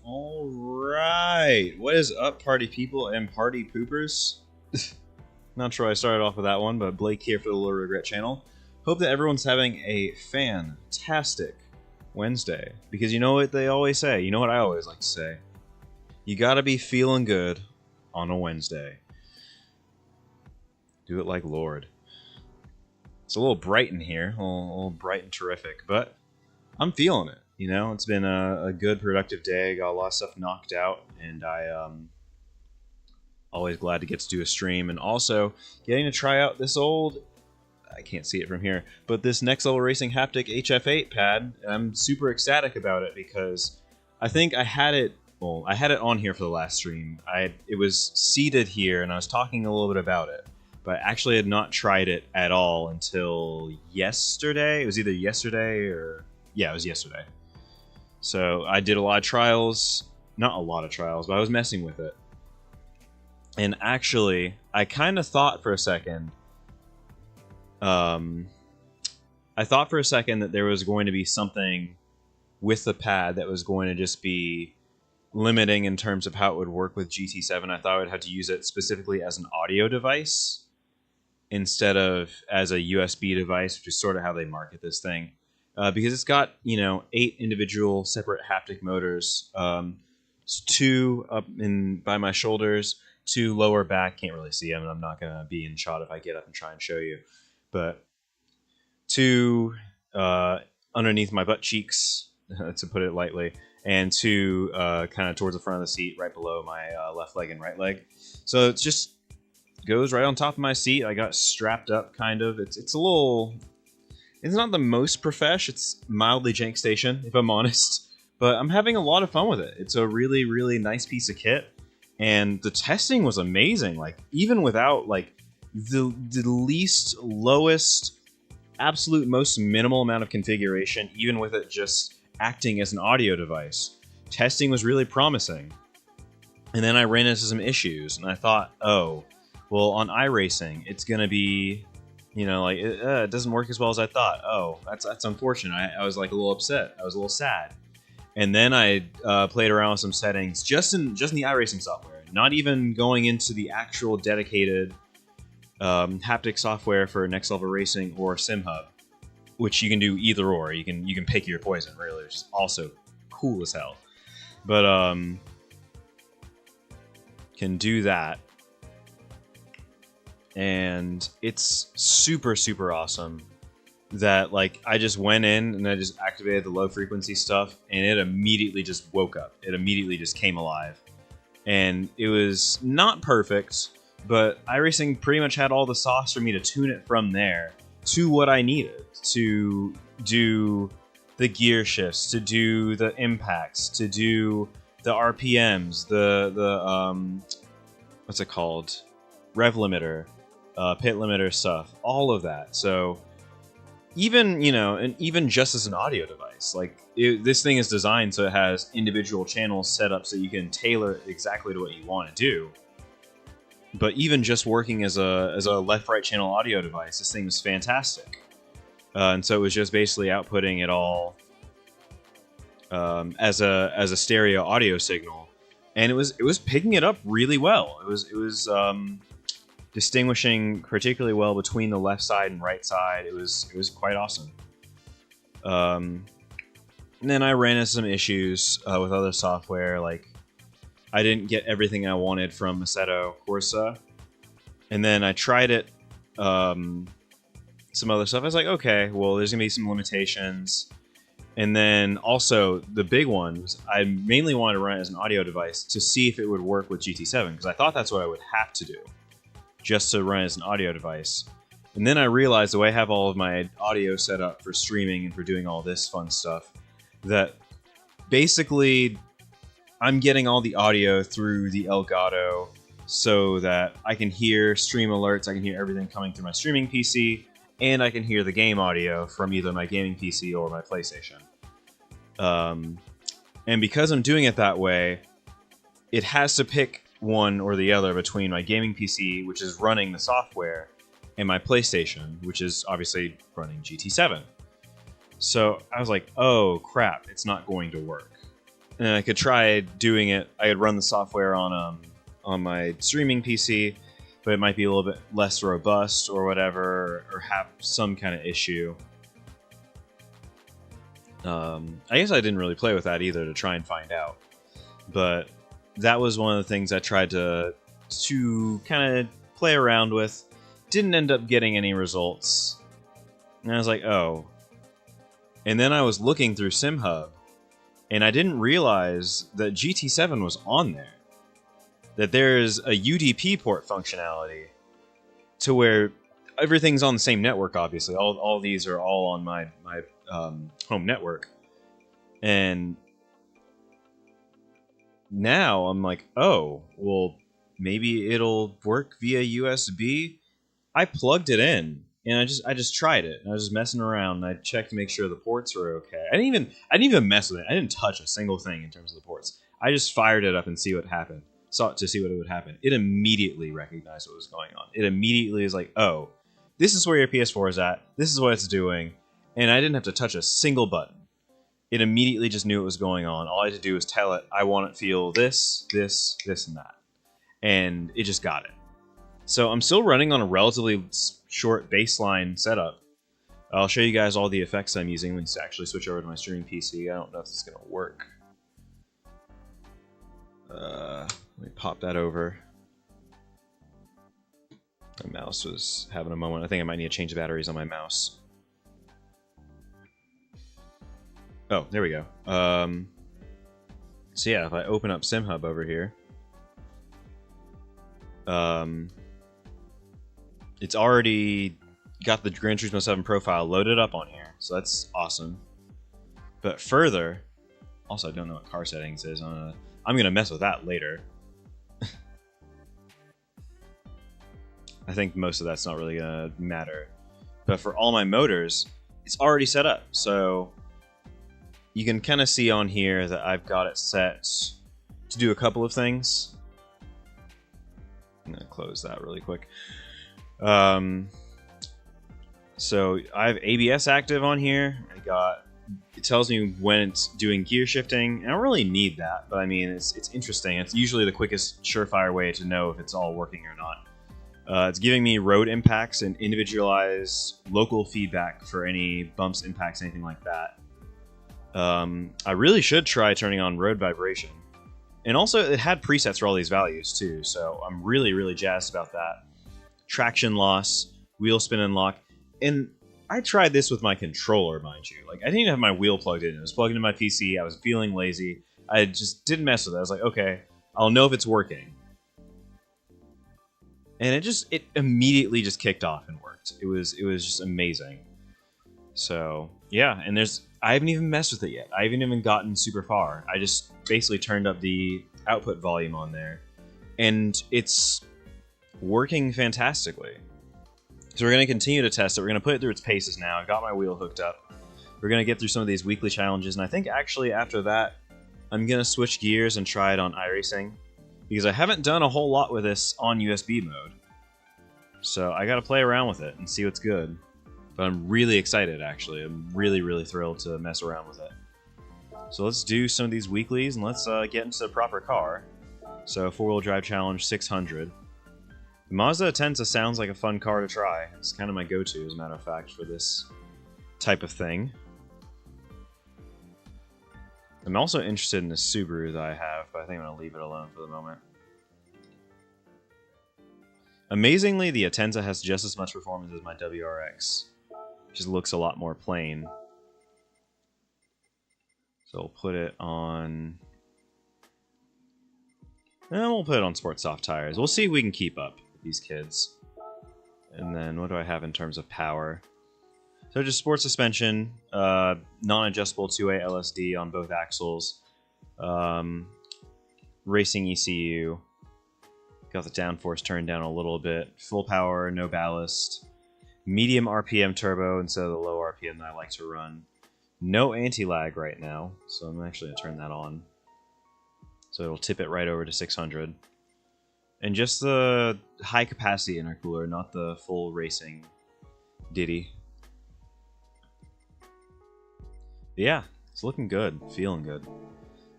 Alright, what is up, party people and party poopers? Not sure I started off with that one, but Blake here for the Little Regret channel. Hope that everyone's having a fantastic Wednesday. Because you know what they always say, you know what I always like to say. You gotta be feeling good on a Wednesday. Do it like Lord. It's a little bright in here, a little bright and terrific, but I'm feeling it. You know, it's been a good, productive day. Got a lot of stuff knocked out, and always glad to get to do a stream. And also, getting to try out this old, I can't see it from here, but this Next Level Racing Haptic HF8 pad. And I'm super ecstatic about it because I think I had it, well, I had it on here for the last stream. It was seated here, and I was talking a little bit about it. But I actually had not tried it at all until yesterday. It was either yesterday or, yeah, it was yesterday. So I did a lot of trials, not a lot of trials, but I was messing with it. And actually, I kind of thought for a second, that there was going to be something with the pad that was going to just be limiting in terms of how it would work with GT7. I thought I would have to use it specifically as an audio device instead of as a USB device, which is sort of how they market this thing. Because it's got, you know, 8 individual separate haptic motors, 2 up by my shoulders, 2 lower back. Can't really see them, and I'm not gonna be in shot if I get up and try and show you. But 2 underneath my butt cheeks, to put it lightly, and 2 kind of towards the front of the seat, right below my left leg and right leg. So it just goes right on top of my seat. I got strapped up, kind of. It's a little. It's not the most profesh, it's mildly jank station, if I'm honest, but I'm having a lot of fun with it. It's a really, really nice piece of kit, and the testing was amazing. Like, even without, like, the least, lowest, absolute most minimal amount of configuration, even with it just acting as an audio device, testing was really promising. And then I ran into some issues, and I thought, oh, well, on iRacing, it's gonna be, you know, like, it doesn't work as well as I thought. Oh, that's unfortunate. I was like a little upset. I was a little sad. And then I played around with some settings just in the iRacing software, not even going into the actual dedicated haptic software for Next Level Racing or SimHub, which you can do either or. You can pick your poison, really, which is also cool as hell. But can do that. And it's super, super awesome that, like, I just went in and I just activated the low frequency stuff, and it immediately just woke up. It immediately just came alive. And it was not perfect, but iRacing pretty much had all the sauce for me to tune it from there to what I needed to do the gear shifts, to do the impacts, to do the RPMs, the what's it called? Rev limiter. Pit limiter stuff, all of that. So even, you know, and even just as an audio device, like, this thing is designed so it has individual channels set up so you can tailor it exactly to what you want to do. But even just working as a left-right channel audio device, this thing was fantastic. And so it was just basically outputting it all as a stereo audio signal, and it was picking it up really well. It was distinguishing particularly well between the left side and right side. It was quite awesome. And then I ran into some issues with other software, like I didn't get everything I wanted from Assetto Corsa, and then I tried it, some other stuff. I was like, okay, well, there's gonna be some limitations. And then also the big one was I mainly wanted to run it as an audio device to see if it would work with GT7, because I thought that's what I would have to do, just to run as an audio device. And then I realized the way I have all of my audio set up for streaming and for doing all this fun stuff, that basically I'm getting all the audio through the Elgato so that I can hear stream alerts, I can hear everything coming through my streaming PC, and I can hear the game audio from either my gaming PC or my PlayStation. And because I'm doing it that way, it has to pick one or the other between my gaming PC, which is running the software, and my PlayStation, which is obviously running GT7. So I was like, oh crap, it's not going to work. And I could try doing it. I could run the software on my streaming PC, but it might be a little bit less robust or whatever, or have some kind of issue. I guess I didn't really play with that either to try and find out. But that was one of the things I tried to kind of play around with. Didn't end up getting any results. And I was like, oh. And then I was looking through SimHub, and I didn't realize that GT7 was on there. That there's a UDP port functionality to where everything's on the same network, obviously. All these are all on my home network. And now I'm like, oh, well, maybe it'll work via USB. I plugged it in, and I just tried it. I was just messing around, and I checked to make sure the ports were okay. I didn't even mess with it. I didn't touch a single thing in terms of the ports. I just fired it up and see what happened. Sought to see what would happen. It immediately recognized what was going on. It immediately is like, oh, this is where your PS4 is at. This is what it's doing. And I didn't have to touch a single button. It immediately just knew what was going on. All I had to do was tell it, I want it to feel this, this, this, and that. And it just got it. So I'm still running on a relatively short baseline setup. I'll show you guys all the effects I'm using when I actually switch over to my streaming PC. I don't know if it's going to work. Let me pop that over. My mouse was having a moment. I think I might need to change the batteries on my mouse. Oh, there we go. So yeah, if I open up SimHub over here, it's already got the Gran Turismo 7 profile loaded up on here, so that's awesome. But further, also I don't know what car settings is. I'm gonna mess with that later. I think most of that's not really gonna matter. But for all my motors, it's already set up. So you can kind of see on here that I've got it set to do a couple of things. I'm gonna close that really quick. So I have ABS active on here. It tells me when it's doing gear shifting. I don't really need that, but I mean, it's interesting. It's usually the quickest, surefire way to know if it's all working or not. It's giving me road impacts and individualized local feedback for any bumps, impacts, anything like that. I really should try turning on road vibration. And also, it had presets for all these values too, so I'm really, really jazzed about that. Traction loss, wheel spin and lock. And I tried this with my controller, mind you. Like, I didn't even have my wheel plugged in. It was plugged into my PC. I was feeling lazy. I just didn't mess with it. I was like, okay, I'll know if it's working. And it immediately just kicked off and worked. It was just amazing. So yeah, and I haven't even messed with it yet. I haven't even gotten super far. I just basically turned up the output volume on there, and it's working fantastically. So we're going to continue to test it. We're going to put it through its paces now. I got my wheel hooked up. We're going to get through some of these weekly challenges, and I think actually after that, I'm going to switch gears and try it on iRacing, because I haven't done a whole lot with this on USB mode. So I got to play around with it and see what's good. But I'm really excited, actually. I'm really, really thrilled to mess around with it. So let's do some of these weeklies, and let's get into the proper car. So 4-wheel drive challenge 600. The Mazda Atenza sounds like a fun car to try. It's kind of my go-to, as a matter of fact, for this type of thing. I'm also interested in the Subaru that I have, but I think I'm going to leave it alone for the moment. Amazingly, the Atenza has just as much performance as my WRX. It just looks a lot more plain. So we'll put it on... we'll put it on sport soft tires. We'll see if we can keep up with these kids. And then what do I have in terms of power? So just sport suspension, non-adjustable 2A LSD on both axles, racing ECU, got the downforce turned down a little bit, full power, no ballast, medium RPM turbo instead of the low RPM that I like to run. No anti-lag right now, so I'm actually going to turn that on. So it'll tip it right over to 600. And just the high-capacity intercooler, not the full racing ditty. Yeah, it's looking good, feeling good.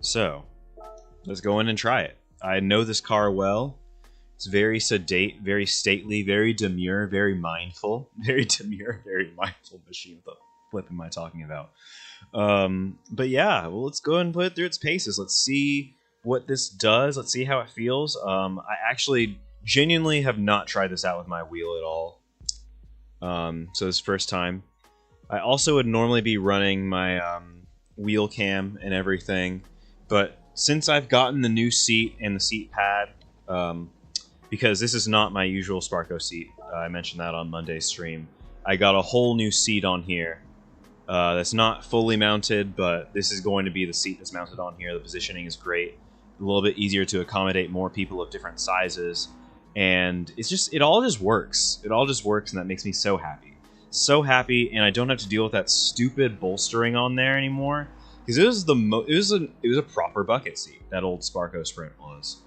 So, let's go in and try it. I know this car well. It's very sedate, very stately, very demure, very mindful. Very demure, very mindful machine. What the flip am I talking about? But yeah, well, let's go and put it through its paces. Let's see what this does. Let's see how it feels. I actually genuinely have not tried this out with my wheel at all. So this is first time. I also would normally be running my wheel cam and everything, but since I've gotten the new seat and the seat pad, because this is not my usual Sparko seat, I mentioned that on Monday's stream, I got a whole new seat on here. That's not fully mounted, but this is going to be the seat that's mounted on here. The positioning is great. A little bit easier to accommodate more people of different sizes. And it's just, it all just works. It all just works, and that makes me so happy. So happy, and I don't have to deal with that stupid bolstering on there anymore. Because it was a proper bucket seat, that old Sparko Sprint was.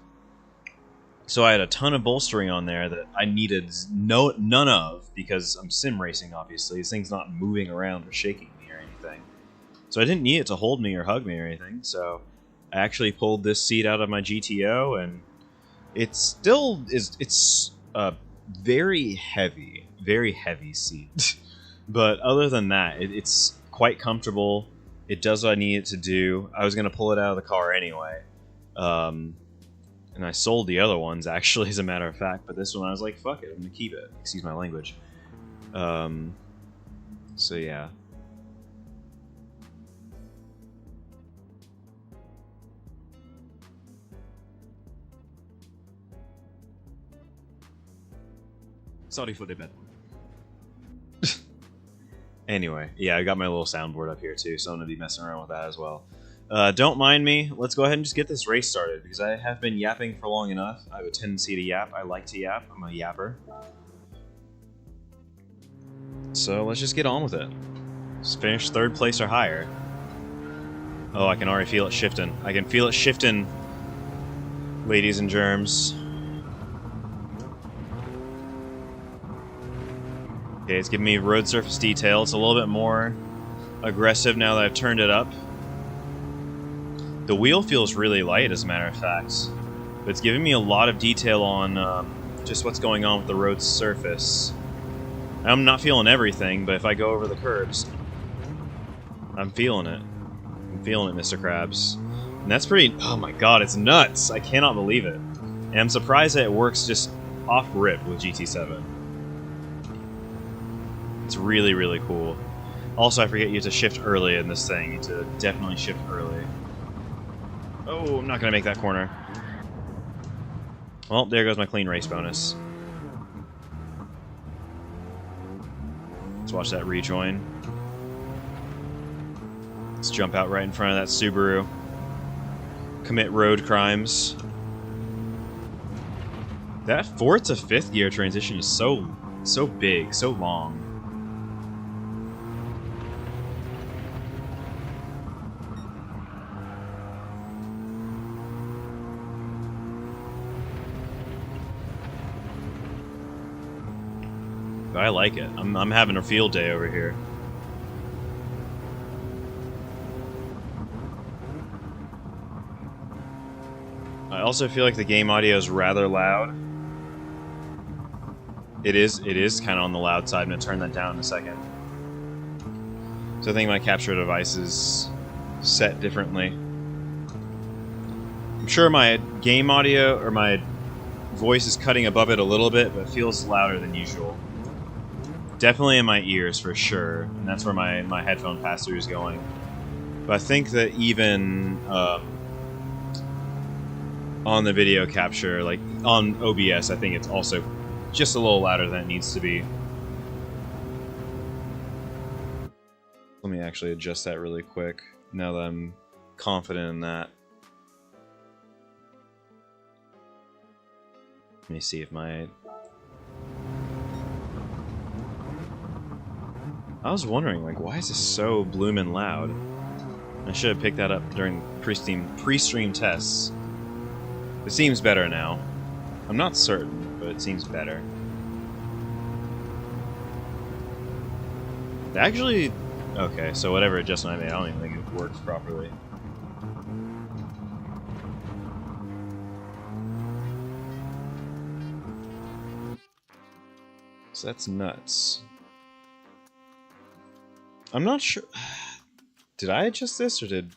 So I had a ton of bolstering on there that I needed none of, because I'm sim racing, obviously. This thing's not moving around or shaking me or anything. So I didn't need it to hold me or hug me or anything. So I actually pulled this seat out of my GTO, and it still is. It's a very heavy seat. But other than that, it's quite comfortable. It does what I need it to do. I was going to pull it out of the car anyway. And I sold the other ones, actually, as a matter of fact. But this one, I was like, fuck it, I'm going to keep it. Excuse my language. So, yeah. Sorry for the bad one. Anyway, yeah, I got my little soundboard up here, too, so I'm going to be messing around with that as well. Don't mind me. Let's go ahead and just get this race started, because I have been yapping for long enough. I have a tendency to yap. I like to yap. I'm a yapper. So let's just get on with it. Let's finish third place or higher. Oh, I can already feel it shifting. I can feel it shifting, ladies and germs. Okay, it's giving me road surface detail. It's a little bit more aggressive now that I've turned it up. The wheel feels really light, as a matter of fact. But it's giving me a lot of detail on just what's going on with the road surface. I'm not feeling everything, but if I go over the curbs, I'm feeling it. I'm feeling it, Mr. Krabs. And that's pretty... Oh my god, it's nuts! I cannot believe it. And I'm surprised that it works just off-rip with GT7. It's really, really cool. Also, I forget you have to shift early in this thing. You have to definitely shift early. Oh, I'm not going to make that corner. Well, there goes my clean race bonus. Let's watch that rejoin. Let's jump out right in front of that Subaru. Commit road crimes. That 4th to 5th gear transition is so big, so long. I like it. I'm having a field day over here. I also feel like the game audio is rather loud. It is kind of on the loud side. I'm going to turn that down in a second. So I think my capture device is set differently. I'm sure my game audio or my voice is cutting above it a little bit, but it feels louder than usual. Definitely in my ears, for sure, and that's where my headphone pass-through is going. But I think that even on the video capture, like on OBS, I think it's also just a little louder than it needs to be. Let me actually adjust that really quick, now that I'm confident in that. Let me see if my... I was wondering, like, why is this so bloomin' loud? I should have picked that up during pre-stream tests. It seems better now. I'm not certain, but it seems better. Actually, okay, so whatever adjustment I made, I don't even think it works properly. So that's nuts. I'm not sure. Did I adjust this or did...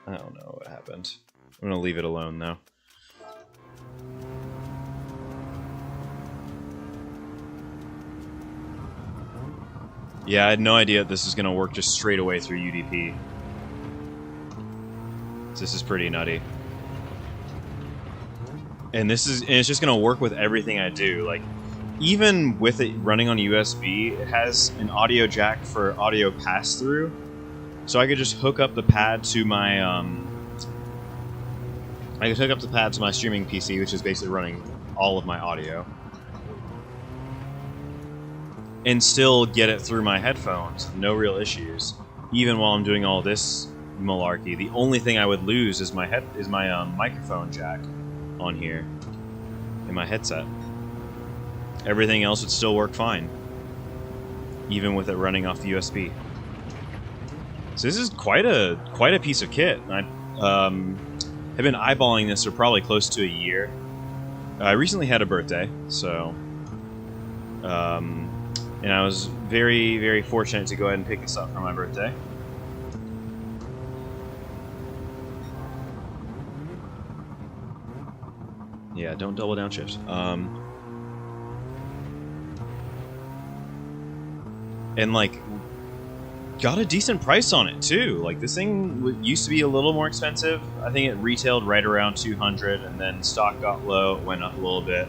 I don't know what happened. I'm gonna leave it alone though. Yeah, I had no idea this was gonna work just straight away through UDP. This is pretty nutty. And it's just gonna work with everything I do. Like, even with it running on USB, it has an audio jack for audio pass-through. So I could just hook up the pad to my streaming PC, which is basically running all of my audio, and still get it through my headphones, no real issues. Even while I'm doing all this malarkey, the only thing I would lose is my microphone jack on here in my headset. Everything else would still work fine, even with it running off the USB. So this is quite a piece of kit. I have been eyeballing this for probably close to a year. I recently had a birthday, so and I was very, very fortunate to go ahead and pick this up for my birthday. Yeah, don't double downshift. And like, got a decent price on it too. Like, this thing used to be a little more expensive. I think it retailed right around 200, and then stock got low, it went up a little bit,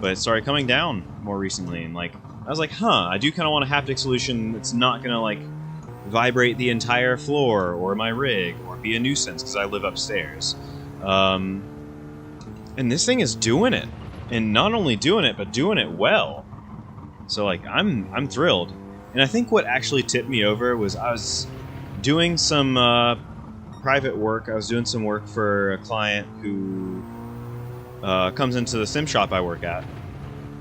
but it started coming down more recently. And like, I was like, huh, I do kind of want a haptic solution that's not gonna like vibrate the entire floor or my rig or be a nuisance because I live upstairs. And this thing is doing it, and not only doing it, but doing it well. So like, I'm thrilled. And I think what actually tipped me over was I was doing some private work. I was doing some work for a client who comes into the sim shop I work at.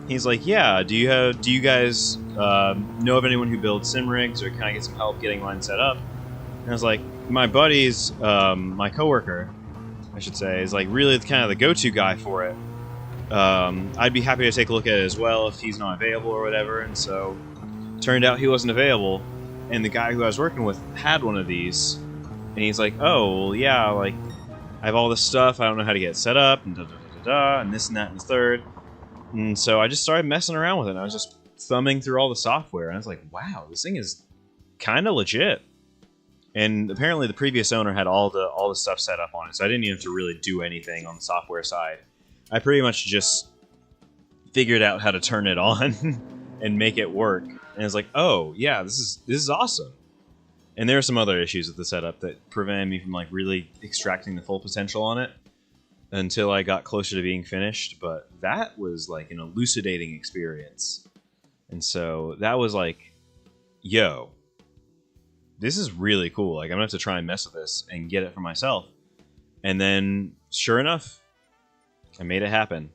He's like, "Yeah, do you guys know of anyone who builds sim rigs, or can I get some help getting mine set up?" And I was like, "My buddy's my coworker, I should say, is like really kind of the go-to guy for it. I'd be happy to take a look at it as well if he's not available or whatever." And so turned out he wasn't available, and the guy who I was working with had one of these, and he's like, "Oh, well, yeah, like, I have all this stuff, I don't know how to get it set up, and da-da-da-da-da, and this and that and the third." And so I just started messing around with it, and I was just thumbing through all the software, and I was like, wow, this thing is kind of legit. And apparently the previous owner had all the stuff set up on it, so I didn't even have to really do anything on the software side. I pretty much just figured out how to turn it on and make it work. And it's like, oh yeah, this is awesome. And there are some other issues with the setup that prevented me from like really extracting the full potential on it until I got closer to being finished. But that was like an elucidating experience. And so that was like, yo, this is really cool. Like, I'm gonna have to try and mess with this and get it for myself. And then sure enough, I made it happen.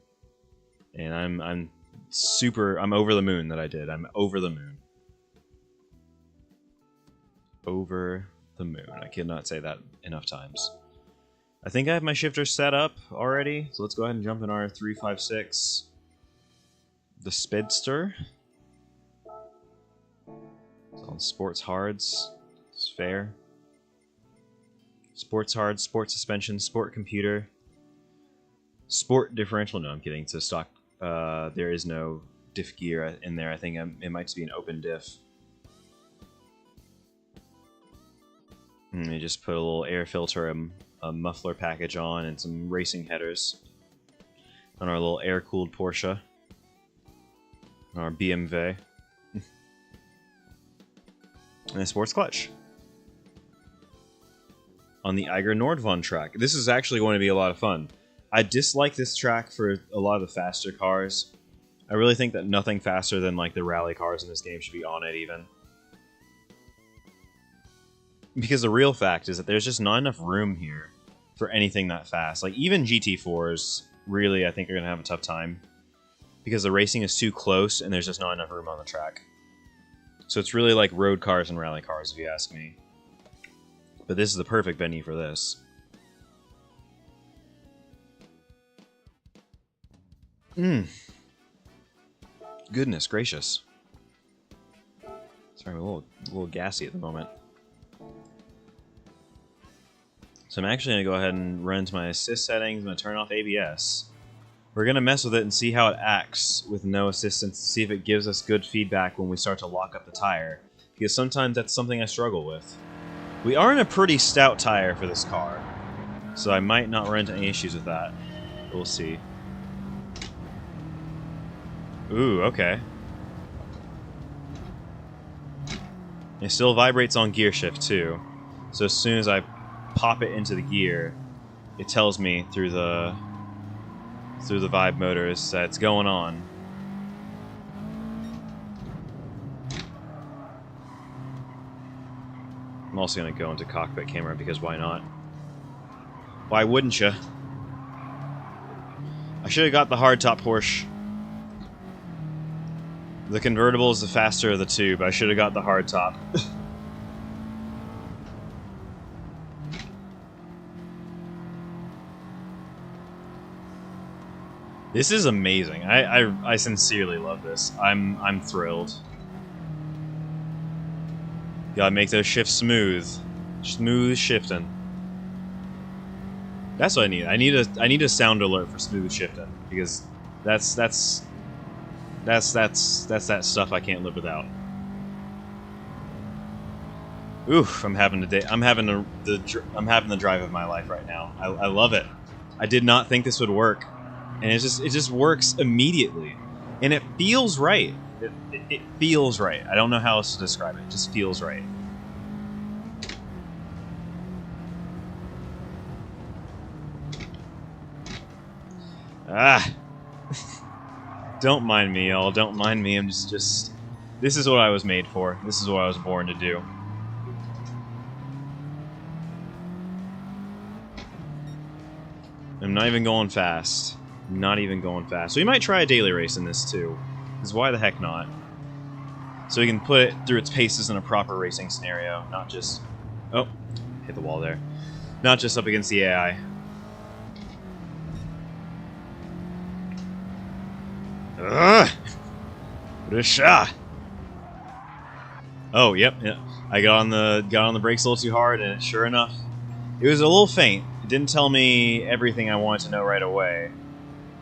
And I'm over the moon that I did. I'm over the moon. Over the moon. I cannot say that enough times. I think I have my shifter set up already, so let's go ahead and jump in our 356. The Speedster. It's on sports hards. It's fair. Sports hards, sport suspension, sport computer. Sport differential. No, I'm kidding. It's a stock. There is no diff gear in there. I think it might just be an open diff. And you just put a little air filter, a muffler package on, and some racing headers on our little air-cooled Porsche, our BMW, and a sports clutch on the Eiger Nordvon track. This is actually going to be a lot of fun. I dislike this track for a lot of the faster cars. I really think that nothing faster than like the rally cars in this game should be on it even. Because the real fact is that there's just not enough room here for anything that fast. Like, even GT4s, really, I think, are going to have a tough time. Because the racing is too close, and there's just not enough room on the track. So it's really like road cars and rally cars, if you ask me. But this is the perfect venue for this. Goodness gracious. Sorry, I'm a little gassy at the moment. So I'm actually going to go ahead and run into my assist settings. I'm going to turn off ABS. We're going to mess with it and see how it acts with no assistance, to see if it gives us good feedback when we start to lock up the tire. Because sometimes that's something I struggle with. We are in a pretty stout tire for this car, so I might not run into any issues with that. We'll see. Ooh, okay. It still vibrates on gear shift too. So as soon as I pop it into the gear, it tells me through the vibe motors that it's going on. I'm also going to go into cockpit camera because why not? Why wouldn't you? I should have got the hardtop Porsche. The convertible is the faster of the two, but I should have got the hardtop. This is amazing. I sincerely love this. I'm thrilled. Gotta make those shifts smooth. Smooth shifting. That's what I need. I need a sound alert for smooth shifting, because that's that stuff I can't live without. Oof, I'm having the drive of my life right now. I love it. I did not think this would work, and it just works immediately, and it feels right. It feels right. I don't know how else to describe it. It just feels right. Ah. Don't mind me, y'all. Don't mind me. I'm just... This is what I was made for. This is what I was born to do. I'm not even going fast. Not even going fast. So we might try a daily race in this, too. Because why the heck not? So we can put it through its paces in a proper racing scenario. Not just... Oh, hit the wall there. Not just up against the AI. Ugh! What a shot! Oh, yep. I got on the brakes a little too hard, and sure enough, it was a little faint. It didn't tell me everything I wanted to know right away,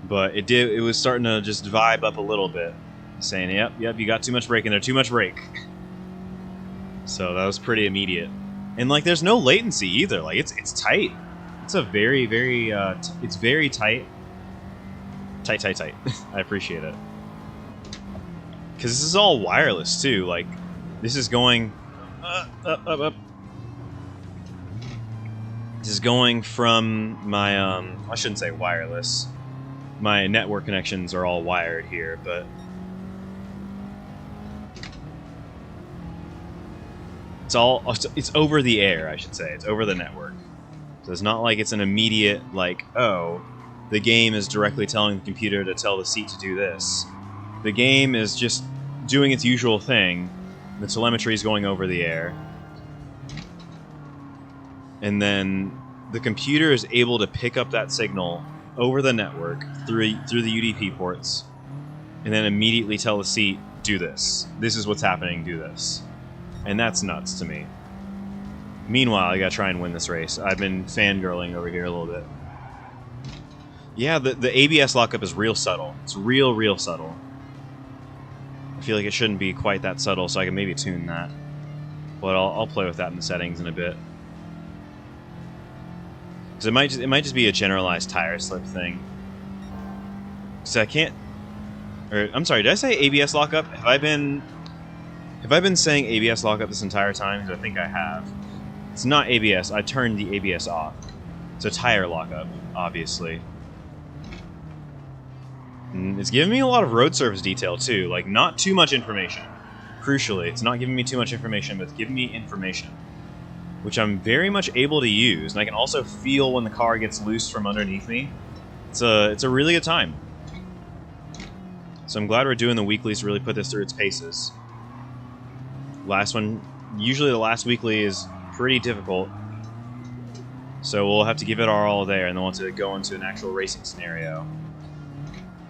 but it did. It was starting to just vibe up a little bit, saying, "Yep, you got too much brake in there, too much brake." So that was pretty immediate, and like, there's no latency either. Like, it's tight. It's a very it's very tight. Tight. I appreciate it. Because this is all wireless, too. Like, this is going... up. This is going from my, I shouldn't say wireless. My network connections are all wired here, but... It's over the air, I should say. It's over the network. So it's not like it's an immediate, like, oh... The game is directly telling the computer to tell the seat to do this. The game is just doing its usual thing. The telemetry is going over the air. And then the computer is able to pick up that signal over the network through the UDP ports, and then immediately tell the seat, do this. This is what's happening, do this. And that's nuts to me. Meanwhile, I gotta try and win this race. I've been fangirling over here a little bit. Yeah, the ABS lockup is real subtle. It's real subtle. I feel like it shouldn't be quite that subtle, so I can maybe tune that. But I'll play with that in the settings in a bit. Because it might just be a generalized tire slip thing. So I can't... Or, I'm sorry, did I say ABS lockup? Have I been saying ABS lockup this entire time? Because I think I have. It's not ABS. I turned the ABS off. It's a tire lockup, obviously. And it's giving me a lot of road surface detail, too. Like, not too much information. Crucially, it's not giving me too much information, but it's giving me information, which I'm very much able to use. And I can also feel when the car gets loose from underneath me. It's a really good time. So I'm glad we're doing the weeklies to really put this through its paces. Last one, usually the last weekly is pretty difficult. So we'll have to give it our all there, and then we'll have to go into an actual racing scenario.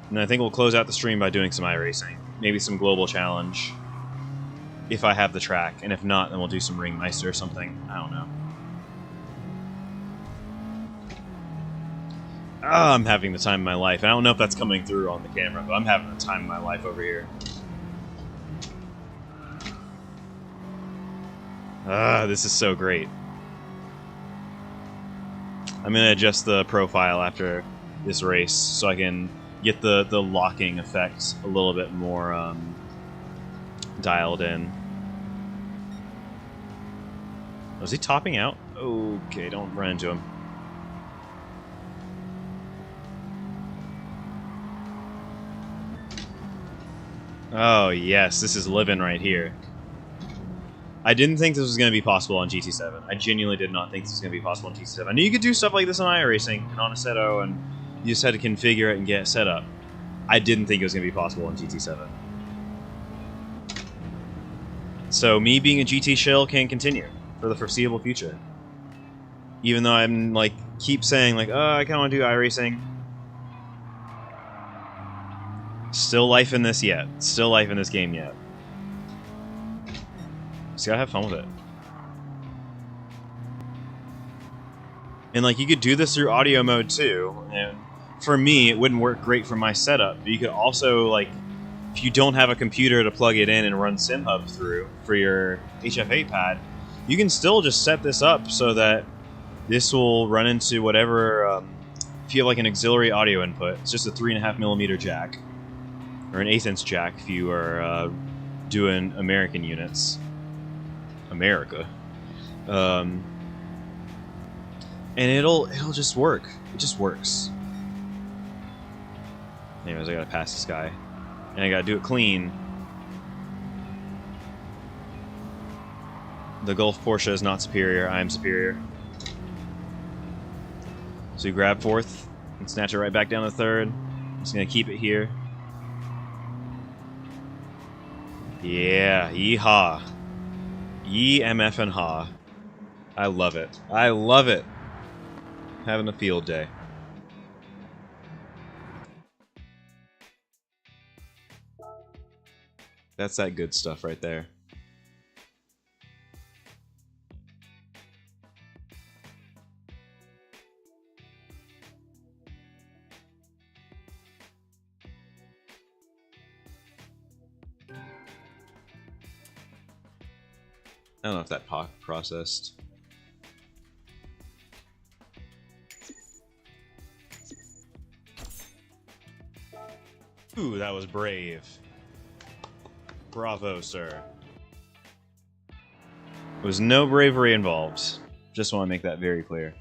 And I think we'll close out the stream by doing some iRacing. maybe some global challenge if I have the track, and if not, then we'll do some Ringmeister or something. I don't know. Oh, I'm having the time of my life. I don't know if that's coming through on the camera, but I'm having the time of my life over here. This is so great. I'm going to adjust the profile after this race so I can get the locking effect a little bit more dialed in. Was he topping out? Okay, don't run into him. Oh, yes, this is living right here. I didn't think this was going to be possible on GT7. I genuinely did not think this was going to be possible on GT7. I knew you could do stuff like this on iRacing and on Assetto, and you just had to configure it and get it set up. I didn't think it was going to be possible on GT7. So me being a GT shill can continue for the foreseeable future. Even though I'm like, keep saying like, oh, I kind of want to do iRacing. Still life in this yet. Still life in this game yet. Just gotta have fun with it. And like, you could do this through audio mode too. And for me, it wouldn't work great for my setup. But you could also, like, if you don't have a computer to plug it in and run SimHub through for your HF8 pad, you can still just set this up so that this will run into whatever. If you have like an auxiliary audio input, it's just a 3.5mm jack. Or an 1/8" jack if you are doing American units. America. And it'll just work. It just works. Anyways, I gotta pass this guy. And I gotta do it clean. The Gulf Porsche is not superior, I am superior. So you grab fourth and snatch it right back down to third. I'm just gonna keep it here. Yeah, yeehaw. EMF and ha. I love it. I love it. Having a field day. That's that good stuff right there. I don't know if that processed. Ooh, that was brave. Bravo, sir. There was no bravery involved. Just want to make that very clear.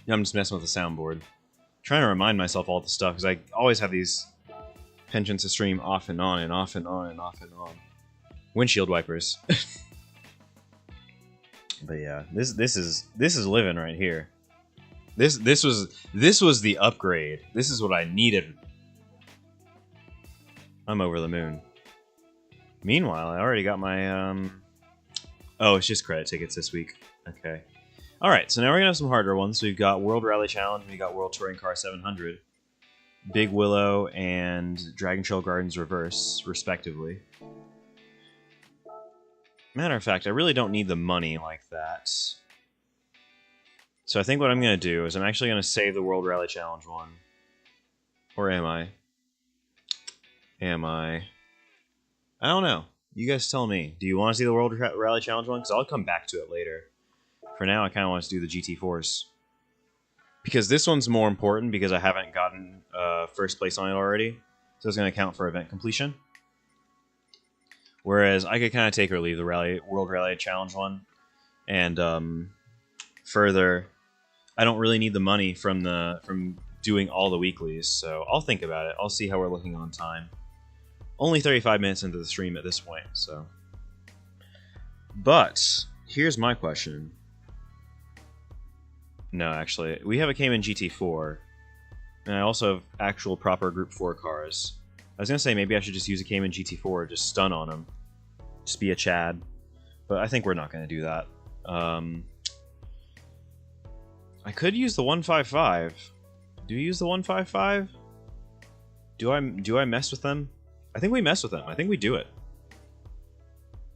I'm just messing with the soundboard. Trying to remind myself all the stuff, because I always have these penchants to stream off and on and off and on and off and on. Windshield wipers. But yeah, this is living right here. This was the upgrade. This is what I needed. I'm over the moon. Meanwhile, I already got my oh, it's just credit tickets this week. Okay. All right, so now we're gonna have some harder ones. So we've got World Rally Challenge, we got World Touring Car 700, Big Willow, and Dragon Trail Gardens Reverse, respectively. Matter of fact, I really don't need the money like that. So I think what I'm going to do is I'm actually going to save the World Rally Challenge one. Or am I? Am I? I don't know. You guys tell me. Do you want to see the World Rally Challenge one? Because I'll come back to it later. For now, I kind of want to do the GT4s. Because this one's more important because I haven't gotten first place on it already. So it's going to count for event completion. Whereas I could kind of take or leave the World Rally Challenge one. And further, I don't really need the money from doing all the weeklies. So I'll think about it. I'll see how we're looking on time. Only 35 minutes into the stream at this point, so. But here's my question. No, actually, we have a Cayman GT4. And I also have actual proper Group 4 cars. I was going to say maybe I should just use a Cayman GT4, just stun on him. Just be a Chad. But I think we're not going to do that. I could use the 155. Do you use the 155? Do I mess with them? I think we mess with them. I think we do it.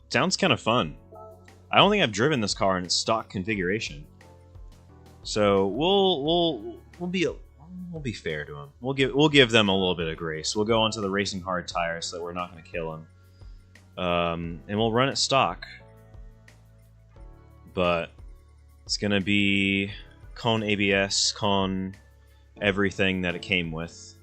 Sounds kind of fun. I don't think I've driven this car in its stock configuration. So we'll be fair to them. We'll give them a little bit of grace. We'll go onto the racing hard tire so that we're not going to kill them. And we'll run it stock. But it's going to be con ABS, con everything that it came with.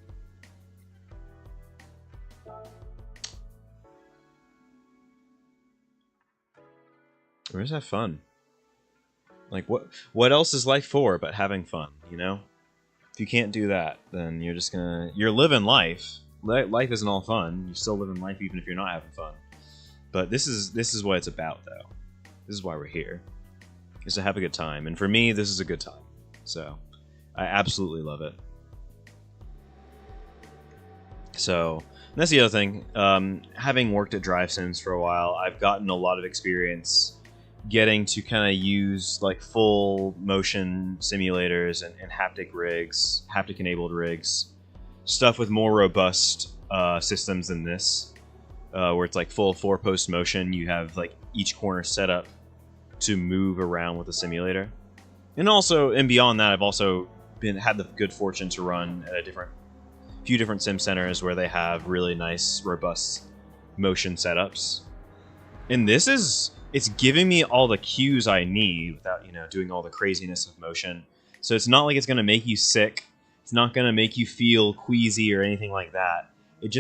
We're just have fun. Like, what else is life for but having fun, you know? If you can't do that, then you're just gonna... You're living life. Life isn't all fun. You're still living life even if you're not having fun. But this is what it's about, though. This is why we're here. Is to have a good time. And for me, this is a good time. So, I absolutely love it. So, and that's the other thing. Having worked at Drive Sims for a while, I've gotten a lot of experience getting to kind of use like full motion simulators and haptic rigs, haptic enabled rigs, stuff with more robust systems than this, where it's like full 4-post motion. You have like each corner set up to move around with the simulator. And also, and beyond that, I've also had the good fortune to run at a few different sim centers where they have really nice, robust motion setups. And this is... It's giving me all the cues I need without, you know, doing all the craziness of motion. So it's not like it's going to make you sick. It's not going to make you feel queasy or anything like that. It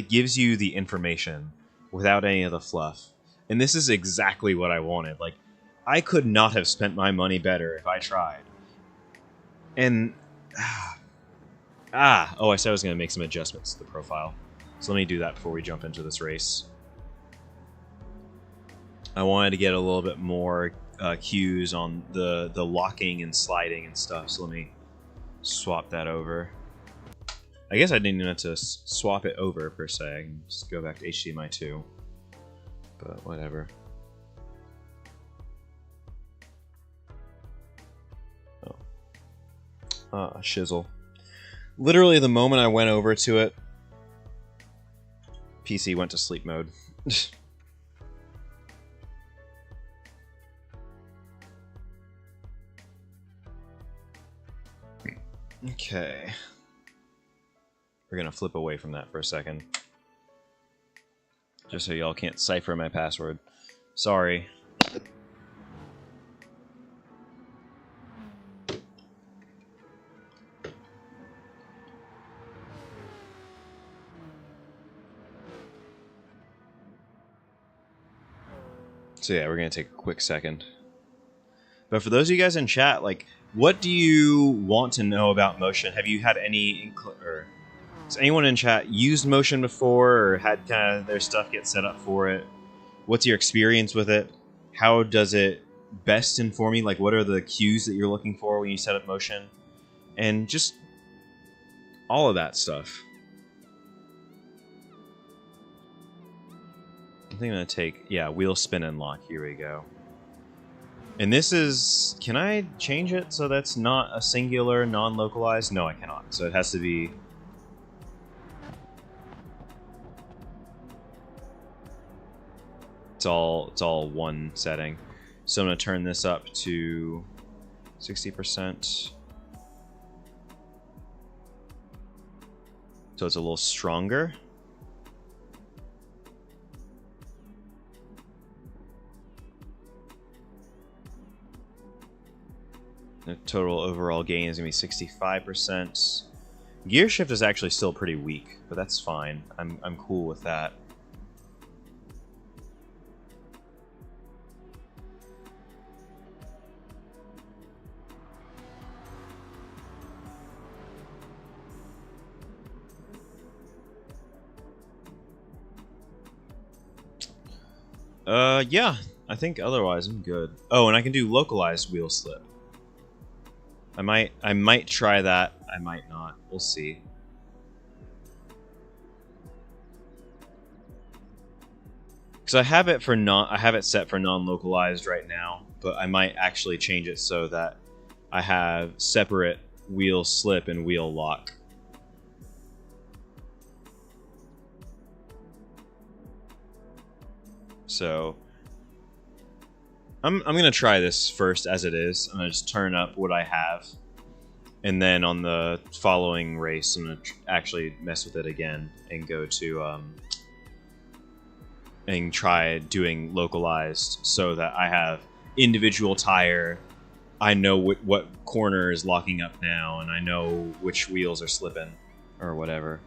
gives you the information without any of the fluff. And this is exactly what I wanted. Like, I could not have spent my money better if I tried. And oh, I said I was going to make some adjustments to the profile. So let me do that before we jump into this race. I wanted to get a little bit more cues on the locking and sliding and stuff, so let me swap that over. I guess I didn't even have to swap it over, per se. I can just go back to HDMI 2. But whatever. Oh. Shizzle. Literally the moment I went over to it, PC went to sleep mode. Okay. We're gonna flip away from that for a second. Just so y'all can't cipher my password. Sorry. So yeah, we're gonna take a quick second. But for those of you guys in chat, like, what do you want to know about motion? Have you had any, or has anyone in chat used motion before, or had kind of their stuff get set up for it? What's your experience with it? How does it best inform you? Like, what are the cues that you're looking for when you set up motion? And just all of that stuff. I think I'm going to take, yeah, wheel spin and lock. Here we go. And this is, can I change it so that's not a singular, non-localized? No, I cannot. So it has to be... It's all one setting. So I'm going to turn this up to 60%. So it's a little stronger. The total overall gain is going to be 65%. Gear shift is actually still pretty weak, but that's fine. I'm cool with that. Yeah, I think otherwise I'm good. Oh, and I can do localized wheel slip. I might try that. I might not. We'll see. Because I have it set for non-localized right now, but I might actually change it so that I have separate wheel slip and wheel lock. So I'm gonna try this first as it is. I'm gonna just turn up what I have, and then on the following race, I'm gonna actually mess with it again and go to and try doing localized so that I have individual tire. I know what corner is locking up now, and I know which wheels are slipping or whatever.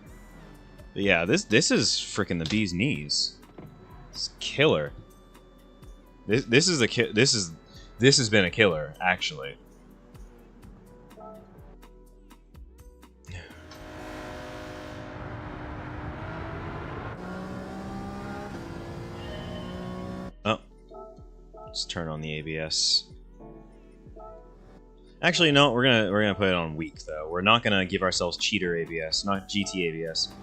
But yeah, this is freaking the bee's knees. It's killer. This has been a killer, actually. Oh, let's turn on the ABS. Actually, no, we're gonna put it on weak though. We're not gonna give ourselves cheater ABS, not GT ABS.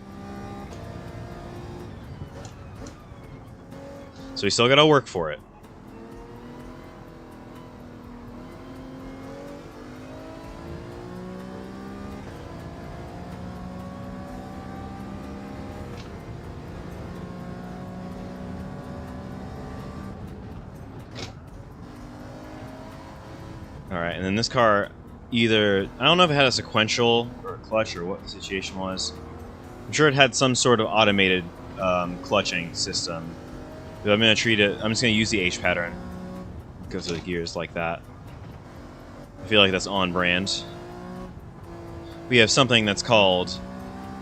So we still gotta work for it. Alright, and then this car either... I don't know if it had a sequential or a clutch or what the situation was. I'm sure it had some sort of automated clutching system. But I'm going to treat it... I'm just going to use the H pattern. Go through the gears like that. I feel like that's on brand. We have something that's called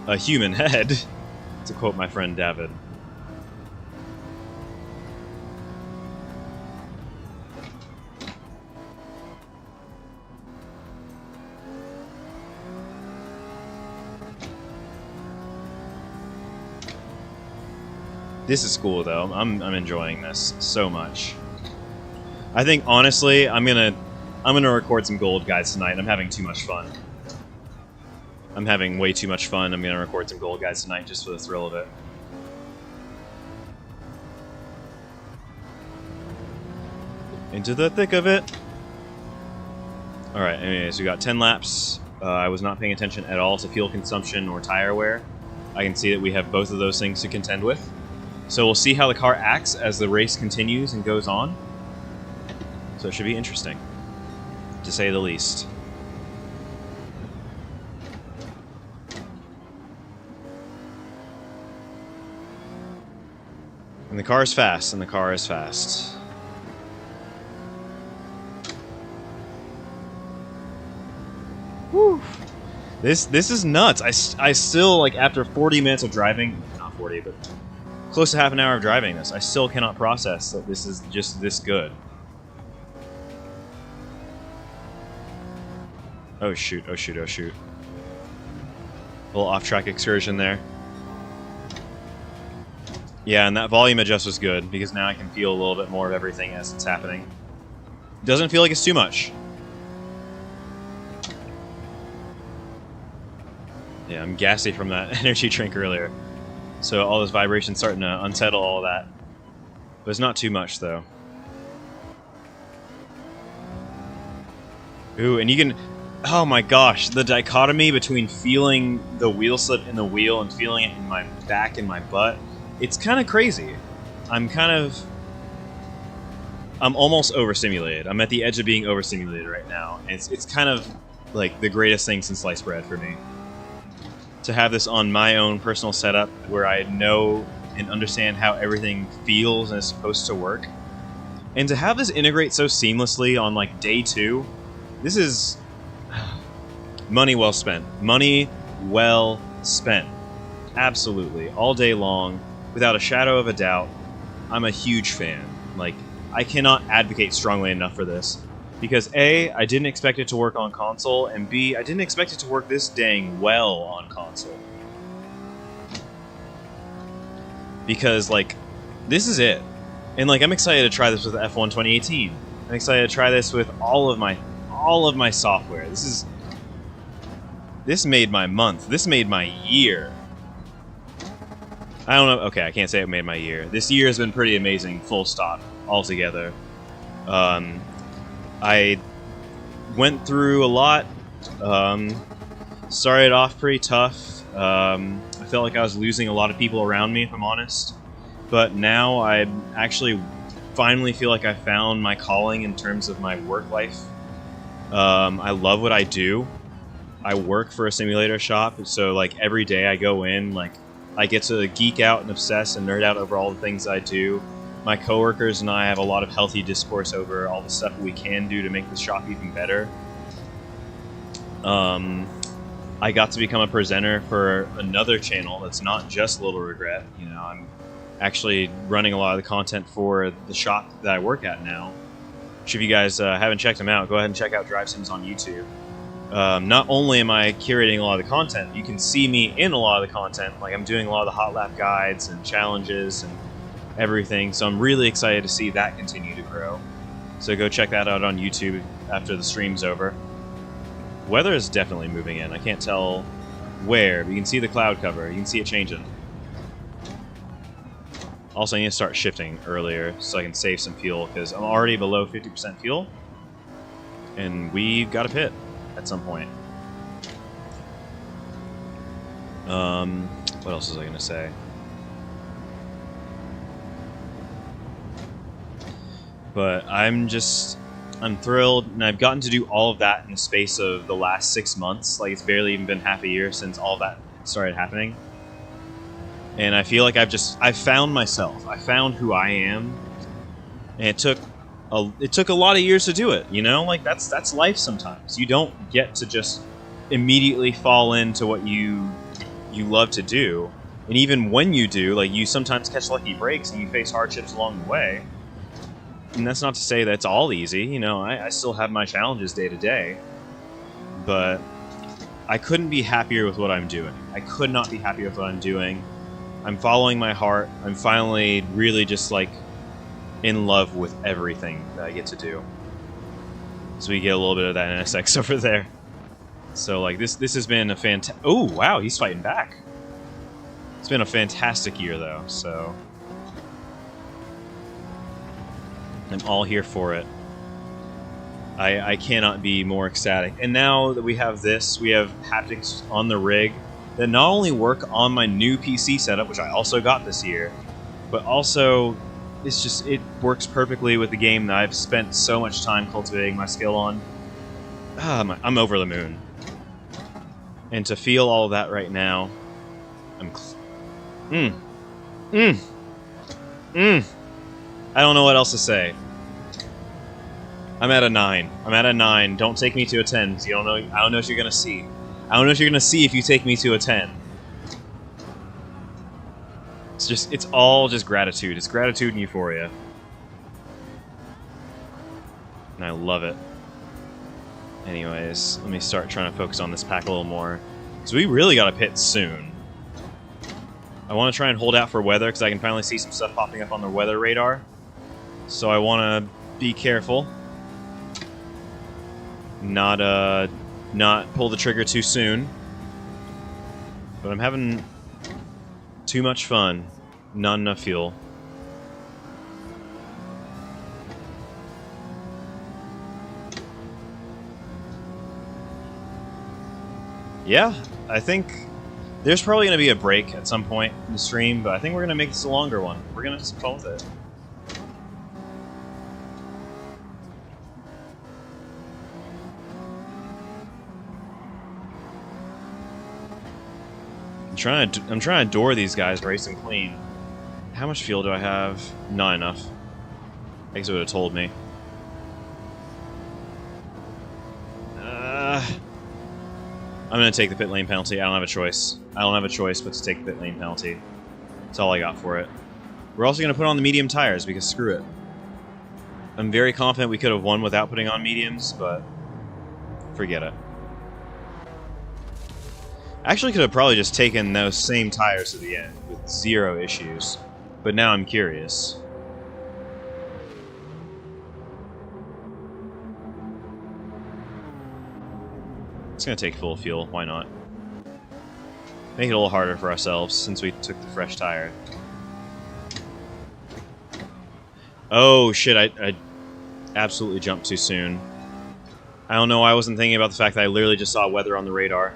a human head, to quote my friend David. This is cool though. I'm enjoying this so much. I think honestly, I'm gonna record some gold guides tonight. I'm having too much fun. I'm having way too much fun. I'm gonna record some gold guides tonight just for the thrill of it. Into the thick of it. All right. Anyways, we got 10 laps. I was not paying attention at all to fuel consumption or tire wear. I can see that we have both of those things to contend with. So we'll see how the car acts as the race continues and goes on. So it should be interesting, to say the least. And the car is fast, and the car is fast. Whew. This is nuts. I still, like, after 40 minutes of driving, not 40, but close to half an hour of driving this, I still cannot process that this is just this good. Oh shoot, oh shoot, oh shoot. A little off-track excursion there. Yeah, and that volume adjust was good, because now I can feel a little bit more of everything as it's happening. Doesn't feel like it's too much. Yeah, I'm gassy from that energy drink earlier. So all those vibrations starting to unsettle all that. But it's not too much, though. Ooh, and you can... Oh my gosh, the dichotomy between feeling the wheel slip in the wheel and feeling it in my back and my butt, it's kind of crazy. I'm almost overstimulated. I'm at the edge of being overstimulated right now. And it's kind of like the greatest thing since sliced bread for me. To have this on my own personal setup where I know and understand how everything feels and is supposed to work. And to have this integrate so seamlessly on like day 2, this is money well spent. Money well spent. Absolutely. All day long, without a shadow of a doubt. I'm a huge fan. Like, I cannot advocate strongly enough for this. Because A, I didn't expect it to work on console, and B, I didn't expect it to work this dang well on console. Because, like, this is it. And, like, I'm excited to try this with F1 2018. I'm excited to try this with all of my software. This made my month. This made my year. I don't know. Okay, I can't say it made my year. This year has been pretty amazing, full stop, altogether. I went through a lot. Started off pretty tough. I felt like I was losing a lot of people around me, if I'm honest. but now I actually finally feel like I found my calling in terms of my work life. I love what I do. I work for a simulator shop, so like every day I go in, like I get to geek out and obsess and nerd out over all the things I do. My coworkers and I have a lot of healthy discourse over all the stuff we can do to make the shop even better. I got to become a presenter for another channel that's not just Little Regret. You know, I'm actually running a lot of the content for the shop that I work at now. Which if you guys haven't checked them out, go ahead and check out Drive Sims on YouTube. Not only am I curating a lot of the content, you can see me in a lot of the content. Like I'm doing a lot of the hot lap guides and challenges and everything. So I'm really excited to see that continue to grow. So go check that out on YouTube after the stream's over. Weather is definitely moving in. I can't tell where, but you can see the cloud cover. You can see it changing. Also, I need to start shifting earlier so I can save some fuel, because I'm already below 50% fuel, and we've got a pit at some point. What else was I going to say? But I'm thrilled, and I've gotten to do all of that in the space of the last 6 months. Like, it's barely even been half a year since all of that started happening. And I feel like I've found myself. I found who I am. And it took a lot of years to do it, you know? Like, that's life sometimes. You don't get to just immediately fall into what you love to do. And even when you do, like, you sometimes catch lucky breaks and you face hardships along the way. And that's not to say that it's all easy, you know, I still have my challenges day to day, but I couldn't be happier with what I'm doing. I could not be happier with what I'm doing. I'm following my heart. I'm finally really just, like, in love with everything that I get to do. So we get a little bit of that NSX over there. So, like, this has been a fantastic... Oh, wow, he's fighting back. It's been a fantastic year, though, so... I'm all here for it. I cannot be more ecstatic. And now that we have this, we have haptics on the rig that not only work on my new PC setup, which I also got this year, but also it works perfectly with the game that I've spent so much time cultivating my skill on. I'm over the moon. And to feel all of that right now, I don't know what else to say. I'm at a 9. I'm at a 9. Don't take me to a 10, because I don't know what you're gonna see. I don't know what you're gonna see if you take me to a 10. It's all just gratitude. It's gratitude and euphoria. And I love it. Anyways, let me start trying to focus on this pack a little more. Because we really got to pit soon. I want to try and hold out for weather, because I can finally see some stuff popping up on the weather radar. So I want to be careful. Not pull the trigger too soon. But I'm having too much fun. Not enough fuel. Yeah, I think there's probably going to be a break at some point in the stream, but I think we're going to make this a longer one. We're going to just follow with it. I'm trying to door these guys, race them clean. How much fuel do I have? Not enough. I guess it would have told me. I'm going to take the pit lane penalty. I don't have a choice. I don't have a choice but to take the pit lane penalty. That's all I got for it. We're also going to put on the medium tires because screw it. I'm very confident we could have won without putting on mediums, but forget it. I actually could have probably just taken those same tires to the end with 0 issues, but now I'm curious. It's going to take full fuel, why not? Make it a little harder for ourselves since we took the fresh tire. Oh shit, I absolutely jumped too soon. I don't know why I wasn't thinking about the fact that I literally just saw weather on the radar.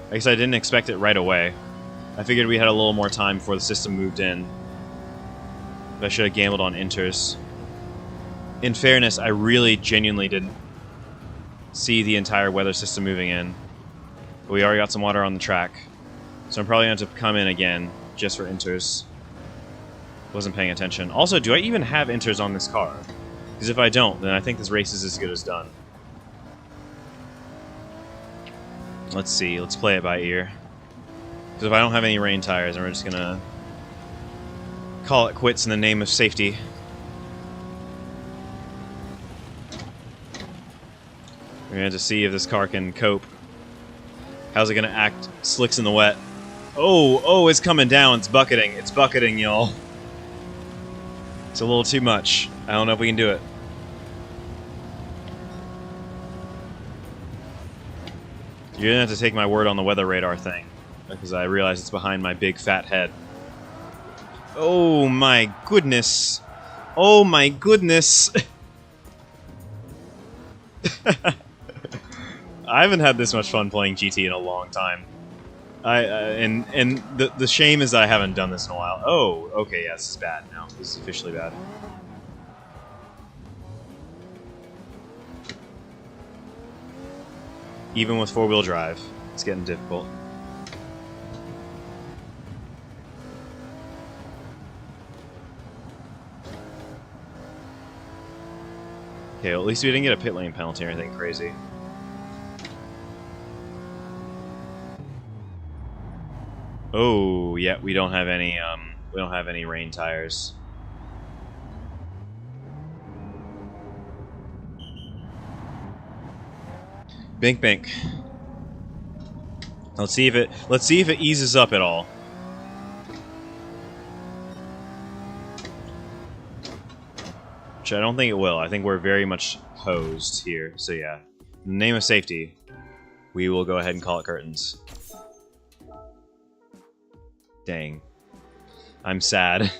I guess I didn't expect it right away. I figured we had a little more time before the system moved in. I should have gambled on inters. In fairness, I really genuinely didn't see the entire weather system moving in. But we already got some water on the track. So I'm probably going to have to come in again just for inters. Wasn't paying attention. Also, do I even have inters on this car? Because if I don't, then I think this race is as good as done. Let's see. Let's play it by ear. Because if I don't have any rain tires, then we're just going to call it quits in the name of safety. We're going to have to see if this car can cope. How's it going to act? Slicks in the wet. Oh, it's coming down. It's bucketing. It's bucketing, y'all. It's a little too much. I don't know if we can do it. You're going to have to take my word on the weather radar thing. Because I realize it's behind my big fat head. Oh my goodness. Oh my goodness. I haven't had this much fun playing GT in a long time. And the shame is that I haven't done this in a while. Oh, okay, yeah, this is bad now. This is officially bad. Even with four-wheel drive, it's getting difficult. Okay, well, at least we didn't get a pit lane penalty or anything crazy. Oh, yeah, we don't have any rain tires. Bink bink. Let's see if it eases up at all. Which I don't think it will. I think we're very much hosed here. So yeah. In the name of safety, we will go ahead and call it curtains. Dang. I'm sad.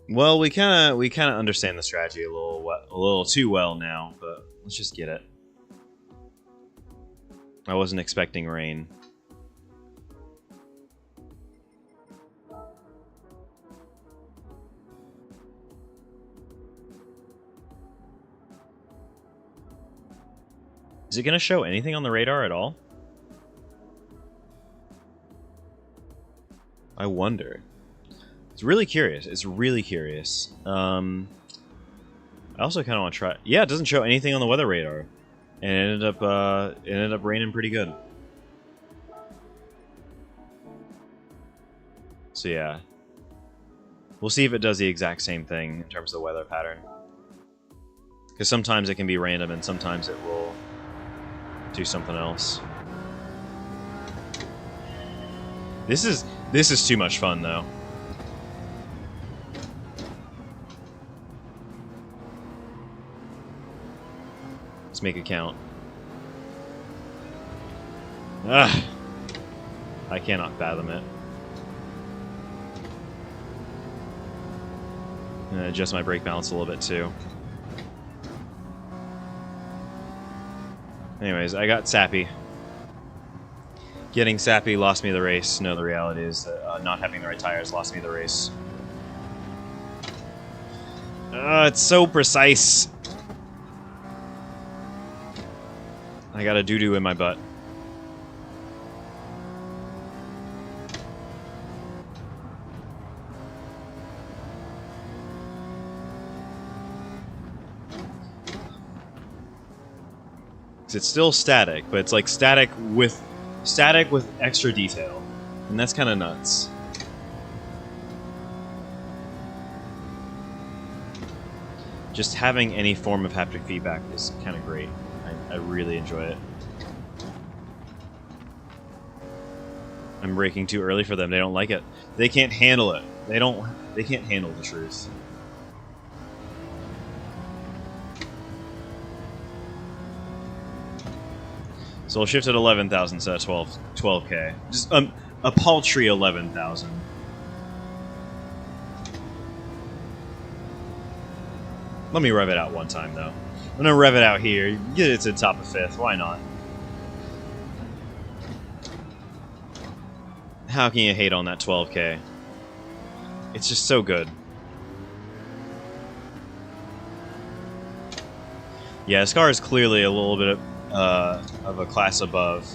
Well, we kind of understand the strategy a little too well now, but let's just get it. I wasn't expecting rain. Is it going to show anything on the radar at all? I wonder. It's really curious. It's really curious. I also kind of want to try... Yeah, it doesn't show anything on the weather radar. And it ended up raining pretty good. So yeah. We'll see if it does the exact same thing in terms of the weather pattern. Because sometimes it can be random and sometimes it will do something else. This is too much fun though. Let's make it count. Ah, I cannot fathom it. I'm gonna adjust my brake balance a little bit too. Anyways, I got sappy. Getting sappy lost me the race. No, the reality is that not having the right tires lost me the race. It's so precise. I got a doo-doo in my butt. It's still static, but it's like static with extra detail, and that's kind of nuts. Just having any form of haptic feedback is kind of great. I really enjoy it. I'm braking too early for them. They don't like it. They can't handle it. They can't handle the truth. So we'll shift at 11,000 instead of 12K. Just a paltry 11,000. Let me rev it out one time, though. I'm gonna rev it out here. Get it to the top of 5th. Why not? How can you hate on that 12K? It's just so good. Yeah, this car is clearly a little bit of a class above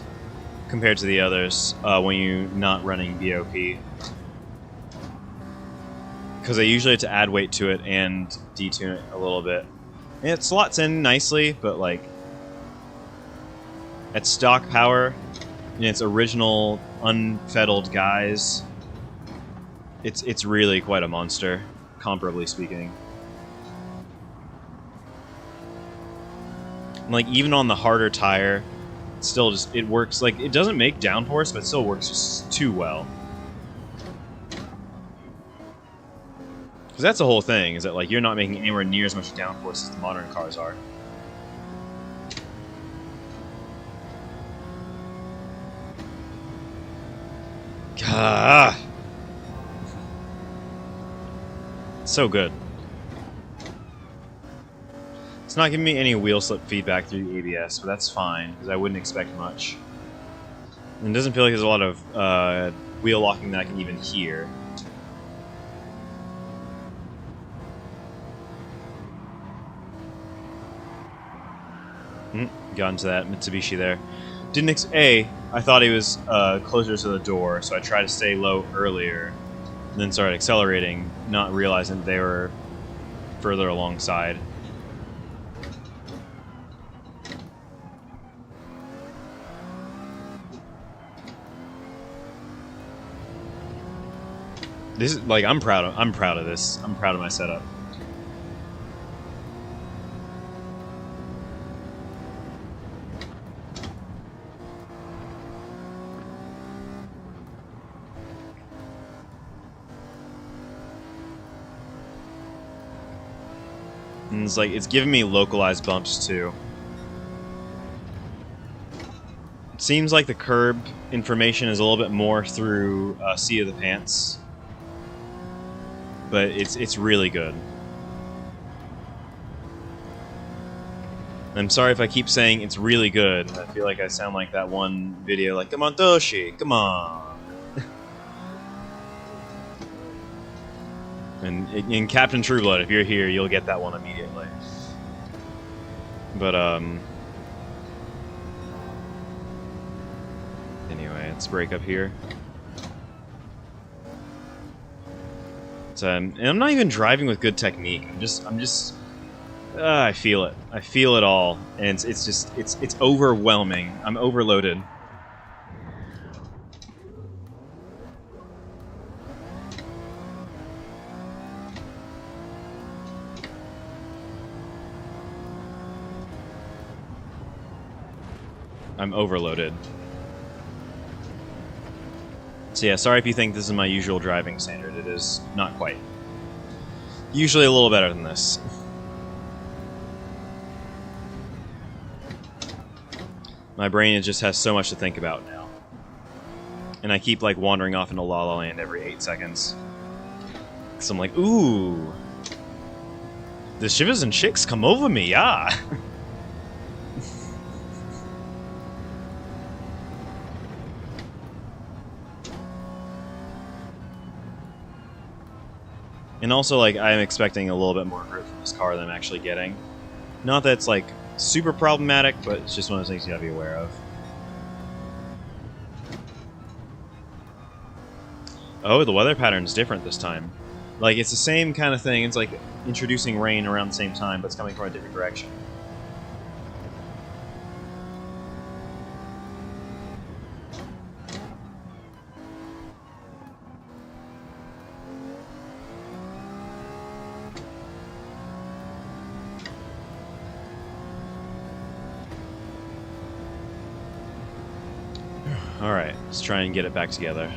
compared to the others when you're not running BOP. Because I usually have to add weight to it and detune it a little bit. And it slots in nicely, but like at stock power, in its original unfettled guise, it's really quite a monster, comparably speaking. And like even on the harder tire, still just it works. Like it doesn't make downforce, but it still works just too well. Because that's the whole thing, is that like you're not making anywhere near as much downforce as the modern cars are. Gah! So good. It's not giving me any wheel slip feedback through the ABS, but that's fine, because I wouldn't expect much. And it doesn't feel like there's a lot of wheel locking that I can even hear. Got into that Mitsubishi there. I thought he was closer to the door, so I tried to stay low earlier, and then started accelerating, not realizing they were further alongside. This is like I'm proud of this. I'm proud of my setup. And it's like, it's giving me localized bumps too. It seems like the curb information is a little bit more through seat of the pants. But it's really good. I'm sorry if I keep saying it's really good. I feel like I sound like that one video, like, come on, Toshi, come on. And in Captain Trueblood, if you're here, you'll get that one immediately. But, anyway, let's break up here. And I'm not even driving with good technique. I feel it. I feel it all. And it's overwhelming. I'm overloaded. I'm overloaded. So yeah, sorry if you think this is my usual driving standard. It is not quite. Usually a little better than this. My brain just has so much to think about now. And I keep like wandering off into La La Land every 8 seconds. So I'm like, ooh. The shivers and shakes come over me, yeah. And also, like, I'm expecting a little bit more grip from this car than I'm actually getting. Not that it's, like, super problematic, but it's just one of those things you gotta be aware of. Oh, the weather pattern's different this time. Like, it's the same kind of thing. It's like introducing rain around the same time, but it's coming from a different direction. Alright, let's try and get it back together.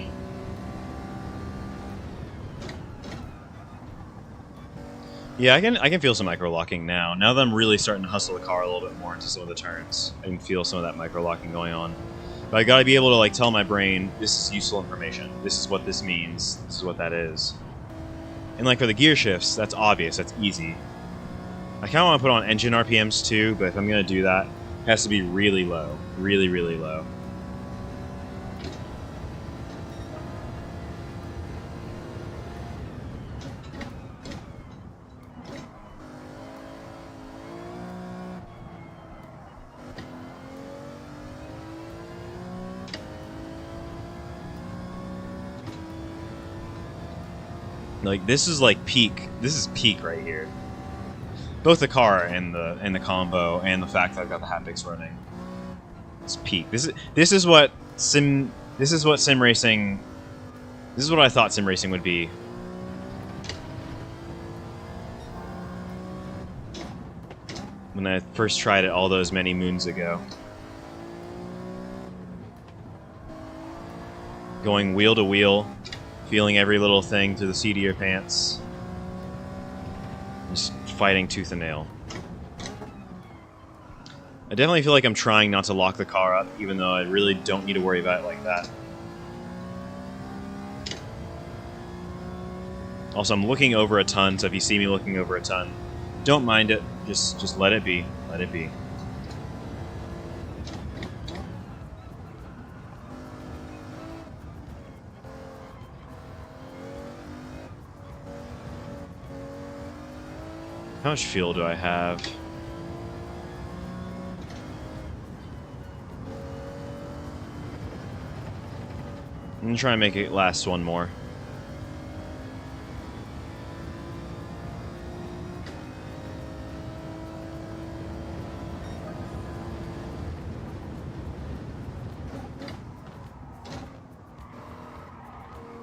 Yeah, I can feel some micro-locking now. Now that I'm really starting to hustle the car a little bit more into some of the turns, I can feel some of that micro-locking going on. But I gotta be able to like tell my brain, this is useful information. This is what this means. This is what that is. And like for the gear shifts, that's obvious, that's easy. I kind of want to put on engine RPMs too, but if I'm going to do that, it has to be really low. Really, really low. Like, this is like peak. This is peak right here. Both the car and the combo and the fact that I've got the haptics running. It's peak. This is what sim racing. This is what I thought sim racing would be. When I first tried it all those many moons ago. Going wheel to wheel, feeling every little thing through the seat of your pants. Just fighting tooth and nail. I definitely feel like I'm trying not to lock the car up, even though I really don't need to worry about it like that. Also, I'm looking over a ton, so if you see me looking over a ton, don't mind it. Just let it be. Let it be. How much fuel do I have? I'm gonna try and make it last one more.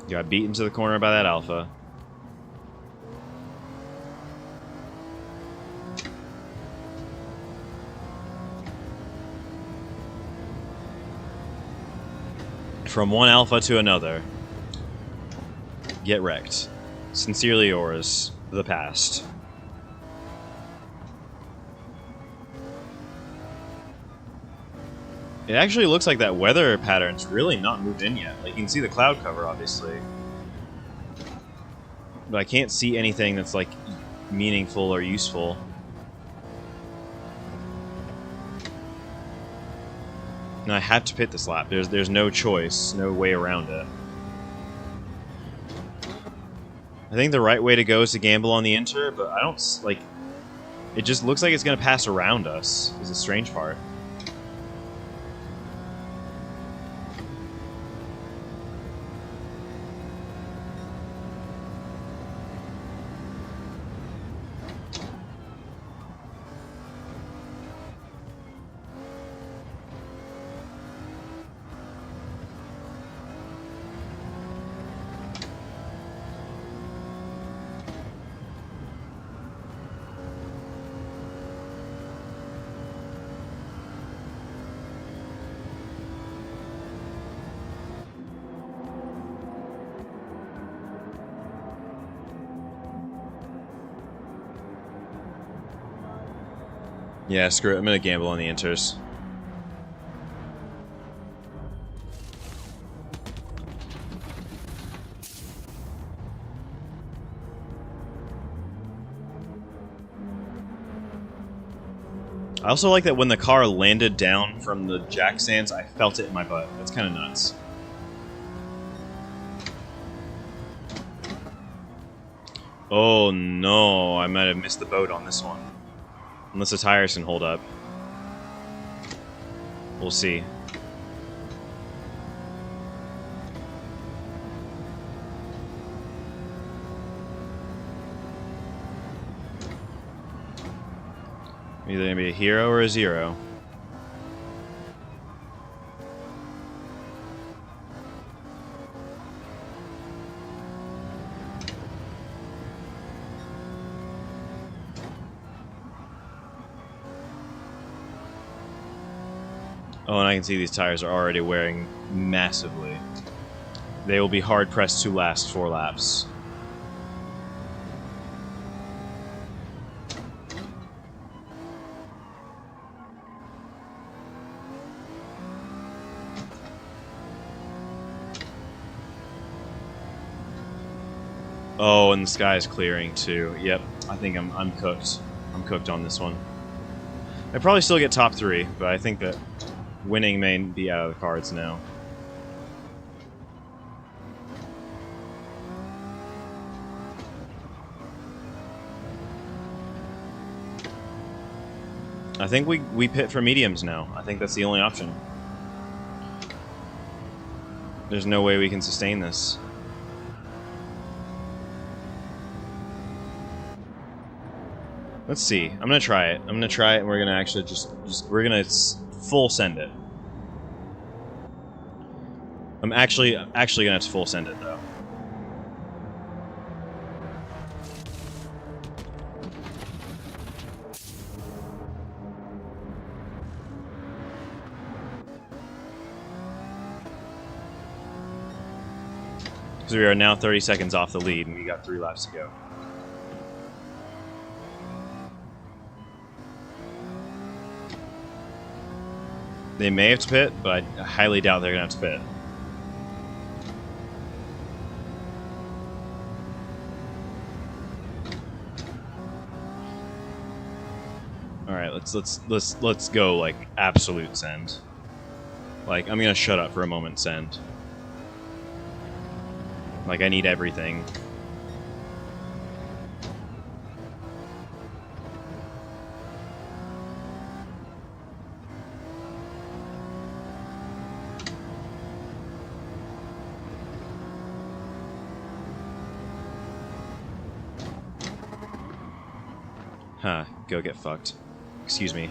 Got beat into the corner by that Alpha. From one Alpha to another. Get wrecked. Sincerely yours, the past. It actually looks like that weather pattern's really not moved in yet. Like, you can see the cloud cover, obviously. But I can't see anything that's, like, meaningful or useful. And I have to pit this lap. There's no choice, no way around it. I think the right way to go is to gamble on the Inter, but I don't, like... It just looks like it's going to pass around us, is the strange part. Yeah, screw it. I'm gonna gamble on the Inters. I also like that when the car landed down from the jack stands, I felt it in my butt. That's kind of nuts. Oh no, I might have missed the boat on this one. Unless the tires can hold up. We'll see. Either gonna be a hero or a zero. Oh, and I can see these tires are already wearing massively. They will be hard-pressed to last 4 laps. Oh, and the sky is clearing too. Yep, I think I'm cooked. I'm cooked on this one. I probably still get top 3, but I think that winning may be out of the cards now. I think we pit for mediums now. I think that's the only option. There's no way we can sustain this. Let's see. I'm gonna try it. I'm gonna try it, and we're gonna actually we're gonna full send it. I'm actually gonna have to full send it though. Because we are now 30 seconds off the lead, and we got 3 laps to go. They may have to pit, but I highly doubt they're going to have to pit. All right, let's go like absolute send. Like I'm going to shut up for a moment, send. Like I need everything. Huh, go get fucked. Excuse me.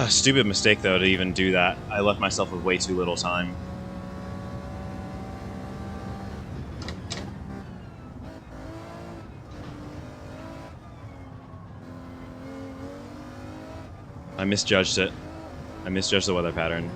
Stupid mistake, though, to even do that. I left myself with way too little time. I misjudged it. I misjudged the weather pattern.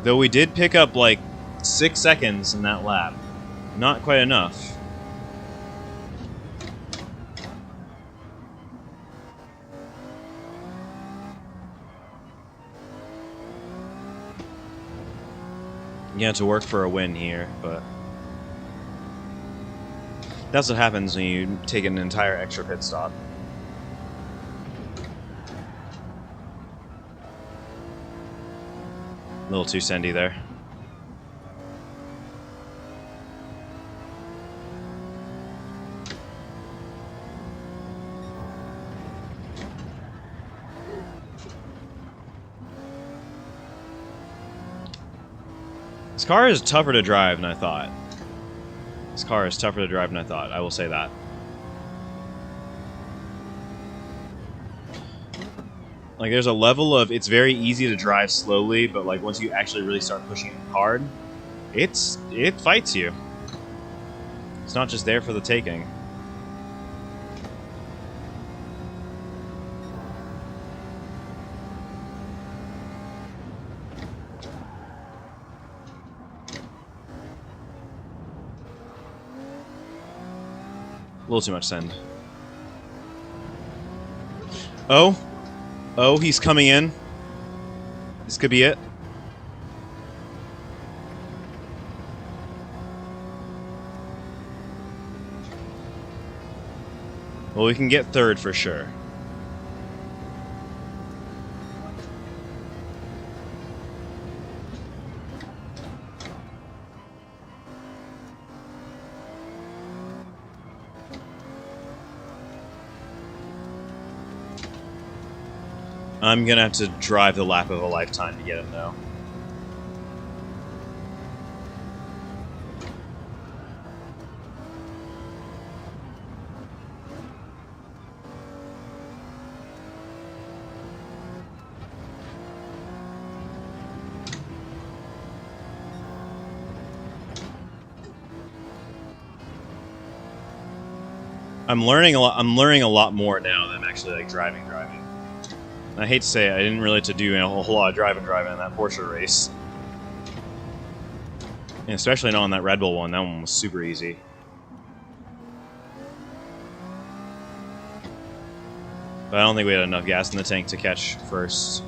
Though we did pick up like 6 seconds in that lap. Not quite enough. You have to work for a win here, but that's what happens when you take an entire extra pit stop. A little too sendy there. This car is tougher to drive than I thought. This car is tougher to drive than I thought, I will say that. Like, there's a level of, it's very easy to drive slowly, but like once you actually really start pushing it hard, it fights you. It's not just there for the taking. A little too much send. Oh? Oh, he's coming in. This could be it. Well, we can get third for sure. I'm gonna have to drive the lap of a lifetime to get him, though. I'm learning a lot. I'm learning a lot more now than I'm actually like driving. I hate to say it, I didn't really have to do a whole lot of driving in that Porsche race. And especially not on that Red Bull one, that one was super easy. But I don't think we had enough gas in the tank to catch first.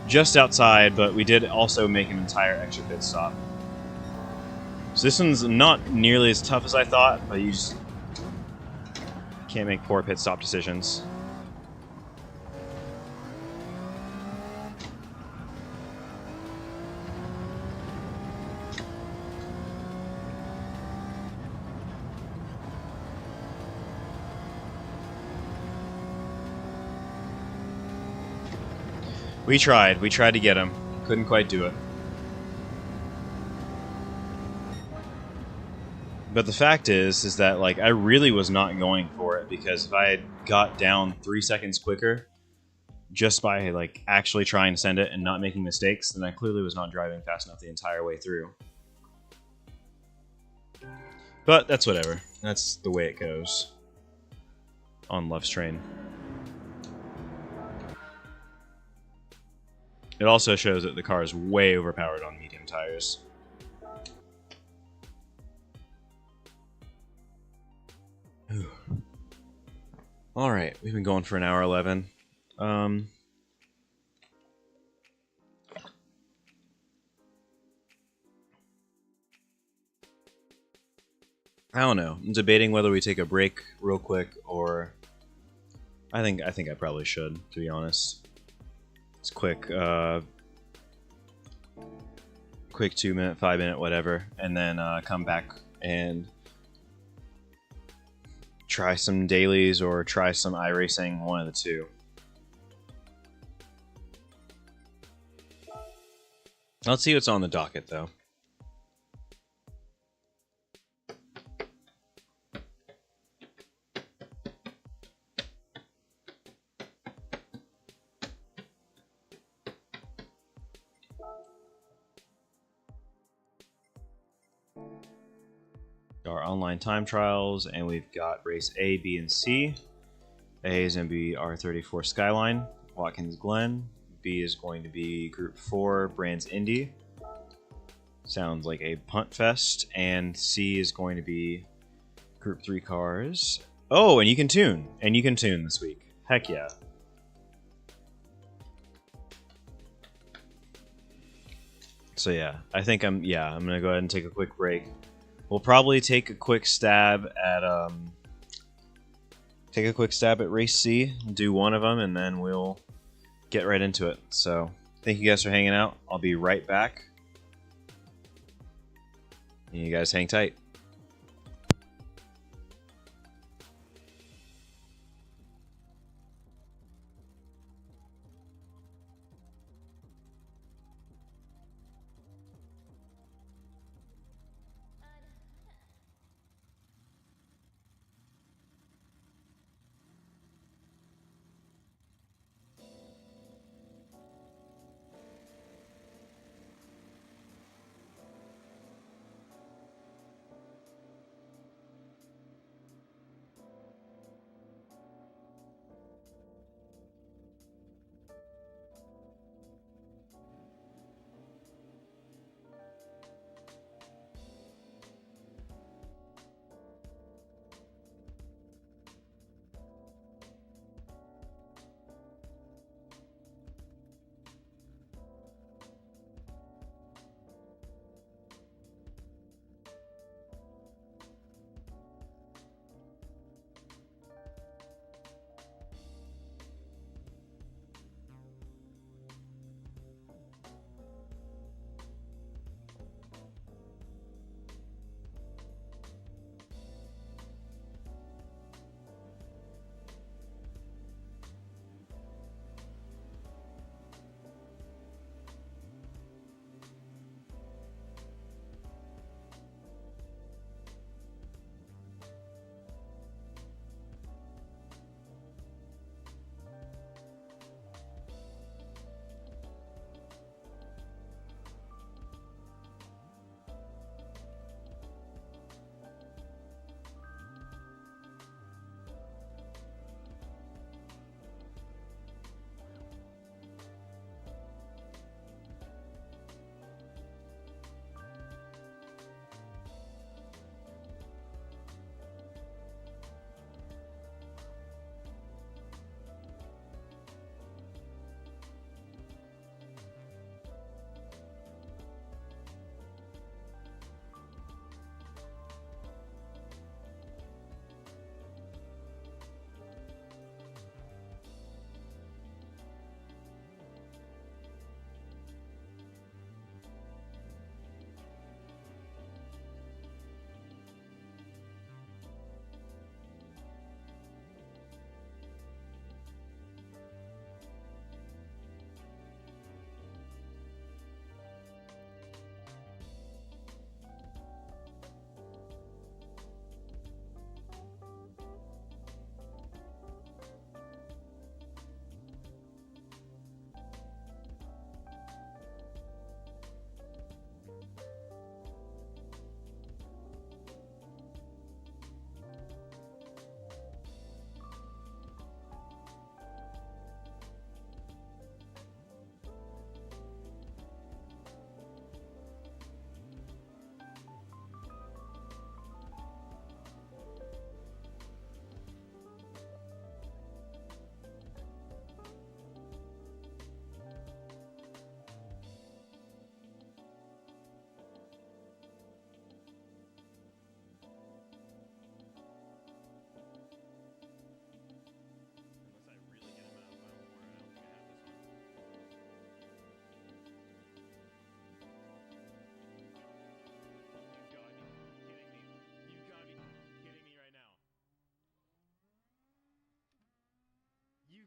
Just outside, but we did also make an entire extra pit stop. So this one's not nearly as tough as I thought, but you just can't make poor pit stop decisions. We tried to get him. Couldn't quite do it. But the fact is that, like, I really was not going for it, because if I had got down 3 seconds quicker just by, like, actually trying to send it and not making mistakes, then I clearly was not driving fast enough the entire way through. But that's whatever. That's the way it goes on Love's Train. It also shows that the car is way overpowered on medium tires. Alright, we've been going for an hour 11. I don't know. I'm debating whether we take a break real quick, or I think I probably should, to be honest. It's quick 2-minute, 5-minute, whatever, and then come back and try some dailies or try some iRacing, one of the two. Let's see what's on the docket, though. Our online time trials, and we've got race A, B, and C. A is going to be R34 Skyline, Watkins Glen. B is going to be Group 4, Brands Indy. Sounds like a punt fest. And C is going to be Group 3 cars. Oh, and you can tune. And you can tune this week. Heck yeah. So yeah, I think I'm going to go ahead and take a quick break. We'll probably take a quick stab at race C, do one of them, and then we'll get right into it. So thank you guys for hanging out. I'll be right back. You guys hang tight.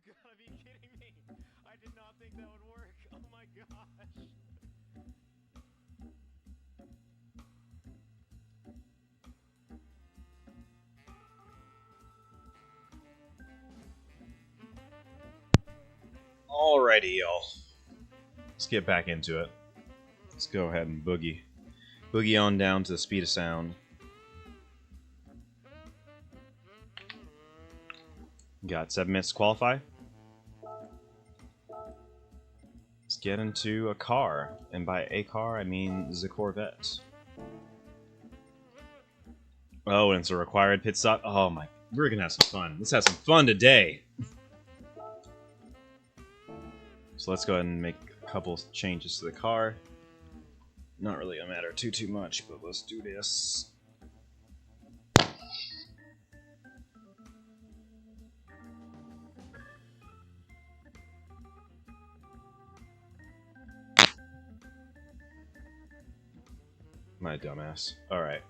gotta be kidding me! I did not think that would work. Oh my gosh. Alrighty, y'all. Let's get back into it. Let's go ahead and boogie. Boogie on down to the speed of sound. Got 7 minutes to qualify. Let's get into a car. And by a car, I mean the Corvette. Oh, and it's a required pit stop. Oh my, we're gonna have some fun. Let's have some fun today. So let's go ahead and make a couple changes to the car. Not really gonna matter too much, but let's do this. My dumbass. Alright.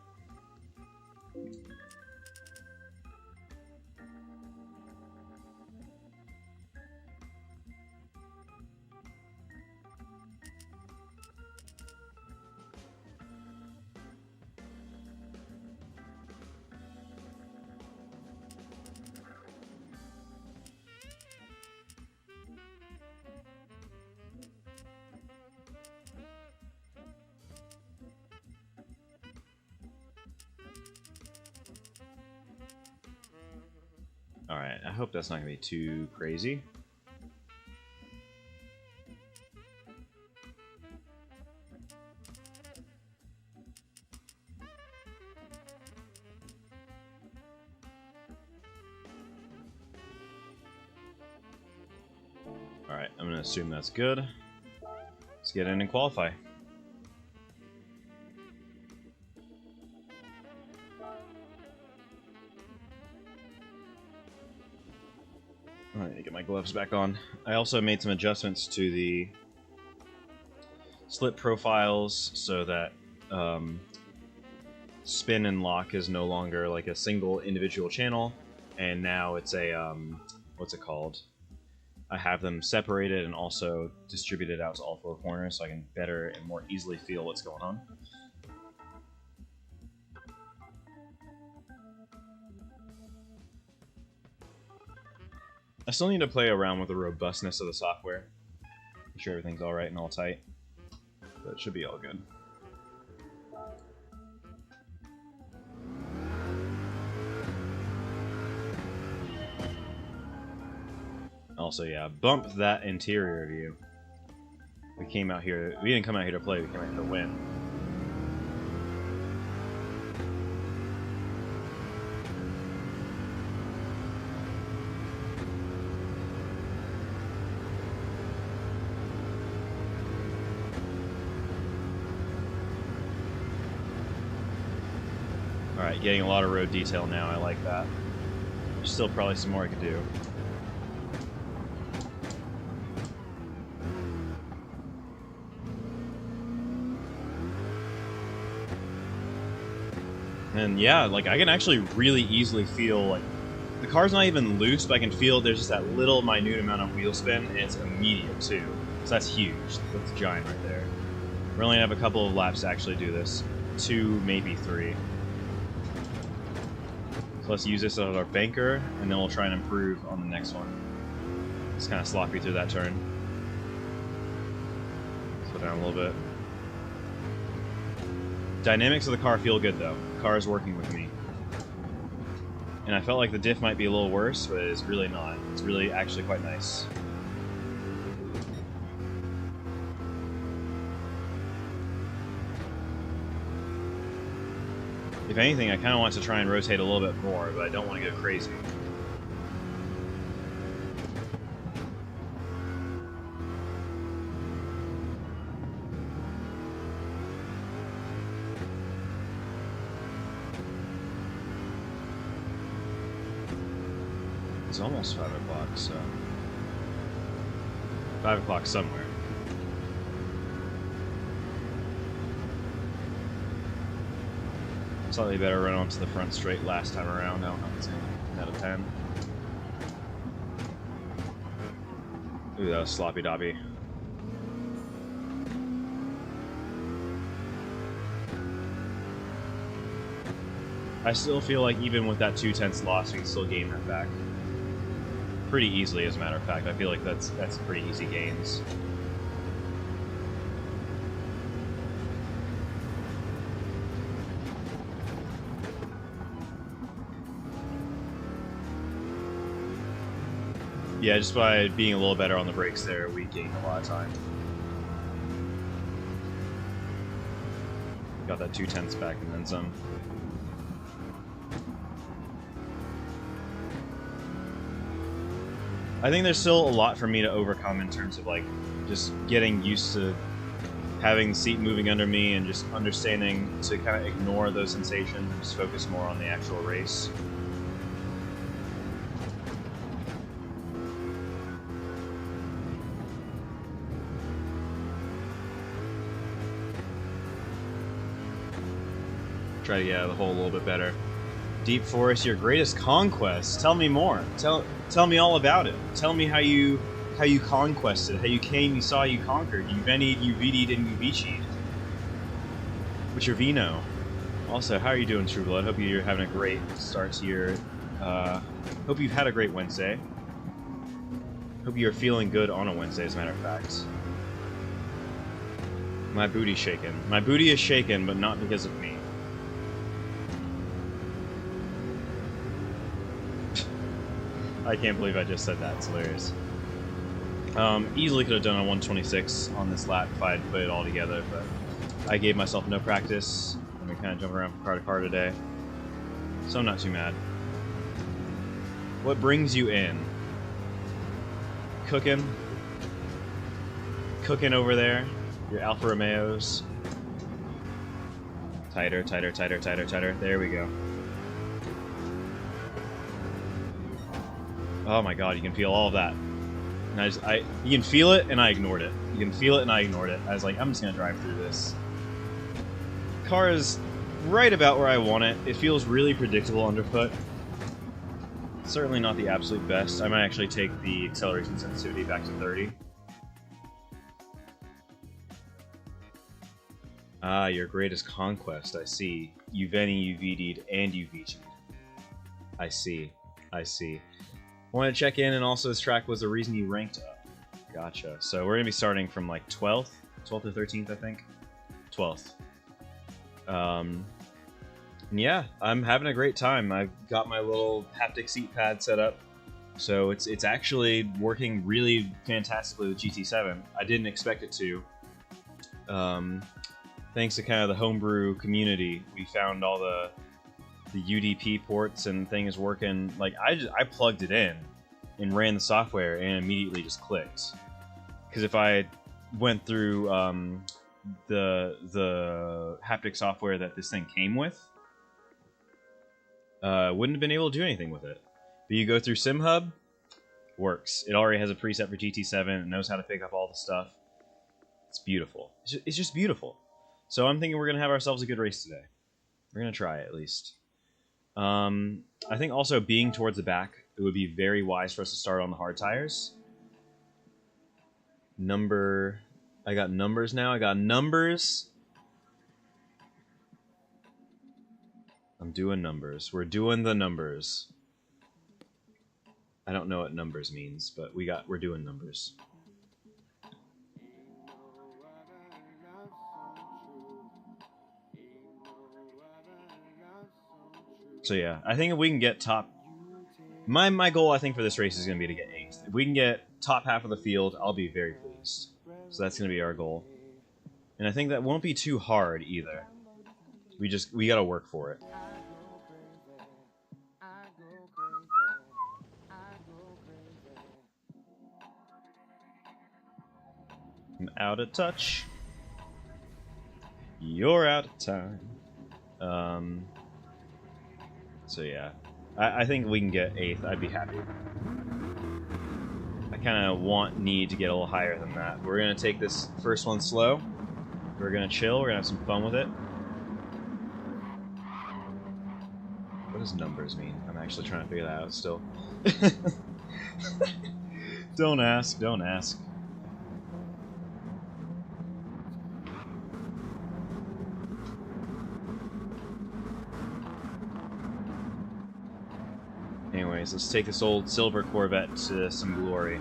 Alright, I hope that's not going to be too crazy. Alright, I'm going to assume that's good. Let's get in and qualify. Alright, get my gloves back on. I also made some adjustments to the slip profiles so that spin and lock is no longer like a single individual channel, and now it's a, what's it called? I have them separated and also distributed out to all 4 corners so I can better and more easily feel what's going on. I still need to play around with the robustness of the software. Make sure everything's alright and all tight. But it should be all good. Also, yeah, bump that interior view. We came out here, we didn't come out here to play, we came out here to win. Alright, getting a lot of road detail now, I like that. There's still probably some more I could do. And yeah, like I can actually really easily feel like the car's not even loose, but I can feel there's just that little minute amount of wheel spin, and it's immediate too. So that's huge. That's giant right there. We're only gonna have a couple of laps to actually do this. 2, maybe 3. So let's use this as our banker, and then we'll try and improve on the next one. Just kind of sloppy through that turn. Slow down a little bit. Dynamics of the car feel good though. The car is working with me. And I felt like the diff might be a little worse, but it's really not. It's really actually quite nice. If anything, I kind of want to try and rotate a little bit more, but I don't want to go crazy. It's almost 5 o'clock, so... 5 o'clock somewhere. Slightly better run onto the front straight last time around. I don't know if it's 10 out of 10. Ooh, that was sloppy dobby. I still feel like even with that 2/10 loss, we can still gain that back pretty easily. As a matter of fact, I feel like that's pretty easy gains. Yeah, just by being a little better on the brakes there, we gained a lot of time. Got that 2/10 back and then some. I think there's still a lot for me to overcome in terms of like just getting used to having the seat moving under me and just understanding to kind of ignore those sensations and just focus more on the actual race. Try to get out of the hole a little bit better. Deep Forest, your greatest conquest. Tell me more. Tell me all about it. Tell me how you conquested, how you came, you saw, you conquered, you venied, you vitied, and you vicied. What's your vino? Also, how are you doing, True Blood? Hope you're having a great start to your. Hope you've had a great Wednesday. Hope you're feeling good on a Wednesday, as a matter of fact. My booty's shaking. My booty is shaken, but not because of me. I can't believe I just said that. It's hilarious. Easily could have done a 126 on this lap if I had put it all together, but I gave myself no practice. I've been kind of jumping around from car to car today, so I'm not too mad. What brings you in? Cooking over there. Your Alfa Romeos. Tighter, tighter, tighter, tighter, tighter. There we go. Oh my god, you can feel all of that. And you can feel it, and I ignored it. You can feel it, and I ignored it. I was like, I'm just gonna drive through this. Car is right about where I want it. It feels really predictable underfoot. Certainly not the absolute best. I might actually take the acceleration sensitivity back to 30. Ah, your greatest conquest, I see. You veni, you vitied, and you vicied. I see. I see. I want to check in, and also this track was the reason you ranked up. Gotcha. So we're going to be starting from like 12th or 13th, I think. 12th. Yeah, I'm having a great time. I've got my little haptic seat pad set up, so it's actually working really fantastically with GT7. I didn't expect it to. Thanks to kind of the homebrew community, we found all the UDP ports and things working. Like I plugged it in and ran the software and immediately just clicked. Because if I went through the haptic software that this thing came with, wouldn't have been able to do anything with it. But you go through SimHub, works. It already has a preset for GT7. It knows how to pick up all the stuff. It's beautiful. It's just beautiful. So I'm thinking we're gonna have ourselves a good race today. We're gonna try at least. I think also being towards the back, it would be very wise for us to start on the hard tires. I got numbers now. I got numbers. I'm doing numbers. We're doing the numbers. I don't know what numbers means, but we're doing numbers. So yeah, I think if we can get top... My goal, I think, for this race is going to be to get 8th. If we can get top half of the field, I'll be very pleased. So that's going to be our goal. And I think that won't be too hard, either. We got to work for it. I'm out of touch. You're out of time. So yeah, I think we can get 8th. I'd be happy. I kind of need to get a little higher than that. We're going to take this first one slow. We're going to chill. We're going to have some fun with it. What does numbers mean? I'm actually trying to figure that out still. Don't ask, don't ask. Anyways, let's take this old silver Corvette to some glory.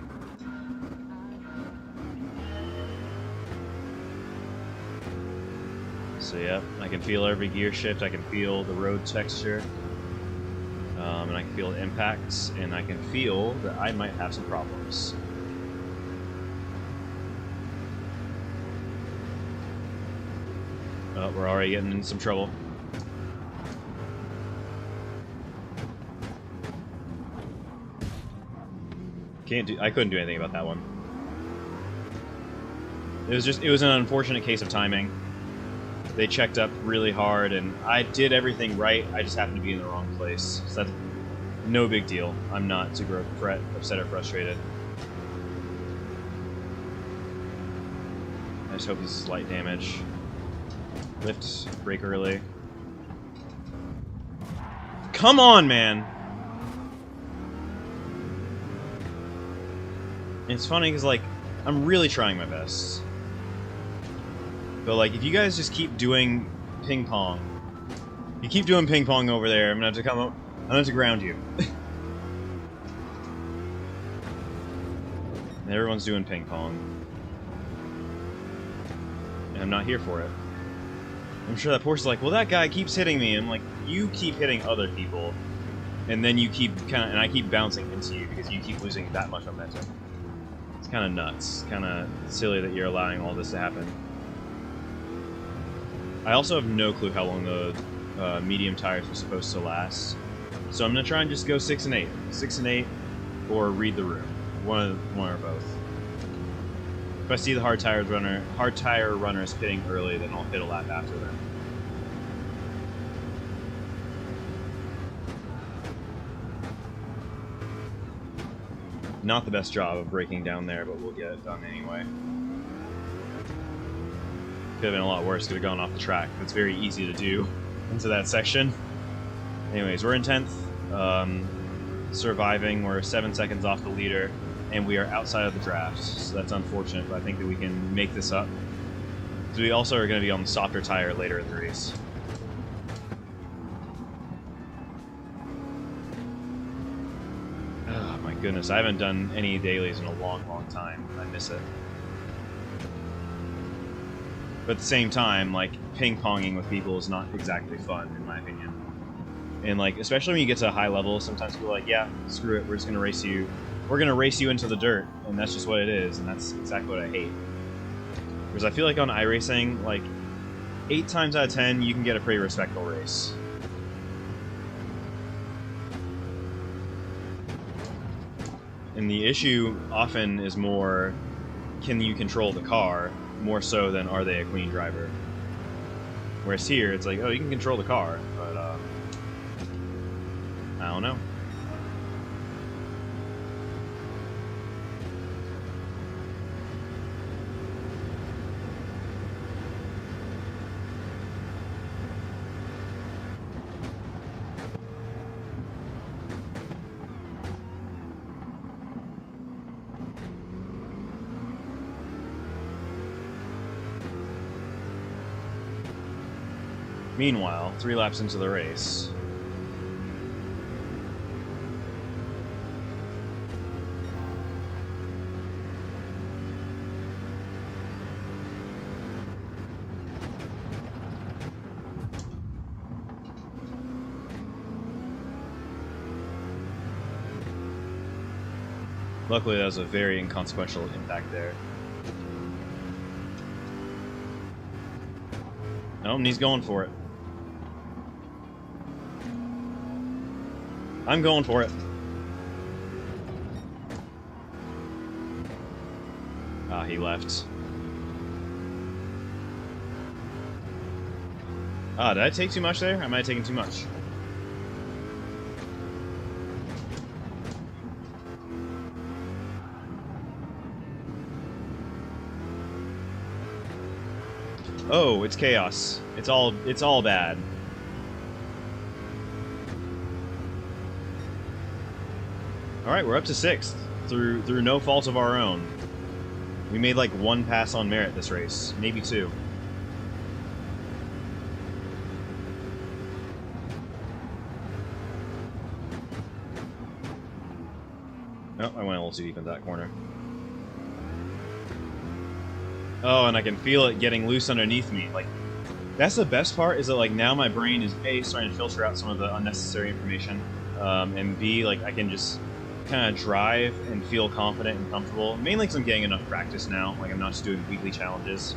So yeah, I can feel every gear shift, I can feel the road texture, and I can feel the impacts, and I can feel that I might have some problems. Oh, we're already getting in some trouble. I couldn't do anything about that one. It was an unfortunate case of timing. They checked up really hard, and I did everything right. I just happened to be in the wrong place. So that's no big deal. I'm not super upset or frustrated. I just hope this is light damage. Lift, brake early. Come on, man! It's funny because, like, I'm really trying my best. But, like, if you guys just keep doing ping pong, you keep doing ping pong over there, I'm gonna have to come up, I'm gonna have to ground you. And everyone's doing ping pong. And I'm not here for it. I'm sure that Porsche's like, well, that guy keeps hitting me. I'm like, you keep hitting other people, and then you keep and I keep bouncing into you because you keep losing that much momentum. It's kind of nuts. Kind of silly that you're allowing all this to happen. I also have no clue how long the medium tires are supposed to last. So I'm going to try and just go 6 and 8. 6 and 8, or read the room. One or both. If I see the hard tire runners pitting early, then I'll hit a lap after them. Not the best job of breaking down there, but we'll get it done anyway. Could have been a lot worse, could have gone off the track. It's very easy to do into that section. Anyways, we're in 10th. Surviving, we're 7 seconds off the leader, and we are outside of the draft. So that's unfortunate, but I think that we can make this up. So we also are going to be on the softer tire later in the race. Oh my goodness, I haven't done any dailies in a long, long time. I miss it. But at the same time, like, ping-ponging with people is not exactly fun, in my opinion. And, like, especially when you get to a high level, sometimes people are like, yeah, screw it, we're just going to race you. We're going to race you into the dirt, and that's just what it is, and that's exactly what I hate. Because I feel like on iRacing, like, 8 times out of 10, you can get a pretty respectful race. And the issue often is more, can you control the car, more so than are they a clean driver. Whereas here, it's like, oh, you can control the car, but, I don't know. Meanwhile, 3 laps into the race. Luckily, that was a very inconsequential impact there. Oh, and he's going for it. I'm going for it. Ah, he left. Ah, did I take too much there? I might have taken too much. Oh, it's chaos. It's all bad. All right, we're up to 6th. through no fault of our own. We made like one pass on merit this race, maybe two. Oh, I went a little too deep in that corner. Oh, and I can feel it getting loose underneath me. Like, that's the best part, is that like now my brain is A, starting to filter out some of the unnecessary information, and B, like I can just kind of drive and feel confident and comfortable. Mainly because I'm getting enough practice now. Like, I'm not just doing weekly challenges.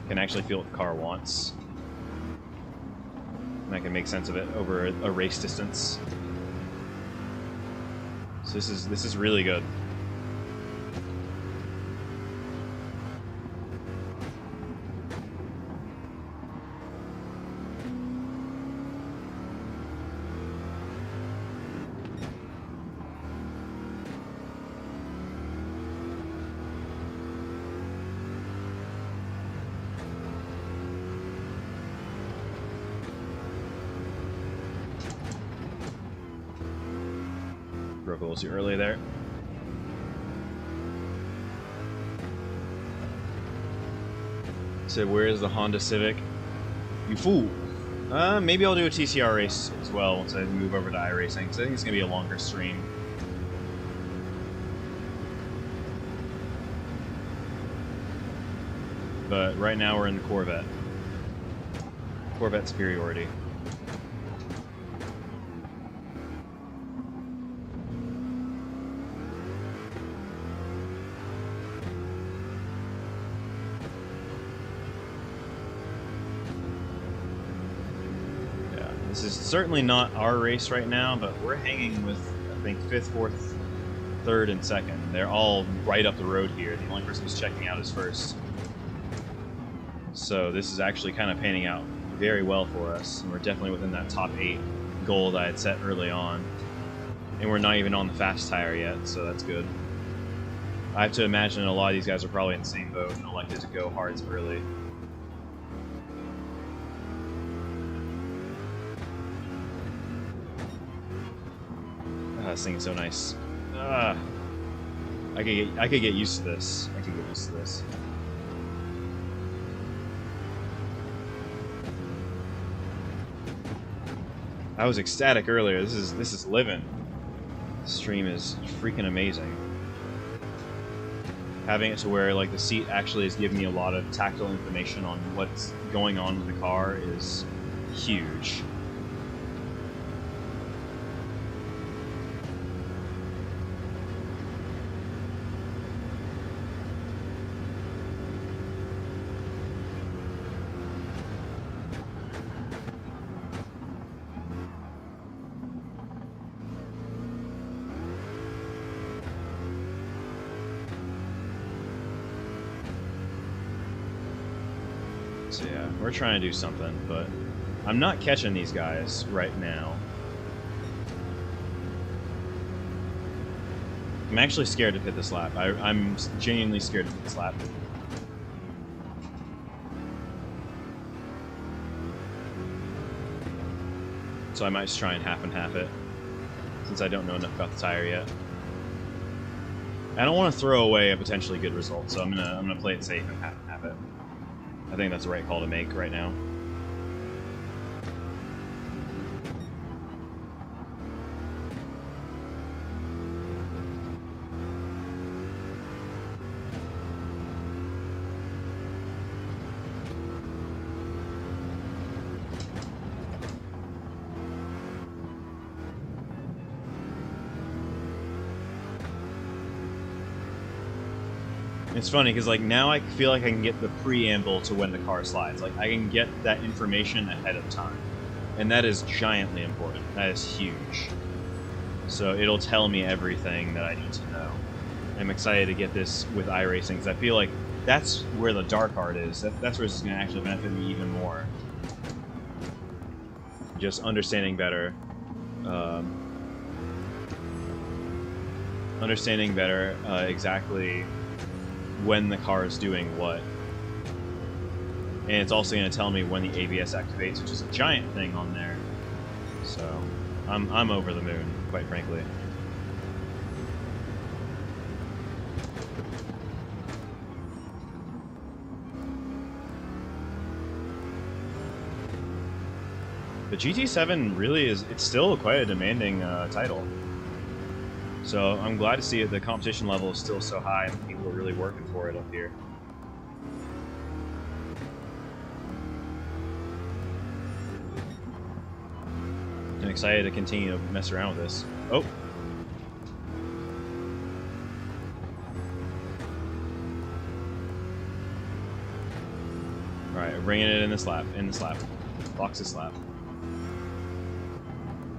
Can actually feel what the car wants, and I can make sense of it over a race distance. So this is really good. Broke a little too early there. So where is the Honda Civic? You fool! Maybe I'll do a TCR race as well once I move over to iRacing, because I think it's going to be a longer stream. But right now we're in the Corvette. Corvette superiority. This is certainly not our race right now, but we're hanging with, I think, 5th, 4th, 3rd, and 2nd. They're all right up the road here. The only person who's checking out is 1st. So this is actually kind of panning out very well for us, and we're definitely within that top 8 goal that I had set early on. And we're not even on the fast tire yet, so that's good. I have to imagine a lot of these guys are probably in the same boat and elected to go hards early. This thing is so nice. I could get used to this. I could get used to this. I was ecstatic earlier. This is living. This stream is freaking amazing. Having it to where like the seat actually is giving me a lot of tactile information on what's going on with the car is huge. So yeah, we're trying to do something, but I'm not catching these guys right now. I'm actually scared to hit this lap. I'm genuinely scared to hit this lap. So I might just try and half it, since I don't know enough about the tire yet. I don't want to throw away a potentially good result, so I'm gonna play it safe and half it. I think that's the right call to make right now. It's funny because like now I feel like I can get the preamble to when the car slides. Like I can get that information ahead of time, and that is giantly important. That is huge. So it'll tell me everything that I need to know. I'm excited to get this with iRacing because I feel like that's where the dark art is. That's where this is going to actually benefit me even more. Just understanding better. Exactly when the car is doing what. And it's also going to tell me when the ABS activates, which is a giant thing on there. So I'm over the moon, quite frankly. The GT7 really is, it's still quite a demanding title. So I'm glad to see it. The competition level is still so high and people are really working for it up here. I'm excited to continue to mess around with this. Oh. Alright, we're bringing it in this lap, Box this lap.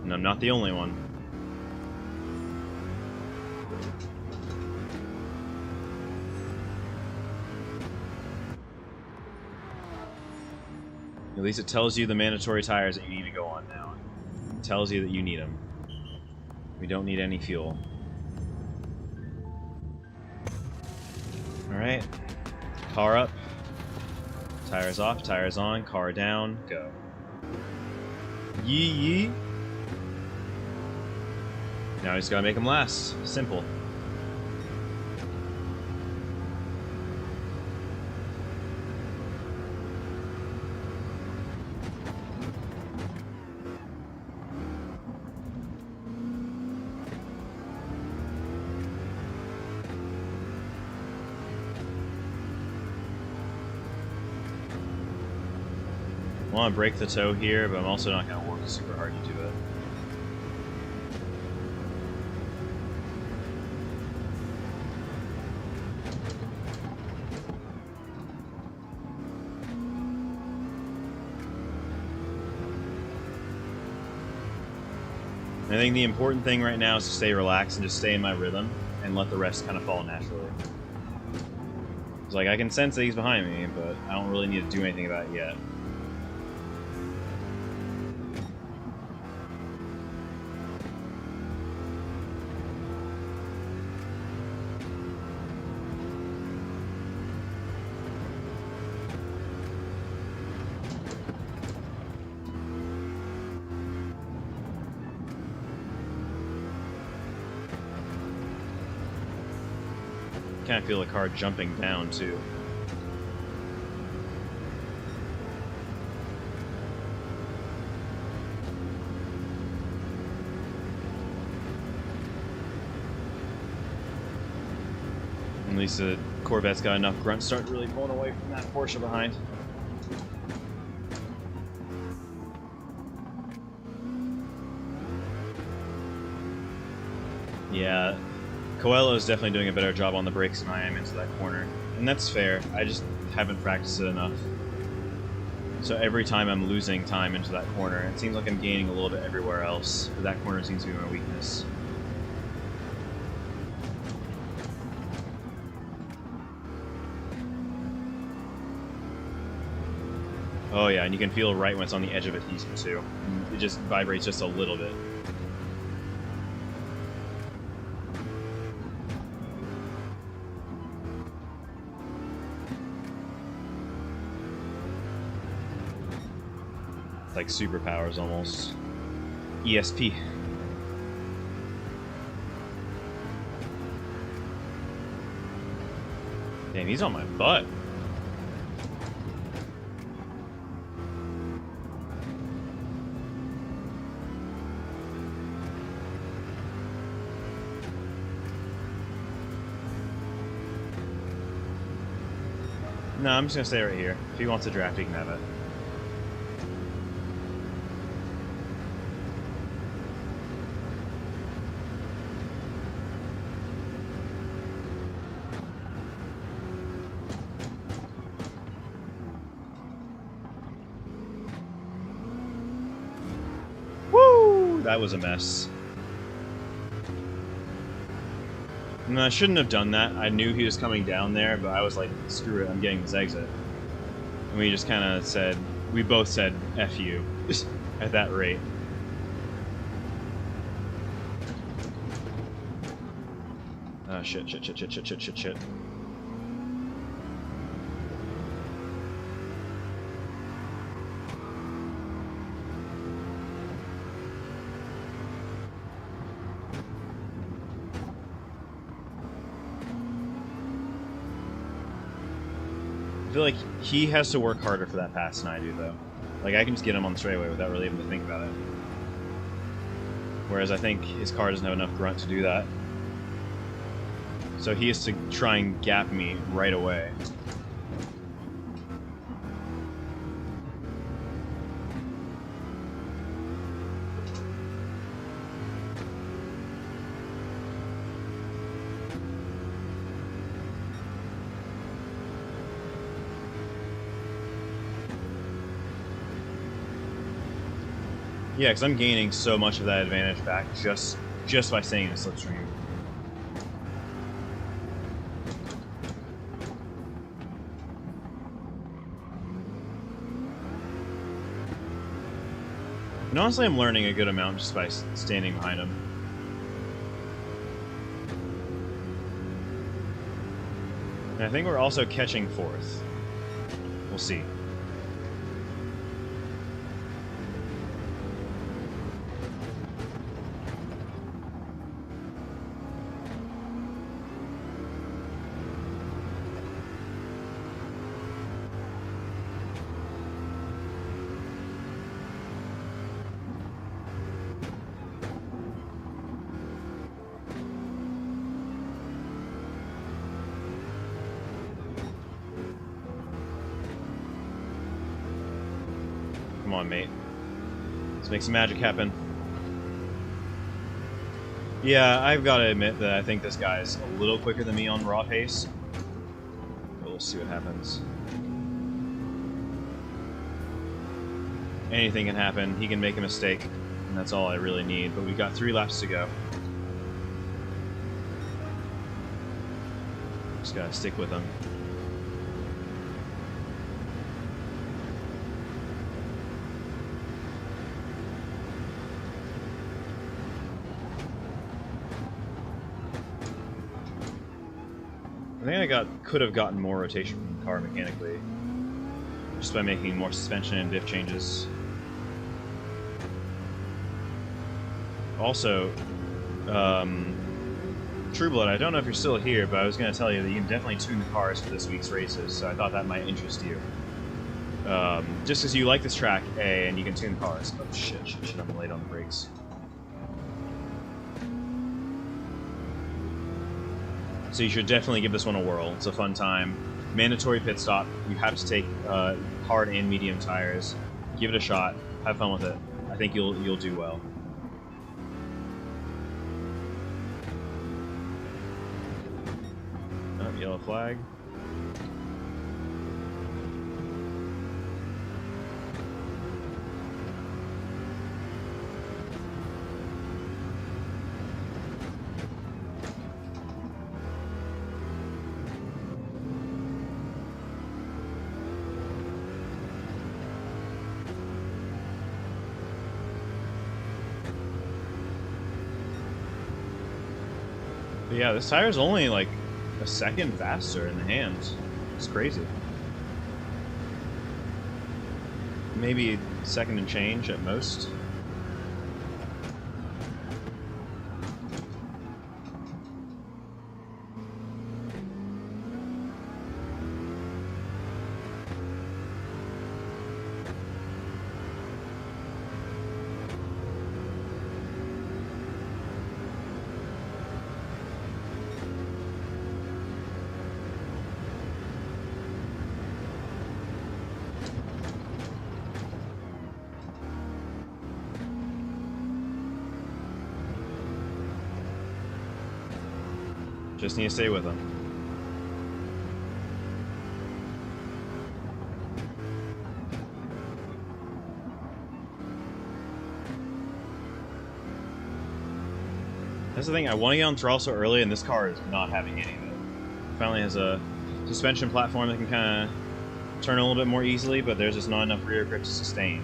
And I'm not the only one. At least it tells you the mandatory tires that you need to go on now. It tells you that you need them. We don't need any fuel. Alright. Car up. Tires off, tires on, car down, go. Yee yee. Now I just gotta make them last. Simple. I want to break the toe here, but I'm also not going to work super hard to do it. I think the important thing right now is to stay relaxed and just stay in my rhythm and let the rest kind of fall naturally. It's like I can sense that he's behind me, but I don't really need to do anything about it yet. Kind of feel the car jumping down too. At least the Corvette's got enough grunt start really pulling away from that Porsche behind. Yeah. Coelho's definitely doing a better job on the brakes than I am into that corner. And that's fair. I just haven't practiced it enough. So every time I'm losing time into that corner, it seems like I'm gaining a little bit everywhere else. But that corner seems to be my weakness. Oh yeah, and you can feel right when it's on the edge of adhesion too. It just vibrates just a little bit. Like superpowers almost. ESP. Damn, he's on my butt. No, I'm just gonna stay right here. If he wants to draft, he can have it. That was a mess. No, I shouldn't have done that. I knew he was coming down there, but I was like, screw it, I'm getting this exit. And we just kind of said, we both said, F you, at that rate. Oh, shit. feel like he has to work harder for that pass than I do, though. Like, I can just get him on the straightaway without really having to think about it. Whereas I think his car doesn't have enough grunt to do that. So he has to try and gap me right away. Yeah, because I'm gaining so much of that advantage back just by staying in the slipstream. And honestly, I'm learning a good amount just by standing behind him. And I think we're also catching fourth. We'll see. Come on, mate. Let's make some magic happen. Yeah, I've got to admit that I think this guy's a little quicker than me on raw pace. But we'll see what happens. Anything can happen. He can make a mistake, and that's all I really need. But we've got 3 laps to go. Just gotta stick with him. I think I could have gotten more rotation from the car mechanically, just by making more suspension and diff changes. Also, Trueblood, I don't know if you're still here, but I was going to tell you that you can definitely tune the cars for this week's races, so I thought that might interest you. Just as you like this track, and you can tune the cars. Oh shit, I'm late on the brakes. So you should definitely give this one a whirl. It's a fun time. Mandatory pit stop. You have to take hard and medium tires. Give it a shot. Have fun with it. I think you'll do well. Oh, yellow flag. But yeah, this tire's only like a second faster in the hands. It's crazy. Maybe second and change at most. Just need to stay with them. That's the thing, I want to get on throttle so early, and this car is not having any of it. Finally has a suspension platform that can kind of turn a little bit more easily, but there's just not enough rear grip to sustain.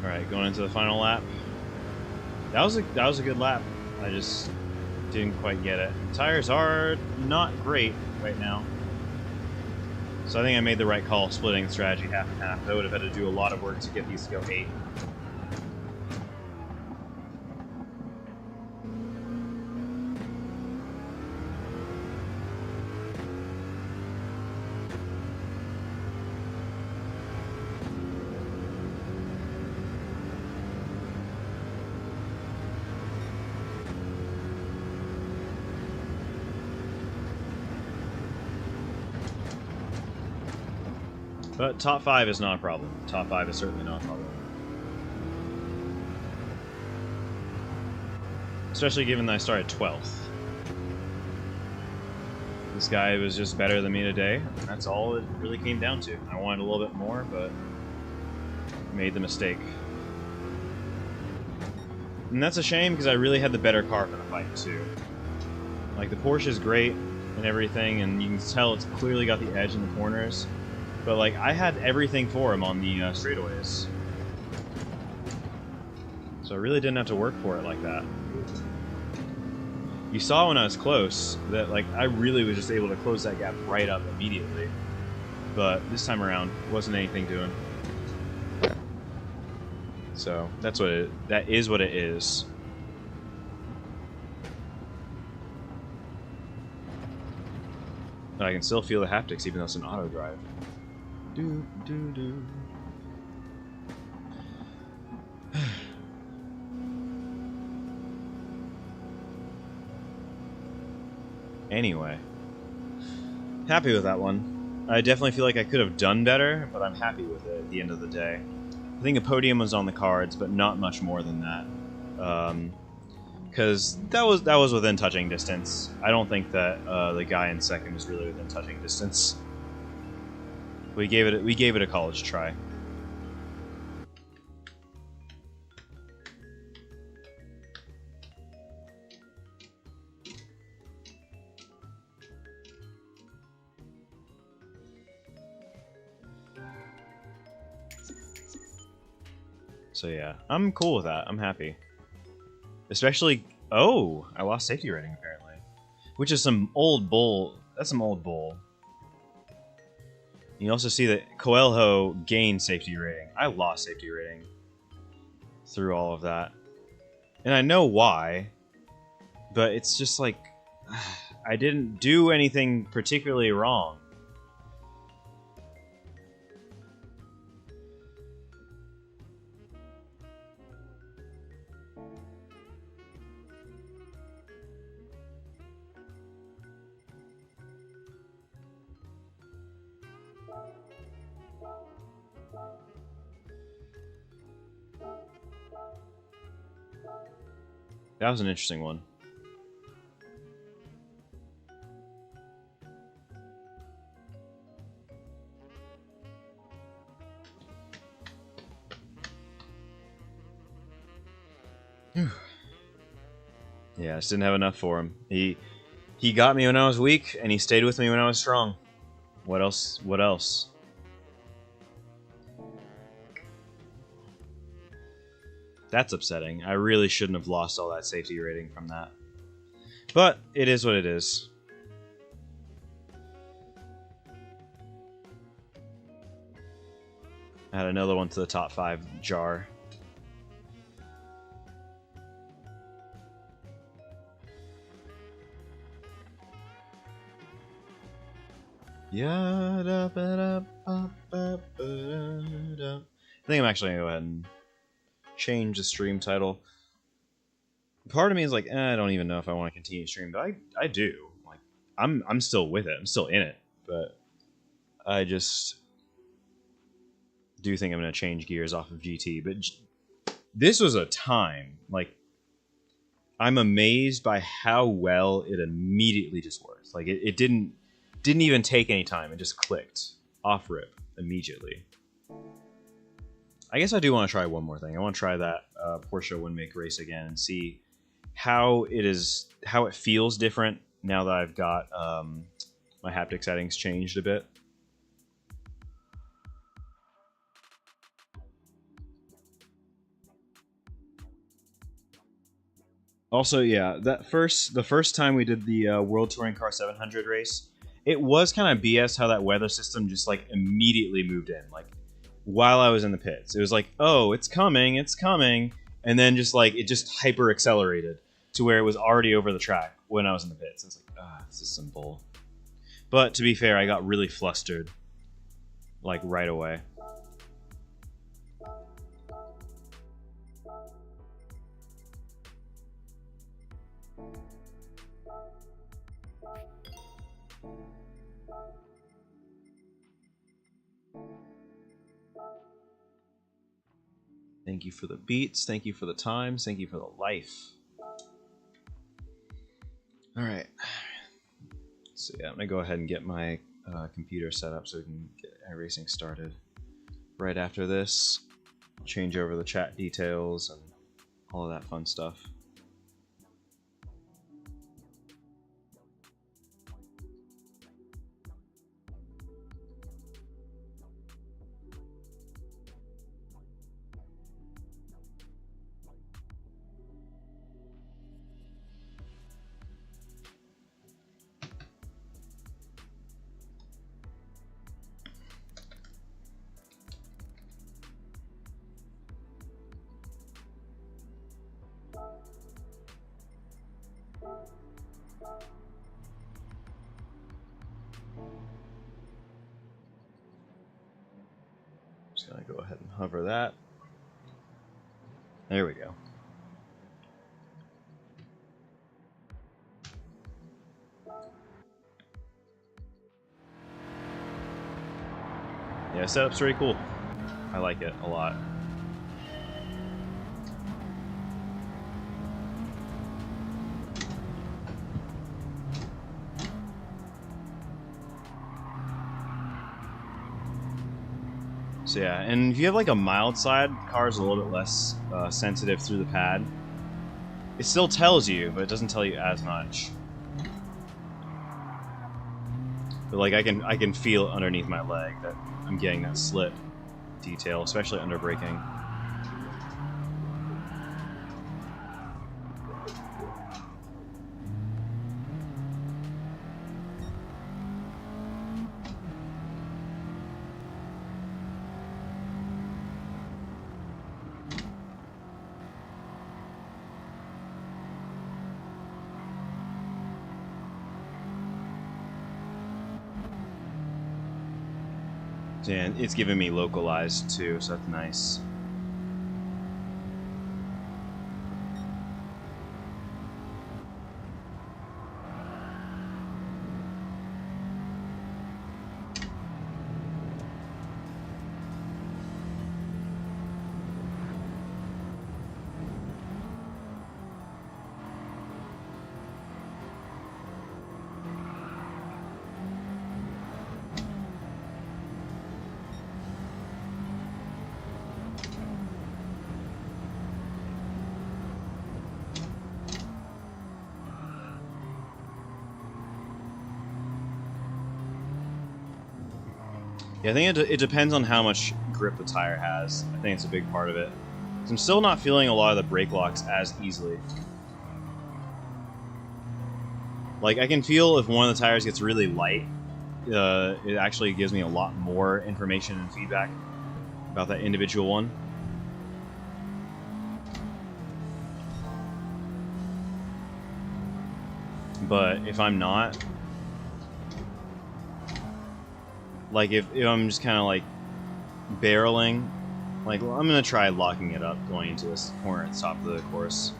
Alright, going into the final lap. That was a good lap. I just didn't quite get it. Tires are not great right now. So I think I made the right call splitting the strategy half and half. I would have had to do a lot of work to get these to go 8. But top 5 is not a problem. Top 5 is certainly not a problem. Especially given that I started 12th. This guy was just better than me today. That's all it really came down to. I wanted a little bit more, but made the mistake. And that's a shame, because I really had the better car for the fight, too. Like, the Porsche is great and everything, and you can tell it's clearly got the edge in the corners. But, like, I had everything for him on the straightaways. So I really didn't have to work for it like that. You saw when I was close that, like, I really was just able to close that gap right up immediately. But this time around, wasn't anything doing. So that's what that is what it is. But I can still feel the haptics even though it's an auto drive. Do do do. Anyway, happy with that one. I definitely feel like I could have done better, but I'm happy with it at the end of the day. I think a podium was on the cards, but not much more than that. Because that was within touching distance. I don't think that the guy in second was really within touching distance. We gave it a college try. So yeah, I'm cool with that. I'm happy. Especially, oh, I lost safety rating apparently, which is some old bull. That's some old bull. You also see that Coelho gained safety rating. I lost safety rating through all of that. And I know why, but it's just like, I didn't do anything particularly wrong. That was an interesting one. Yeah, I just didn't have enough for him. He got me when I was weak, and he stayed with me when I was strong. What else? What else? That's upsetting. I really shouldn't have lost all that safety rating from that. But it is what it is. Add another one to the top 5 jar. I think I'm actually gonna go ahead and change the stream title. Part of me is like, I don't even know if I want to continue streaming, but I do. Like, I'm still with it. I'm still in it, but I just do think I'm gonna change gears off of GT. But this was a time, like, I'm amazed by how well it immediately just worked. Like, it didn't even take any time. It just clicked off rip immediately. I guess I do want to try one more thing. I want to try that Porsche Win-Make race again and see how it feels different now that I've got my haptic settings changed a bit. Also, yeah, the first time we did the World Touring Car 700 race, it was kind of BS how that weather system just like immediately moved in, like while I was in the pits. It was like, oh, it's coming, and then just like it just hyper accelerated to where it was already over the track when I was in the pits. It's like, this is some bull. But to be fair, I got really flustered, like right away. Thank you for the beats, thank you for the times, thank you for the life. Alright. So yeah, I'm going to go ahead and get my computer set up so we can get iRacing started. Right after this, I'll change over the chat details and all of that fun stuff. Just gonna go ahead and hover that. There we go. Yeah, setup's pretty cool. I like it a lot. So yeah, and if you have like a mild side, the car is a little bit less sensitive through the pad. It still tells you, but it doesn't tell you as much. But like I can feel underneath my leg that I'm getting that slip detail, especially under braking. And it's giving me localized too, so that's nice. Yeah, I think it depends on how much grip the tire has. I think it's a big part of it. So I'm still not feeling a lot of the brake locks as easily. Like, I can feel if one of the tires gets really light, it actually gives me a lot more information and feedback about that individual one. But if I'm not, like if I'm just kind of like barreling, like well, I'm gonna try locking it up going into this corner at the top of the course.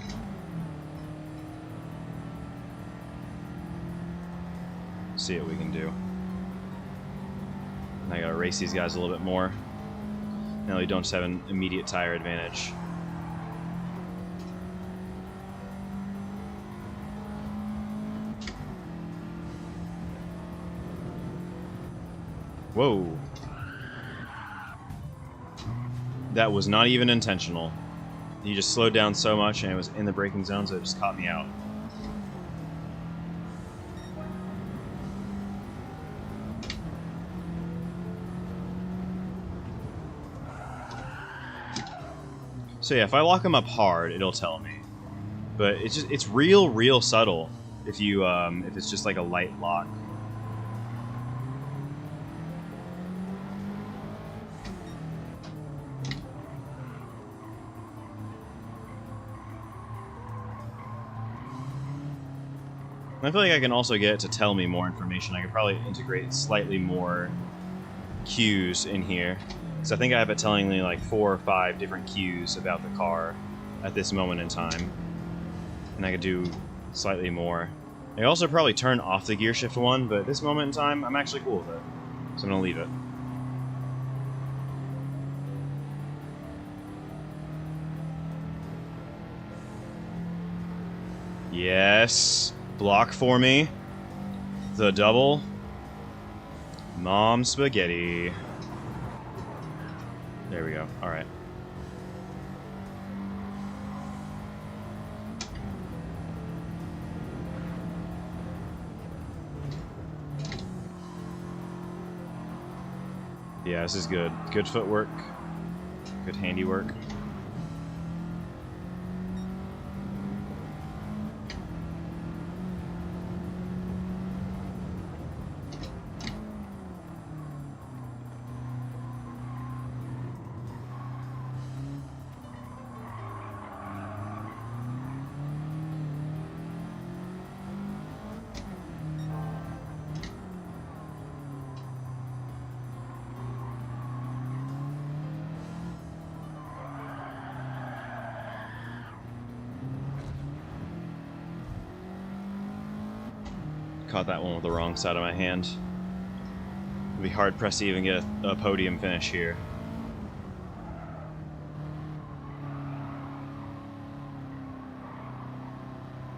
See what we can do. And I gotta race these guys a little bit more. Now we don't just have an immediate tire advantage. Whoa. That was not even intentional. He just slowed down so much and it was in the braking zone, so it just caught me out. So yeah, if I lock him up hard, it'll tell me. But it's real subtle if you if it's just like a light lock. I feel like I can also get it to tell me more information. I could probably integrate slightly more cues in here. So I think I have it telling me like 4 or 5 different cues about the car at this moment in time. And I could do slightly more. I also probably turn off the gear shift one, but at this moment in time, I'm actually cool with it. So I'm going to leave it. Yes. Block for me. The double. Mom spaghetti. There we go. Alright. Yeah, this is good. Good footwork. Good handiwork. Caught that one with the wrong side of my hand. It'd be hard pressed to even get a podium finish here.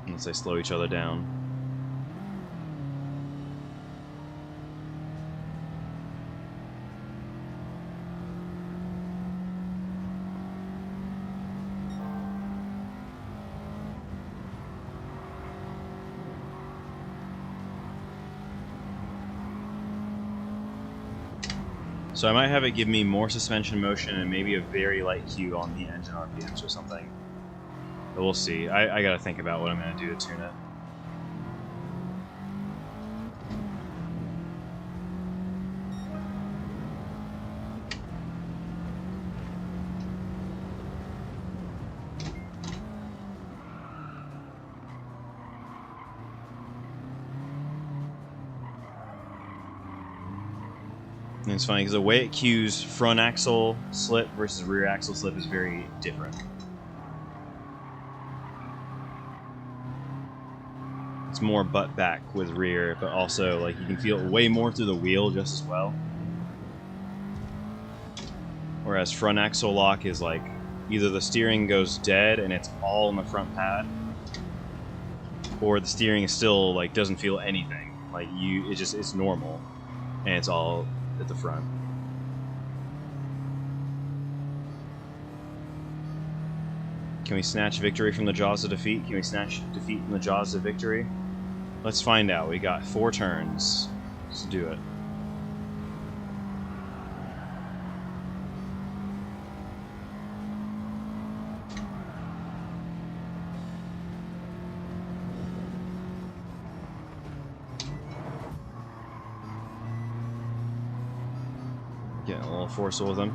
Unless they slow each other down. So I might have it give me more suspension motion and maybe a very light cue on the engine RPMs or something. But we'll see. I gotta think about what I'm gonna do to tune it. And it's funny because the way it cues front axle slip versus rear axle slip is very different. It's more butt back with rear, but also like you can feel it way more through the wheel just as well. Whereas front axle lock is like either the steering goes dead and it's all in the front pad, or the steering is still like doesn't feel anything. Like it's normal and it's all at the front. Can we snatch victory from the jaws of defeat? Can we snatch defeat from the jaws of victory? Let's find out. We got 4 turns. Let's do it. Getting a little forceful with them.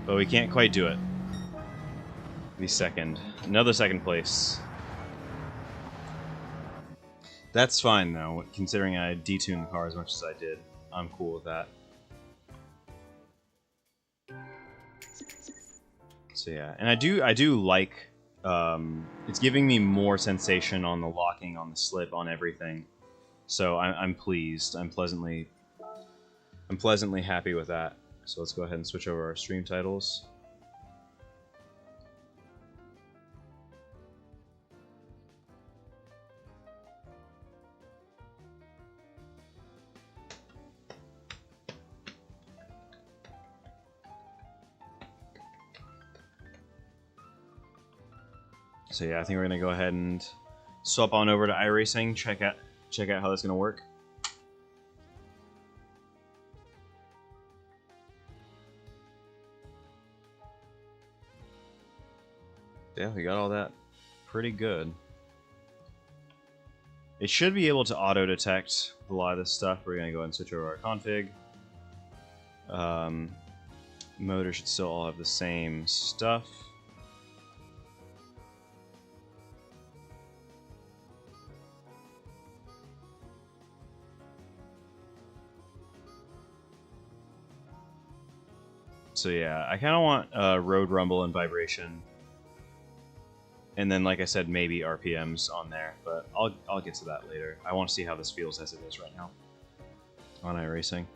But we can't quite do it. Be second. Another second place. That's fine though, considering I detuned the car as much as I did. I'm cool with that. So yeah, and I do like it's giving me more sensation on the locking, on the slip, on everything. So I'm pleased. I'm pleasantly happy with that. So let's go ahead and switch over our stream titles. So yeah, I think we're gonna go ahead and swap on over to iRacing. Check out how that's gonna work. Yeah, we got all that pretty good. It should be able to auto detect a lot of this stuff. We're gonna go ahead and switch over our config. Motor should still all have the same stuff. So yeah, I kind of want road rumble and vibration, and then like I said, maybe RPMs on there. But I'll get to that later. I want to see how this feels as it is right now on iRacing.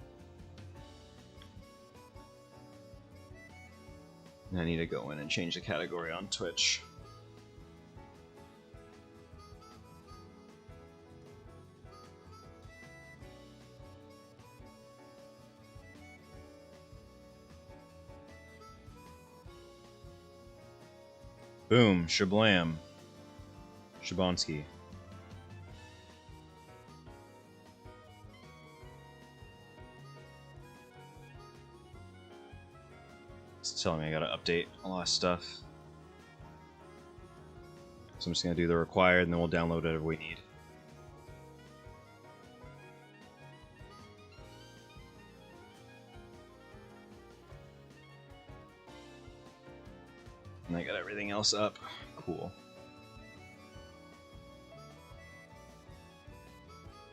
I need to go in and change the category on Twitch. Boom, shablam. Shabansky. It's telling me I gotta update a lot of stuff. So I'm just gonna do the required and then we'll download whatever we need. And I got everything else up. Cool.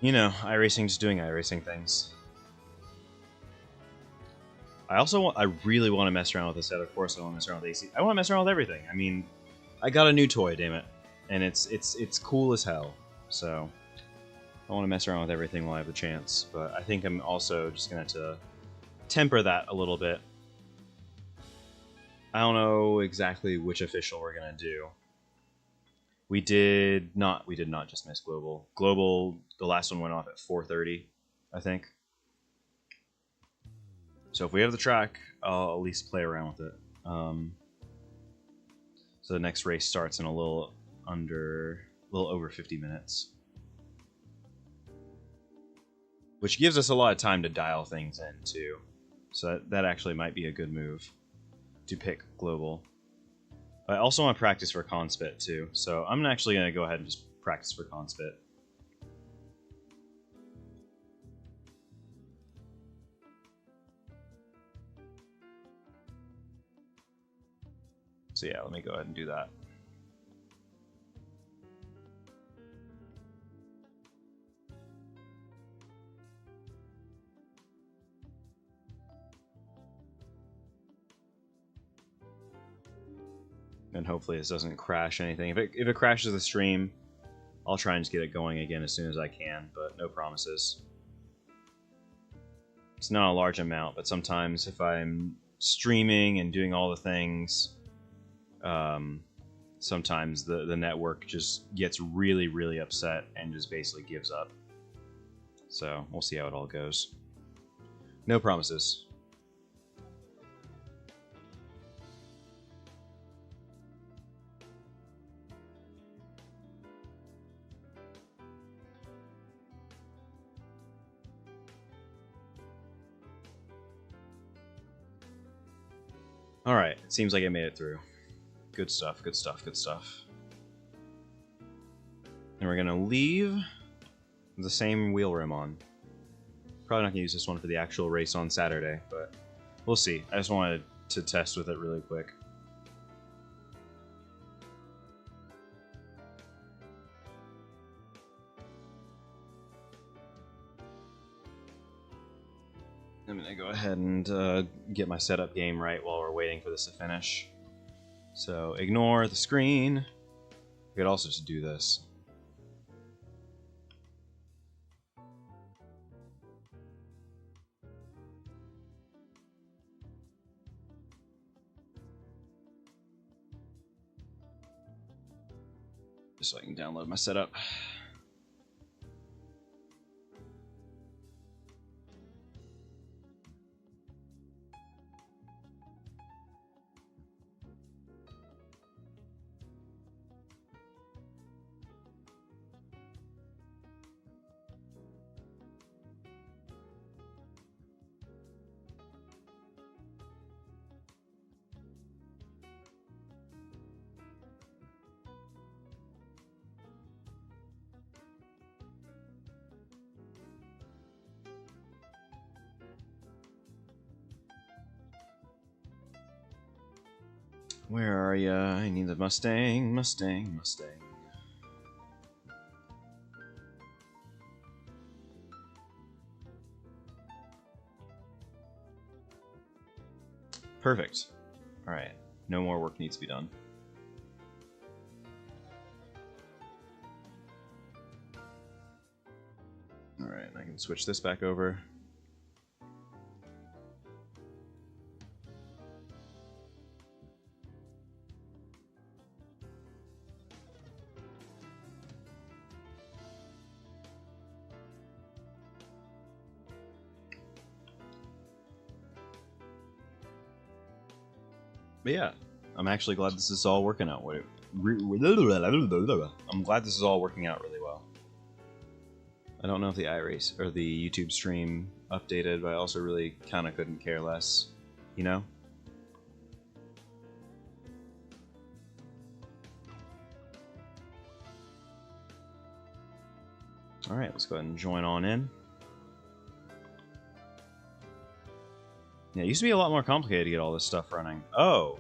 You know, iRacing just doing iRacing things. I really want to mess around with this set. Of course, I want to mess around with AC. I want to mess around with everything. I mean, I got a new toy, damn it, and it's cool as hell. So I want to mess around with everything while I have the chance. But I think I'm also just gonna have to temper that a little bit. I don't know exactly which official we're gonna do. We did not just miss Global. Global, the last one went off at 4:30, I think. So if we have the track, I'll at least play around with it. So the next race starts in a little over 50 minutes. Which gives us a lot of time to dial things in, too. So that actually might be a good move to pick Global. I also want to practice for Conspit, too. So I'm actually going to go ahead and just practice for Conspit. So yeah, let me go ahead and do that. And hopefully this doesn't crash anything. If it crashes the stream, I'll try and just get it going again as soon as I can, but no promises. It's not a large amount, but sometimes if I'm streaming and doing all the things, sometimes the network just gets really, really upset and just basically gives up. So we'll see how it all goes. No promises. Alright, it seems like I made it through. Good stuff, good stuff, good stuff. And we're gonna leave the same wheel rim on. Probably not gonna use this one for the actual race on Saturday, but we'll see. I just wanted to test with it really quick. I'm gonna go ahead and get my setup game right while we're waiting for this to finish. So ignore the screen. We could also just do this. Just so I can download my setup. Where are ya? I need the Mustang, Mustang, Mustang. Perfect. Alright. No more work needs to be done. Alright, I can switch this back over. But yeah, I'm actually glad this is all working out. I'm glad this is all working out really well. I don't know if the iRace or the YouTube stream updated, but I also really kind of couldn't care less, you know? Alright, let's go ahead and join on in. Yeah, it used to be a lot more complicated to get all this stuff running. Oh!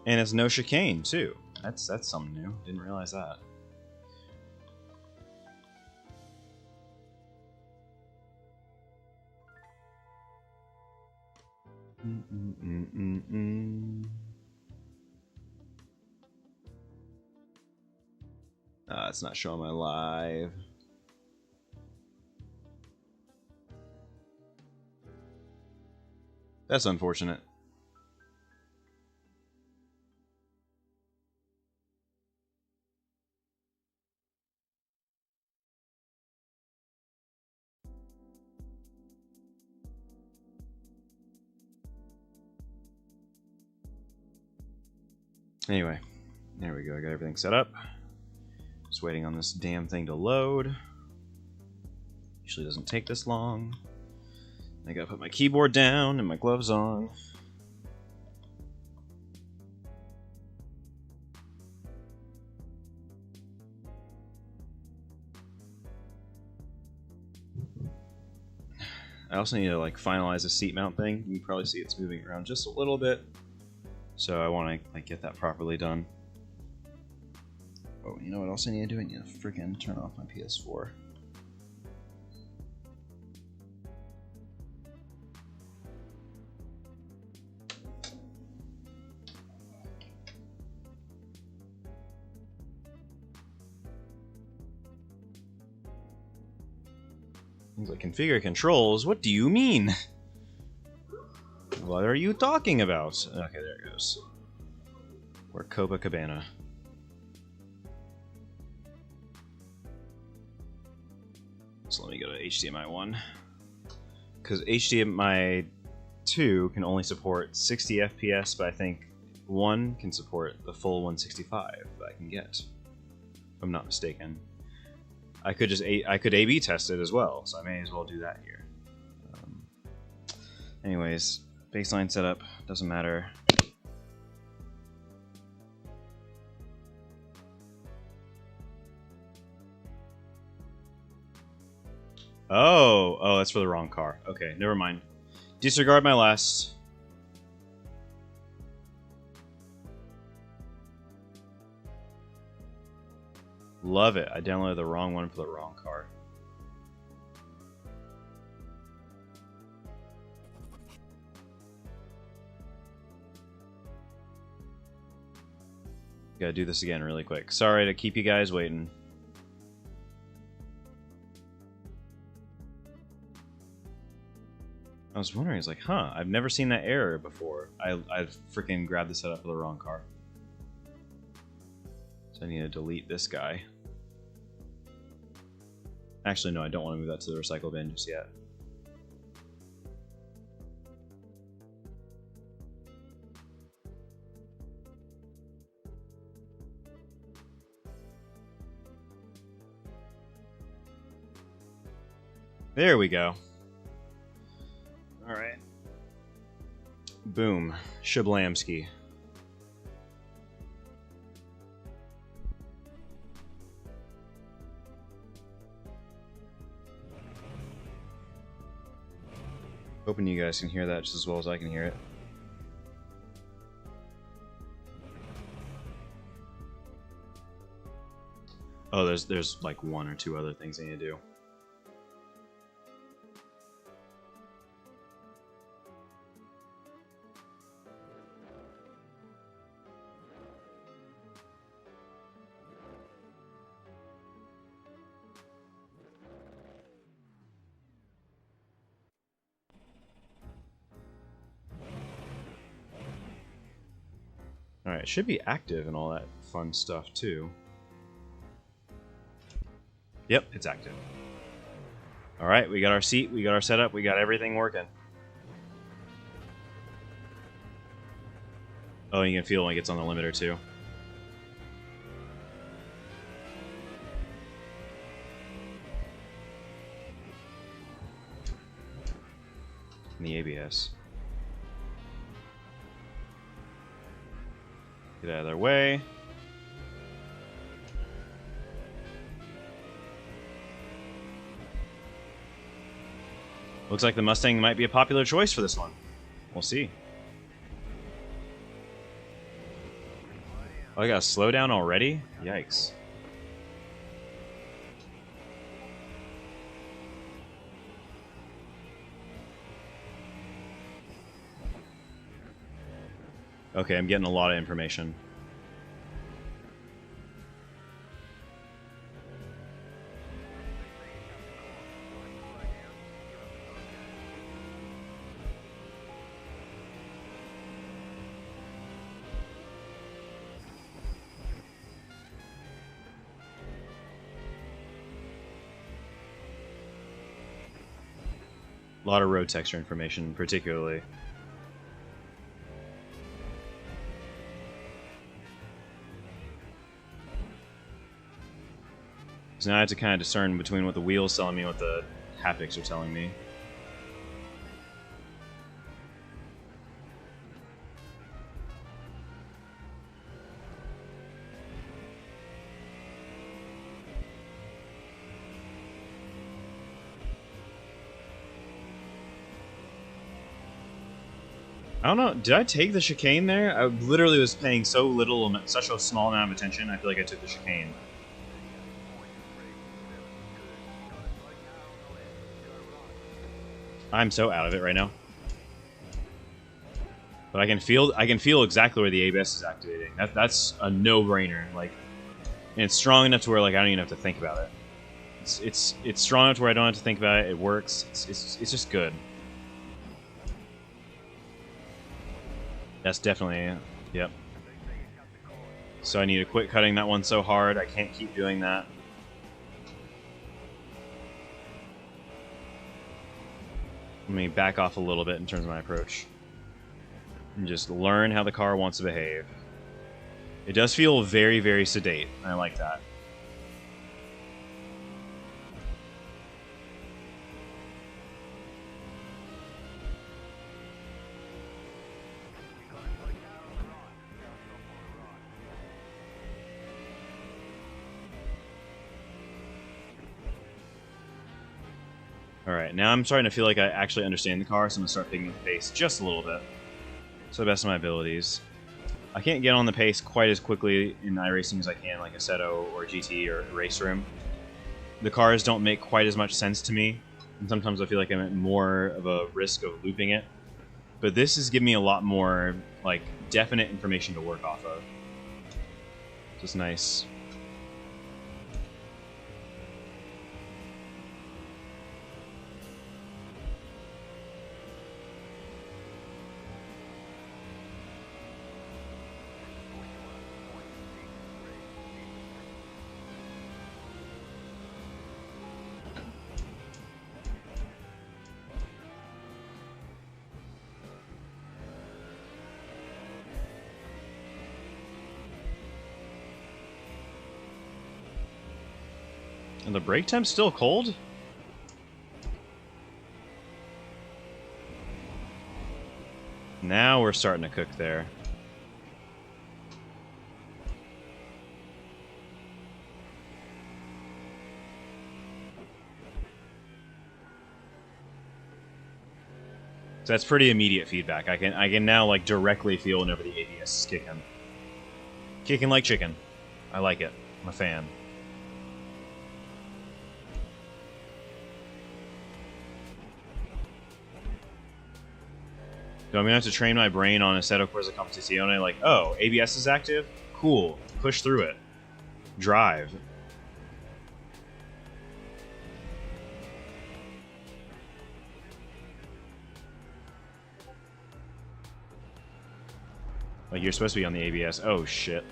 And it's no chicane, too. That's something new. Didn't realize that. It's not showing my live. That's unfortunate. Anyway, there we go. I got everything set up. Just waiting on this damn thing to load. Usually doesn't take this long. I gotta put my keyboard down and my gloves on. I also need to like finalize the seat mount thing. You can probably see it's moving around just a little bit. So I want to like get that properly done. Oh, you know what else I need to do? I need to freaking turn off my PS4. Things like configure controls. What do you mean? What are you talking about? Okay, there it goes. We're Copacabana. So let me go to HDMI 1. Because HDMI 2 can only support 60 FPS, but I think 1 can support the full 165 that I can get. If I'm not mistaken. I could just I could A/B test it as well, so I may as well do that here. Anyways, baseline setup doesn't matter. Oh, that's for the wrong car. Okay, never mind. Disregard my last. Love it. I downloaded the wrong one for the wrong car. Gotta do this again really quick. Sorry to keep you guys waiting. I was wondering, it's like, huh, I've never seen that error before. I've freaking grabbed the setup for the wrong car. So I need to delete this guy. Actually, no, I don't want to move that to the recycle bin just yet. There we go. Alright. Boom. Shablamski. Hoping you guys can hear that just as well as I can hear it. Oh, there's like one or two other things I need to do. Alright, it should be active and all that fun stuff too. Yep, it's active. Alright, we got our seat, we got our setup, we got everything working. Oh, you can feel when it gets on the limiter too. In the ABS. Get out of their way. Looks like the Mustang might be a popular choice for this one. We'll see. Oh, I got a slowdown already? Yikes. Okay, I'm getting a lot of information. A lot of road texture information, particularly. So now I have to kind of discern between what the wheel's telling me and what the haptics are telling me. I don't know, did I take the chicane there? I literally was paying so little, such a small amount of attention, I feel like I took the chicane. I'm so out of it right now. But I can feel exactly where the ABS is activating. That's a no-brainer. Like, and it's strong enough to where like I don't even have to think about it. It's strong enough to where I don't have to think about it. It works. It's just good. That's definitely, yep. So I need to quit cutting that one so hard. I can't keep doing that. Let me back off a little bit in terms of my approach. And just learn how the car wants to behave. It does feel very, very sedate. I like that. Alright, now I'm starting to feel like I actually understand the car, so I'm going to start picking up the pace just a little bit. To the best of my abilities. I can't get on the pace quite as quickly in iRacing as I can like Assetto or GT or Race Room. The cars don't make quite as much sense to me, and sometimes I feel like I'm at more of a risk of looping it. But this is giving me a lot more like definite information to work off of. Just nice. And the brake temp's still cold? Now we're starting to cook there. So that's pretty immediate feedback. I can now like directly feel whenever the ABS is kicking. Kicking like chicken. I like it. I'm a fan. So I'm gonna have to train my brain on Assetto Corsa Competizione, like, oh, ABS is active? Cool. Push through it. Drive. Like, you're supposed to be on the ABS. Oh, shit.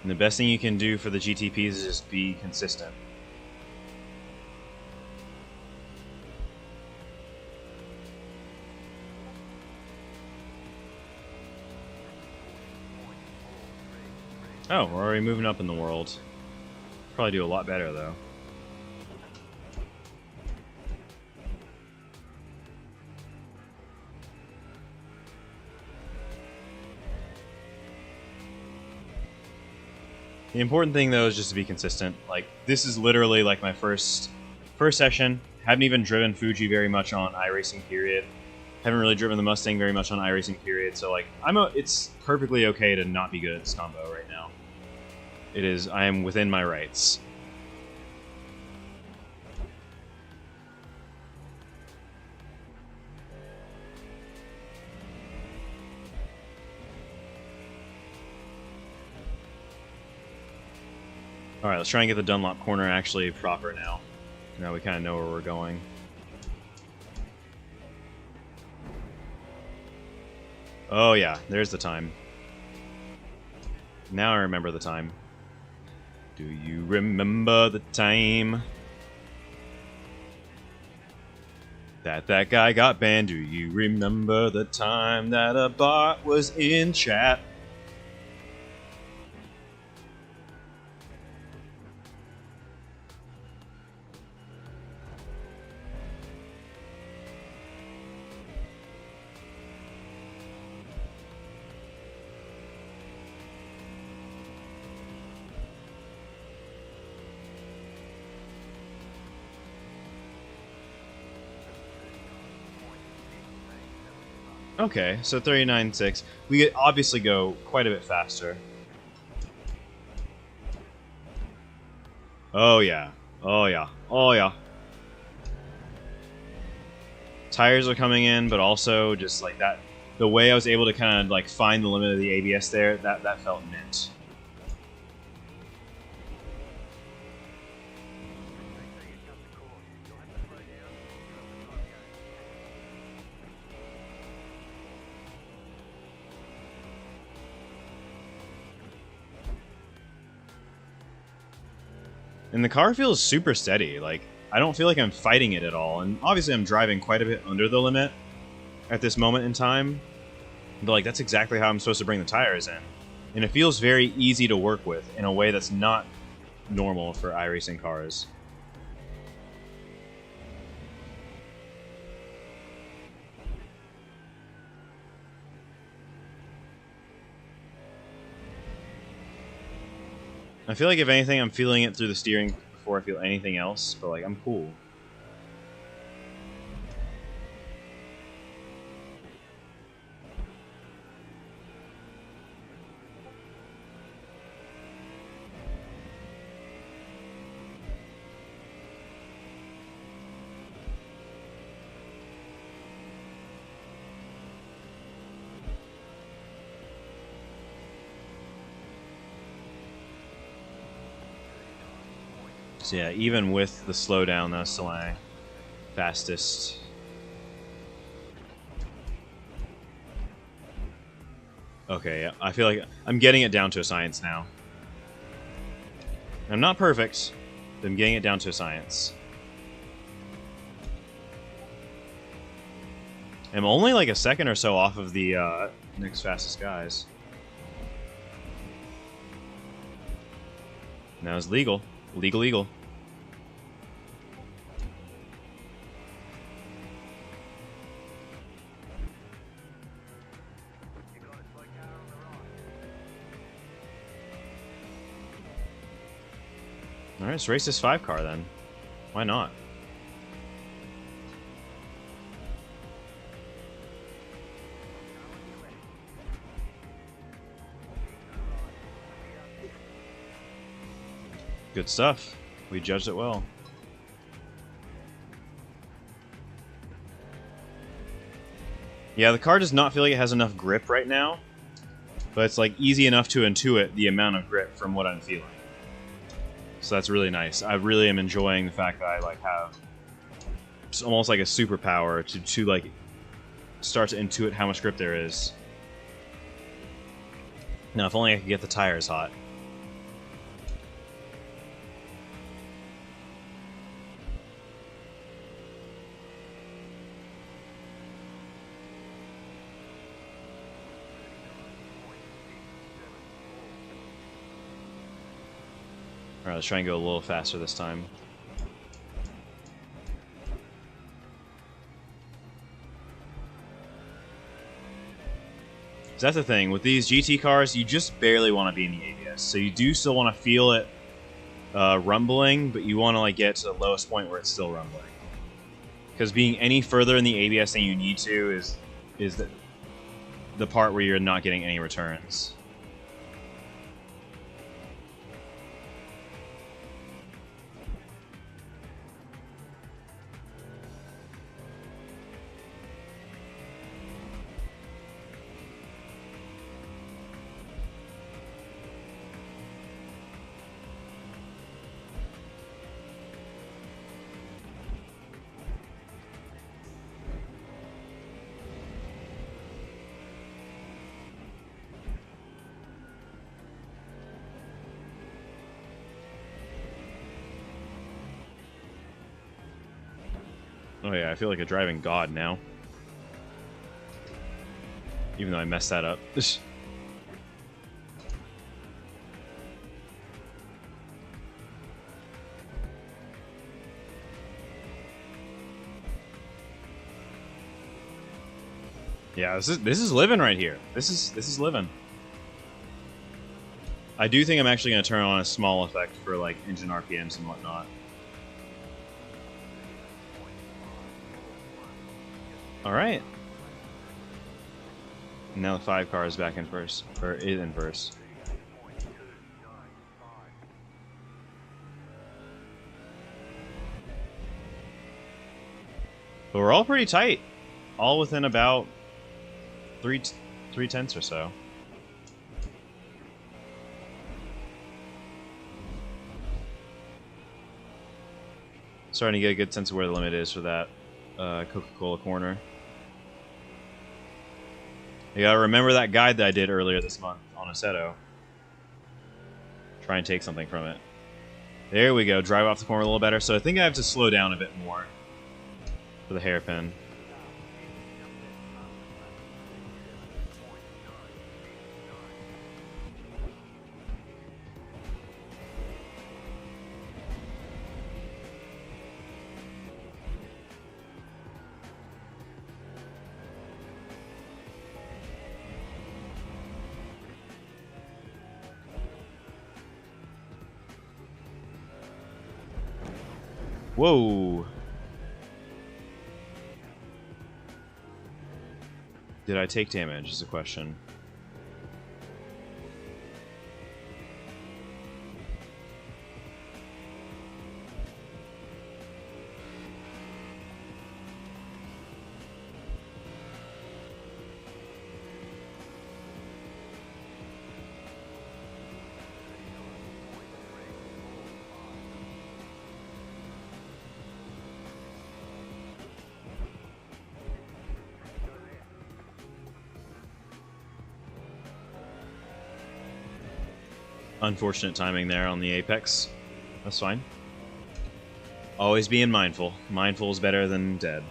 And the best thing you can do for the GTPs is just be consistent. Oh, we're already moving up in the world. Probably do a lot better, though. The important thing, though, is just to be consistent. Like, this is literally like my first session. Haven't even driven Fuji very much on iRacing period. Haven't really driven the Mustang very much on iRacing period. So like, it's perfectly okay to not be good at this combo right now. It is. I am within my rights. Alright, let's try and get the Dunlop corner actually proper now. Now we kind of know where we're going. Oh yeah, there's the time. Now I remember the time. Do you remember the time that guy got banned? Do you remember the time that a bot was in chat? Okay, so 39.6. We could obviously go quite a bit faster. Oh yeah. Oh yeah. Oh yeah. Tires are coming in, but also just like that, the way I was able to kind of like find the limit of the ABS there, that felt mint. And the car feels super steady. Like, I don't feel like I'm fighting it at all. And obviously I'm driving quite a bit under the limit at this moment in time. But like, that's exactly how I'm supposed to bring the tires in. And it feels very easy to work with in a way that's not normal for iRacing cars. I feel like if anything, I'm feeling it through the steering before I feel anything else, but like, I'm cool. So yeah, even with the slowdown, that's still my fastest. Okay, yeah, I feel like I'm getting it down to a science now. I'm not perfect, but I'm getting it down to a science. I'm only like a second or so off of the next fastest guys. Now it's legal. Legal. Alright, let's race this 5 car then. Why not? Good stuff. We judged it well. Yeah, the car does not feel like it has enough grip right now, but it's like easy enough to intuit the amount of grip from what I'm feeling. So that's really nice. I really am enjoying the fact that I like have it's almost like a superpower to like start to intuit how much grip there is. Now, if only I could get the tires hot. Alright, let's try and go a little faster this time. So that's the thing. With these GT cars, you just barely want to be in the ABS. So you do still want to feel it rumbling, but you want to like get to the lowest point where it's still rumbling. Because being any further in the ABS than you need to is the part where you're not getting any returns. Oh yeah, I feel like a driving god now. Even though I messed that up. Yeah, this is living right here. This is living. I do think I'm actually going to turn on a small effect for like engine RPMs and whatnot. All right. Now the 5 car is back in first, or is in first. But we're all pretty tight, all within about three tenths or so. Starting to get a good sense of where the limit is for that Coca-Cola corner. You gotta remember that guide that I did earlier this month on Assetto. Try and take something from it. There we go. Drive off the corner a little better. So I think I have to slow down a bit more for the hairpin. Whoa. Did I take damage is the question. Unfortunate timing there on the apex. That's fine. Always being mindful. Mindful is better than dead.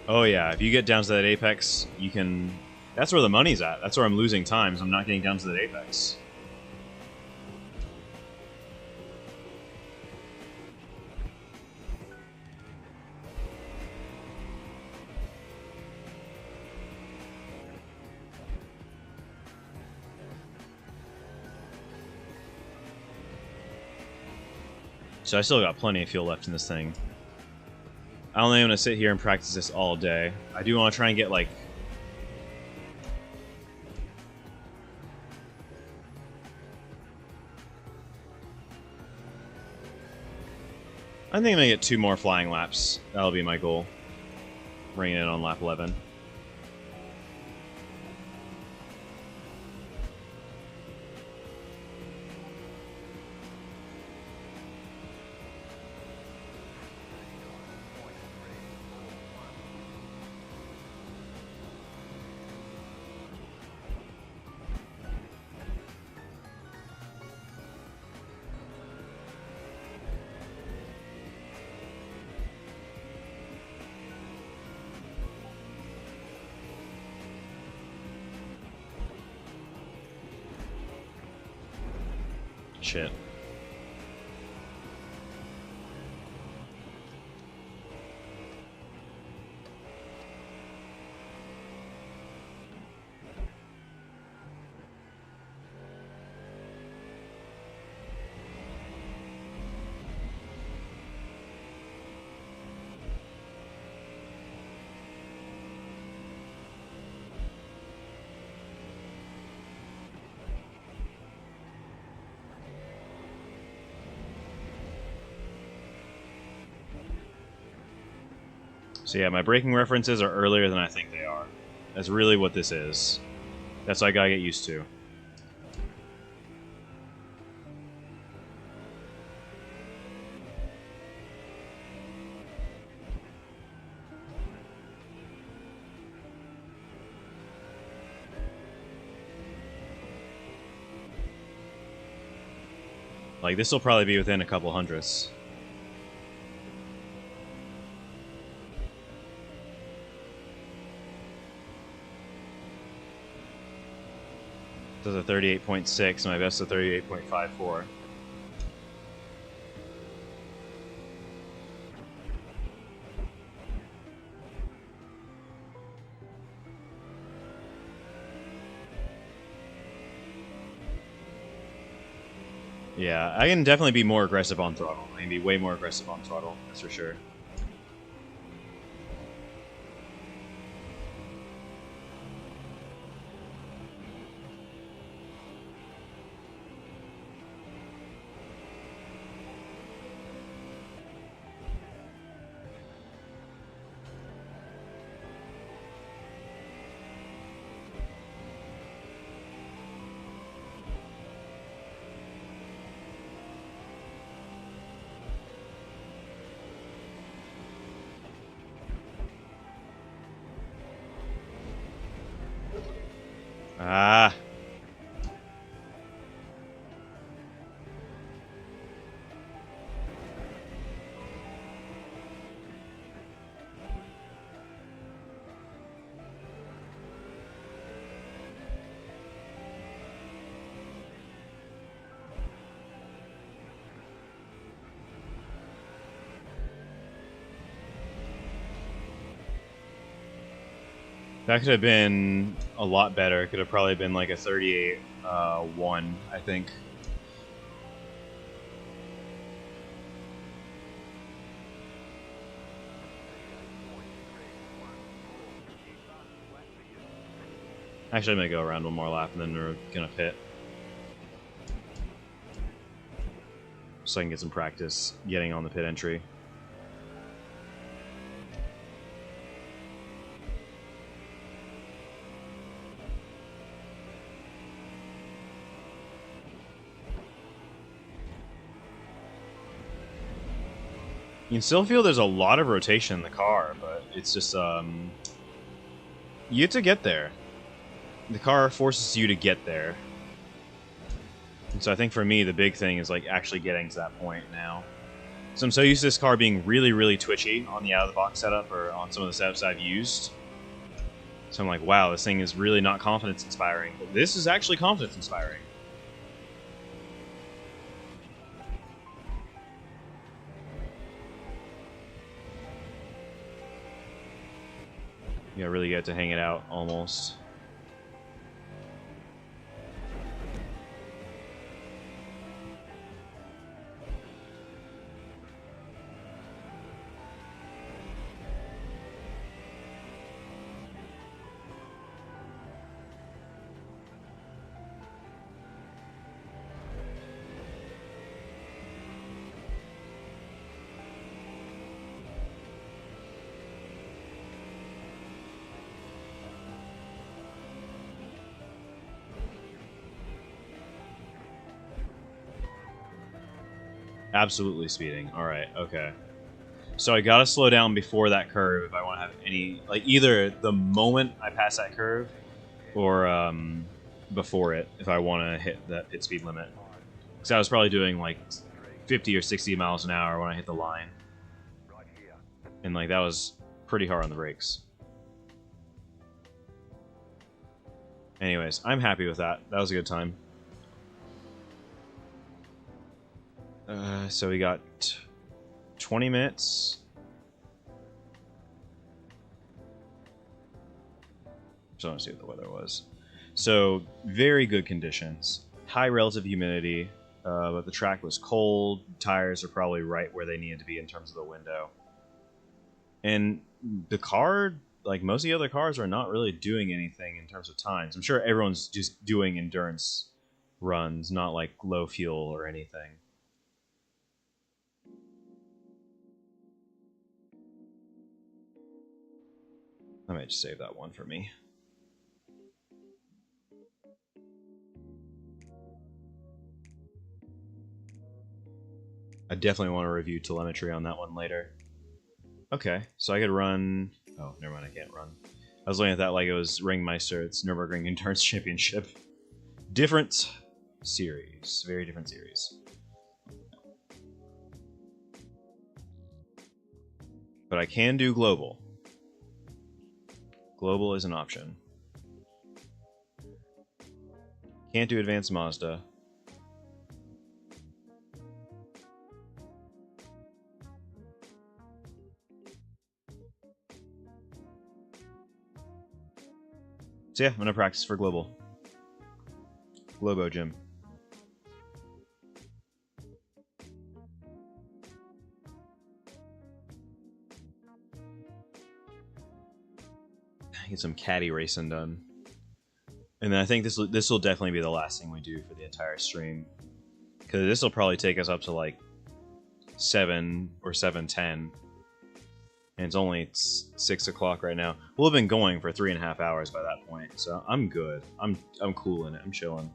Oh yeah, if you get down to that apex, you can... That's where the money's at. That's where I'm losing times. I'm not getting down to that apex. So I still got plenty of fuel left in this thing. I only want to sit here and practice this all day. I do want to try and get, like... I think I'm gonna get 2 more flying laps. That'll be my goal. Bring it in on lap 11. Shit. So yeah, my braking references are earlier than I think they are. That's really what this is. That's what I gotta get used to. Like, this will probably be within a couple hundredths. This is a 38.6, and my best is a 38.54. Yeah, I can definitely be more aggressive on throttle. I can be way more aggressive on throttle, that's for sure. Ah. That could have been a lot better. It could have probably been like a 38-1, I think. Actually, I'm going to go around one more lap and then we're going to pit. So I can get some practice getting on the pit entry. You can still feel there's a lot of rotation in the car, but it's just, you have to get there. The car forces you to get there. And so I think for me, the big thing is like actually getting to that point now. So I'm so used to this car being really, really twitchy on the out-of-the-box setup or on some of the setups I've used. So I'm like, wow, this thing is really not confidence-inspiring. But this is actually confidence-inspiring. You gotta really get to hang it out, almost. Absolutely speeding. All right. Okay. So I gotta slow down before that curve if I want to have any, like, either the moment I pass that curve or before it if I want to hit that pit speed limit. Because I was probably doing like 50 or 60 miles an hour when I hit the line, and like that was pretty hard on the brakes. Anyways, I'm happy with that. That was a good time. So we got 20 minutes. So I want to see what the weather was. So very good conditions. High relative humidity, but the track was cold. Tires are probably right where they needed to be in terms of the window. And the car, like most of the other cars, are not really doing anything in terms of times. I'm sure everyone's just doing endurance runs, not like low fuel or anything. I might just save that one for me. I definitely want to review telemetry on that one later. Okay, so I could run... Oh, never mind, I can't run. I was looking at that like it was Ringmeister. It's Nürburgring Endurance Championship. Different series. Very different series. But I can do global. Global is an option. Can't do advanced Mazda. So yeah, I'm gonna practice for global. Globo Gym. Get some caddy racing done. And then I think this will definitely be the last thing we do for the entire stream. Because this will probably take us up to like 7 or 7:10. And it's only 6 o'clock right now. We'll have been going for 3.5 hours by that point. So I'm good. I'm cool in it. I'm chilling.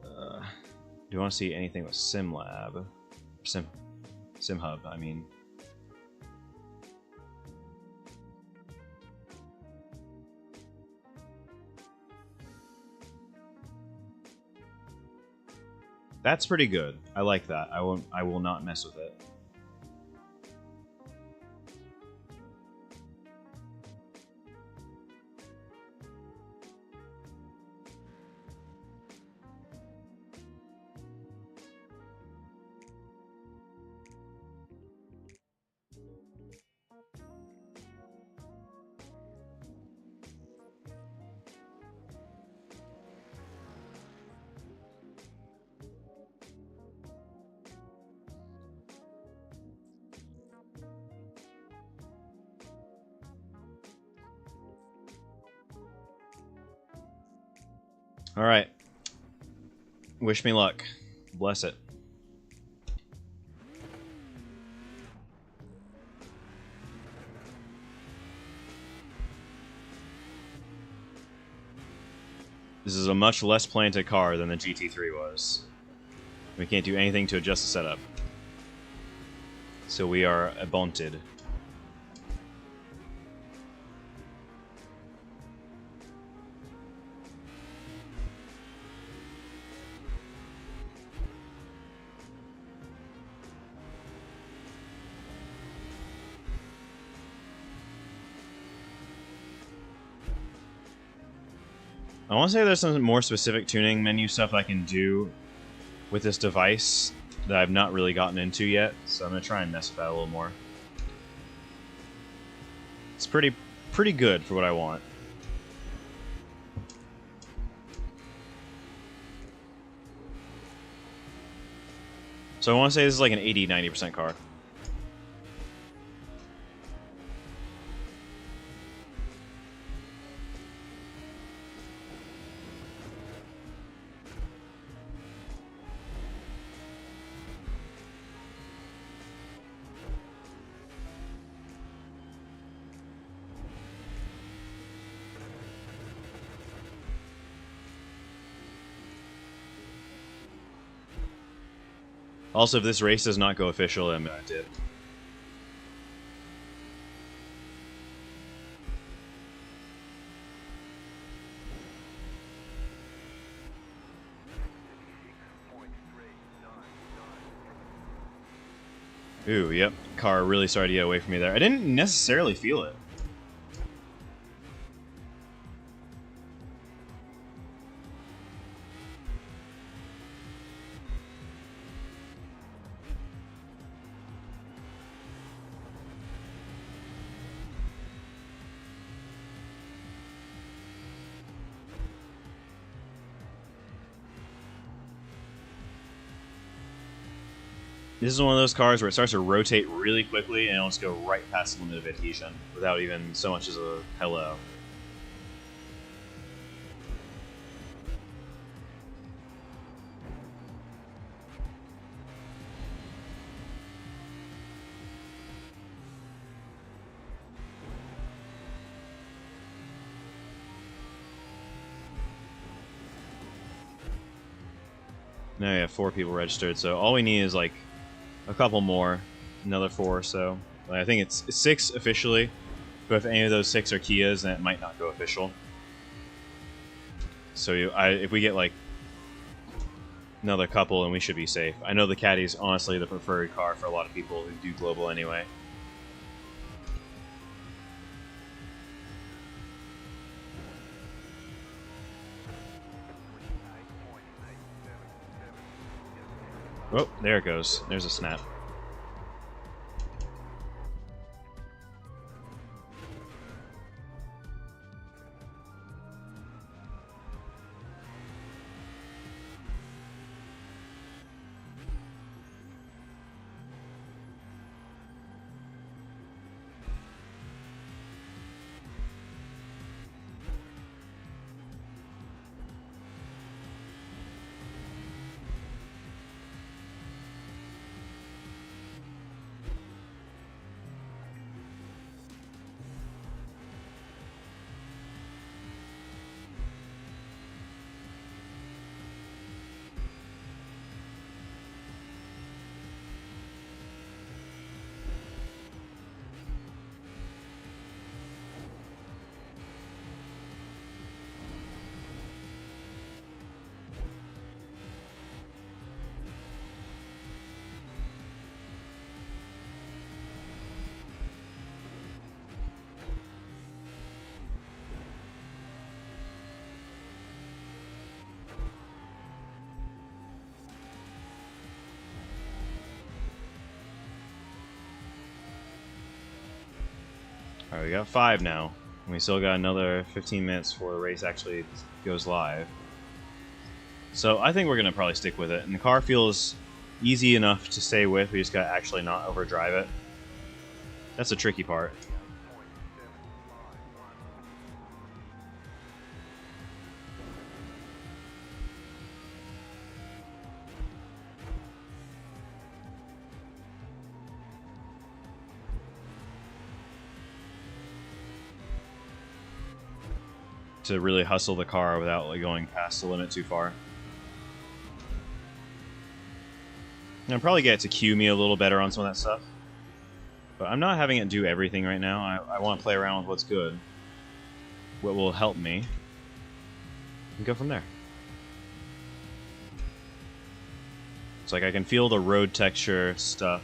Do you want to see anything with SimLab? SimHub, I mean. That's pretty good. I like that. I will not mess with it. All right. Wish me luck. Bless it. This is a much less planted car than the GT3 was. We can't do anything to adjust the setup. So we are abonted. I want to say there's some more specific tuning menu stuff I can do with this device that I've not really gotten into yet, so I'm going to try and mess with that a little more. It's pretty good for what I want. So I want to say this is like an 80-90% car. Also, if this race does not go official, I'm gonna dip. Ooh, yep. Car really started to get away from me there. I didn't necessarily feel it. This is one of those cars where it starts to rotate really quickly and it'll just go right past the limit of adhesion without even so much as a hello. Now we have 4 people registered, so all we need is like a couple more, another 4 or so. I think it's 6 officially, but if any of those 6 are Kias, then it might not go official. So if we get like another couple, then we should be safe. I know the Caddy is honestly the preferred car for a lot of people who do global anyway. Oh, there it goes. There's a snap. Alright, we got 5 now. And we still got another 15 minutes before the race actually goes live. So I think we're going to probably stick with it. And the car feels easy enough to stay with. We just got to actually not overdrive it. That's the tricky part. To really hustle the car without like going past the limit too far. And I'll probably get it to cue me a little better on some of that stuff. But I'm not having it do everything right now. I want to play around with what's good. What will help me. And go from there. It's like I can feel the road texture stuff.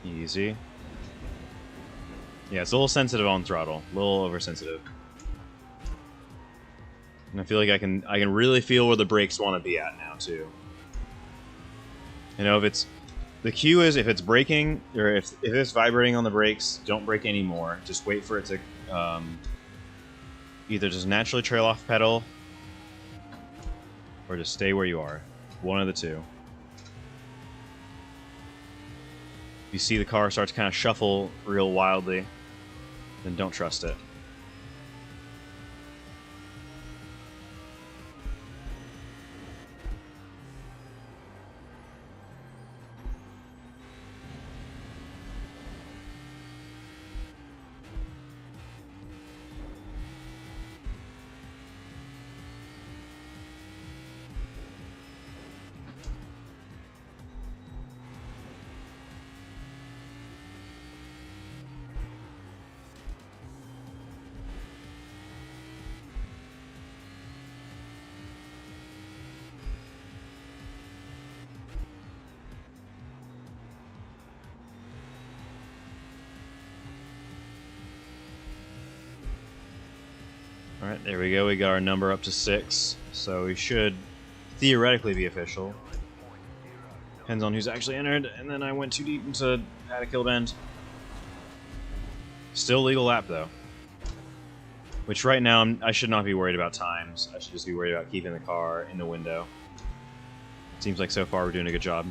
Easy. Yeah, it's a little sensitive on throttle. A little oversensitive. And I feel like I can really feel where the brakes want to be at now too. You know, if it's the cue is if it's braking or if it's vibrating on the brakes, don't brake anymore. Just wait for it to either just naturally trail off pedal or just stay where you are. One of the two. If you see the car start to kind of shuffle real wildly, then don't trust it. Alright, there we go. We got our number up to 6, so we should theoretically be official. Depends on who's actually entered, and then I went too deep into how to kill bend. Still legal lap, though. Which right now, I should not be worried about times. I should just be worried about keeping the car in the window. Seems like so far we're doing a good job.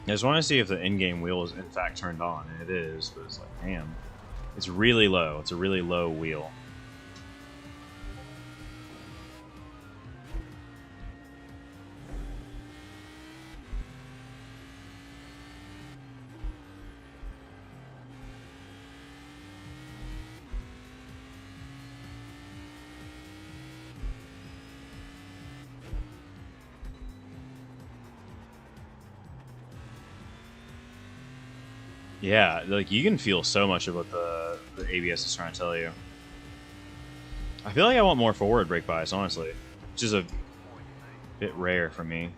I just want to see if the in-game wheel is in fact turned on, and it is, but it's like, damn. It's really low. It's a really low wheel. Yeah, like you can feel so much of what the ABS is trying to tell you. I feel like I want more forward brake bias, honestly, which is a bit rare for me.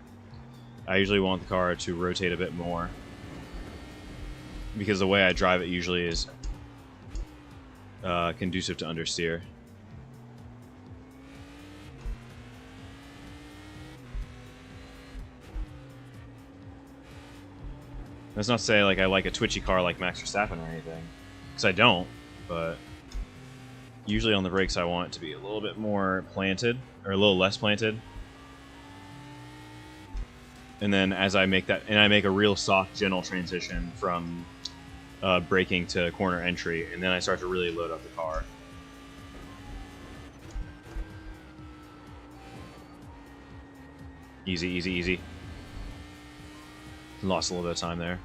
I usually want the car to rotate a bit more because the way I drive it usually is conducive to understeer. That's not to say like I like a twitchy car like Max Verstappen or anything, because I don't, but usually on the brakes I want it to be a little bit more planted, or a little less planted. And then as I make that, and I make a real soft, gentle transition from braking to corner entry, and then I start to really load up the car. Easy, easy, easy. Lost a little bit of time there.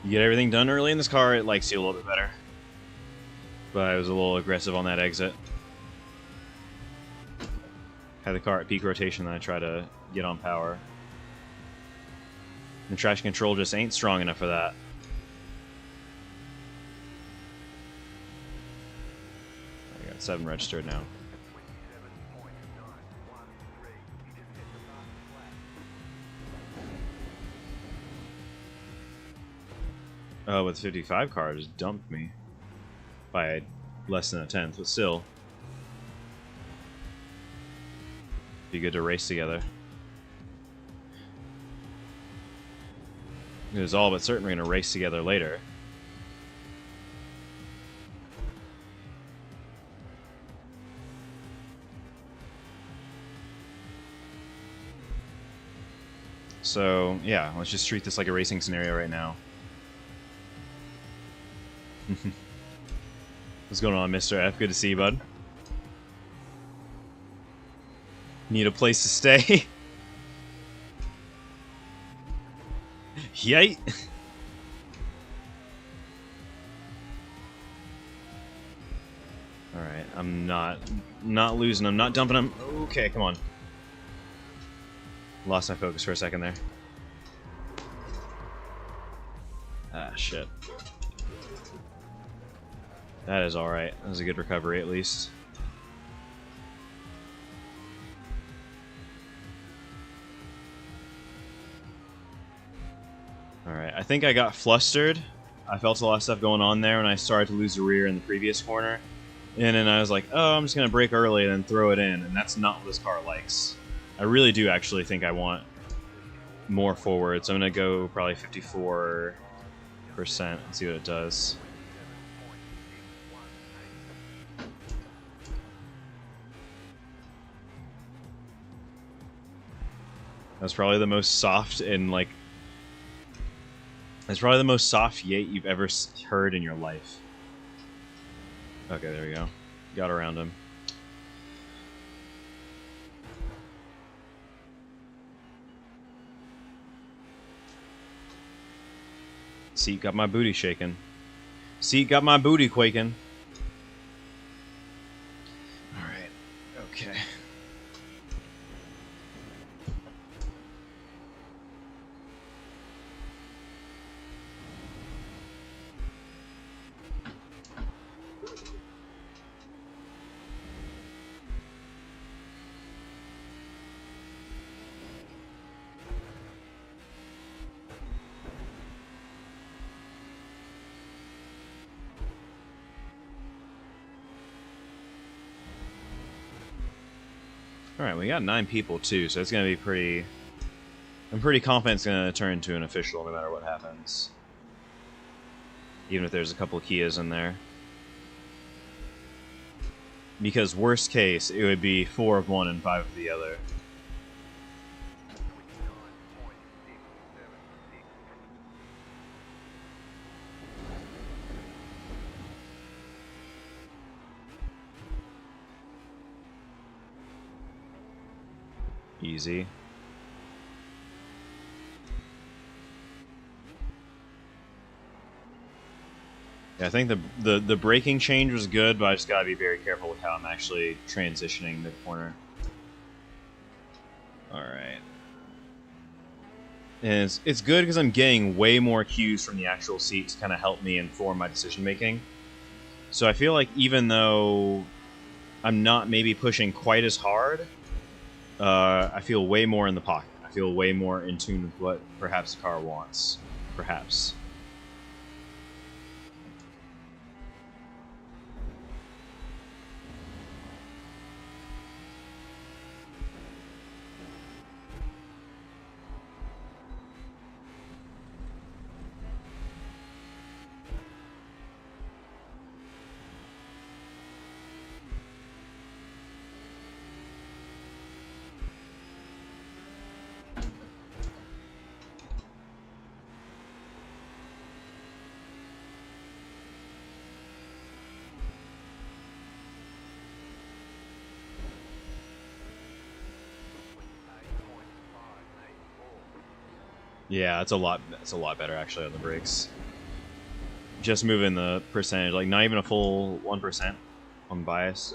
You get everything done early in this car, it likes you a little bit better. But I was a little aggressive on that exit. Had the car at peak rotation, then I try to get on power. The traction control just ain't strong enough for that. I got 7 registered now. Oh, but the 55 car just dumped me by less than a tenth, but still. Be good to race together. It is all but certain we're going to race together later. So, yeah, let's just treat this like a racing scenario right now. What's going on, Mr. F? Good to see you, bud. Need a place to stay? Yay! Alright, I'm not losing him, not dumping him. Okay, come on. Lost my focus for a second there. Ah, shit. That is alright. That was a good recovery, at least. Alright, I think I got flustered. I felt a lot of stuff going on there when I started to lose the rear in the previous corner. And then I was like, oh, I'm just going to brake early and then throw it in. And that's not what this car likes. I really do actually think I want more forward. So I'm going to go probably 54% and see what it does. That's probably the most soft and like... That's probably the most soft yate you've ever heard in your life. Okay, there we go. Got around him. Seat got my booty shaking. Seat got my booty quaking. Alright. Okay. Alright, we got 9 people too, so it's going to be pretty... I'm pretty confident it's going to turn into an official no matter what happens. Even if there's a couple of Kias in there. Because worst case, it would be 4 of one and 5 of the other. Easy. Yeah, I think the braking change was good, but I just gotta be very careful with how I'm actually transitioning mid-corner. Alright. And it's good because I'm getting way more cues from the actual seat to kind of help me inform my decision making. So I feel like even though I'm not maybe pushing quite as hard, I feel way more in the pocket. I feel way more in tune with what perhaps the car wants. Perhaps. Yeah, it's a lot better actually on the brakes. Just moving the percentage, like not even a full 1% on bias,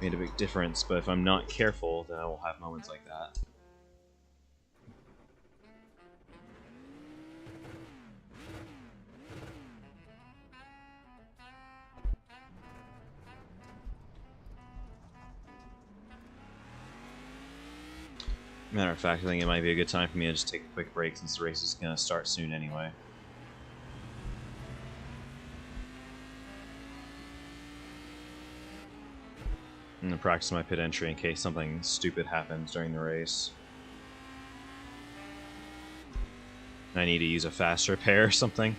made a big difference. But if I'm not careful, then I will have moments like that. Matter of fact, I think it might be a good time for me to just take a quick break since the race is going to start soon anyway. I'm going to practice my pit entry in case something stupid happens during the race. I need to use a fast repair or something.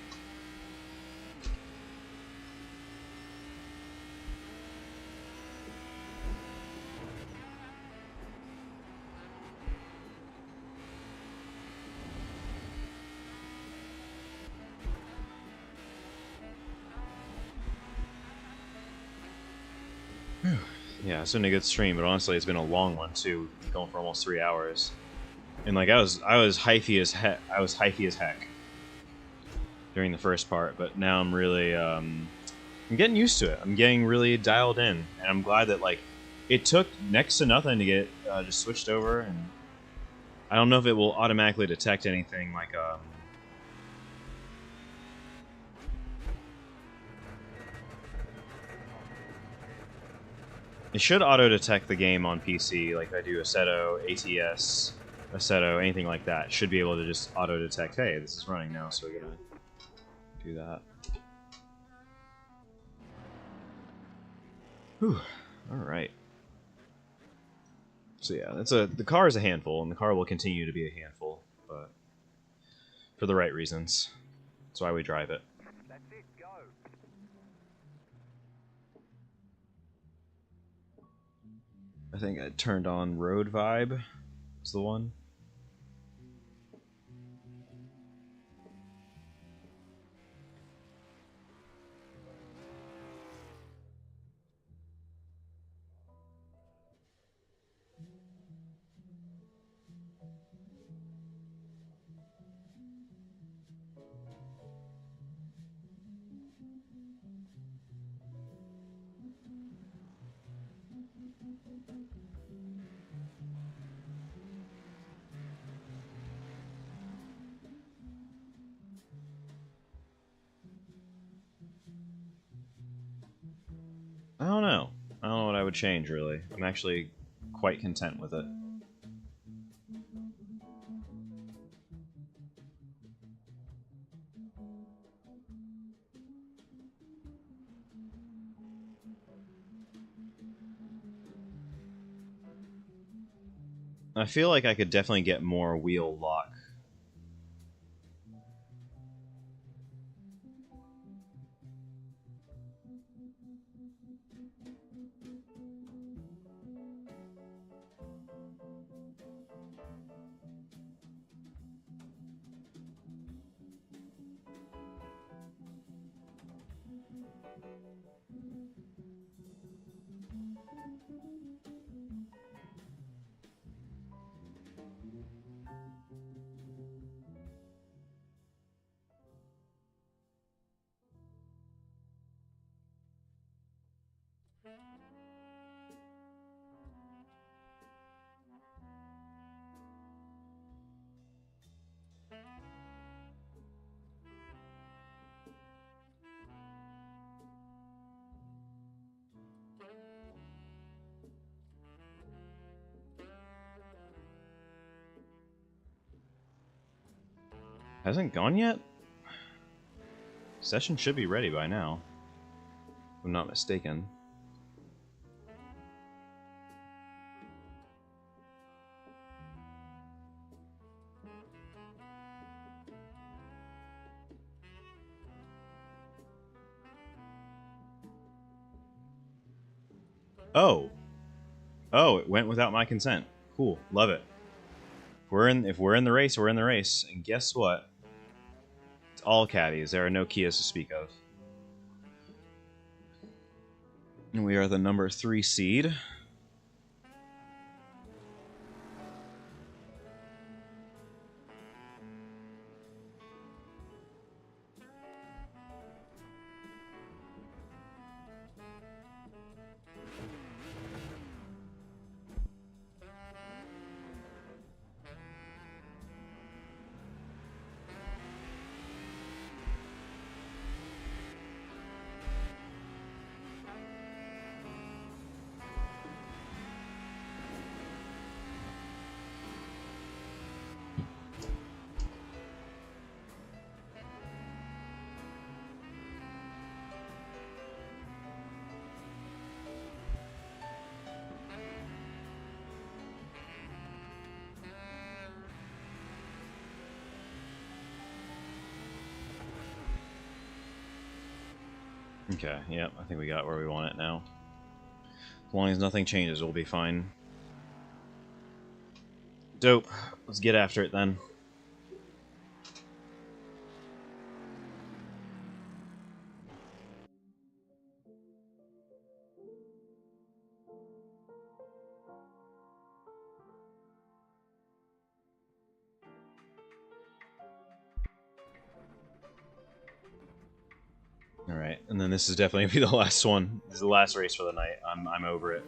Yeah, it's been a good stream, but honestly, it's been a long one too, going for almost 3 hours. And like I was hyphy as heck. I was hyphy as heck during the first part, but now I'm really I'm getting used to it. I'm getting really dialed in, and I'm glad that like it took next to nothing to get just switched over. And I don't know if it will automatically detect anything like it should auto-detect the game on PC, like if I do Assetto, ATS, Assetto, anything like that. Should be able to just auto-detect, hey, this is running now, so we're gonna do that. Whew. Alright. So yeah, the car is a handful, and the car will continue to be a handful, but for the right reasons. That's why we drive it. I think I turned on Road Vibe. Is the one. I don't know. I don't know what I would change, really. I'm actually quite content with it. I feel like I could definitely get more wheel lock. Hasn't gone yet? Session should be ready by now, if I'm not mistaken. Oh. Oh, it went without my consent. Cool. Love it. If we're in the race, we're in the race. And guess what? It's all caddies. There are no Kias to speak of. And we are the number 3 seed. Okay, yep, I think we got where we want it now. As long as nothing changes, we'll be fine. Dope. Let's get after it then. All right, and then this is definitely gonna be the last one. This is the last race for the night. I'm over it.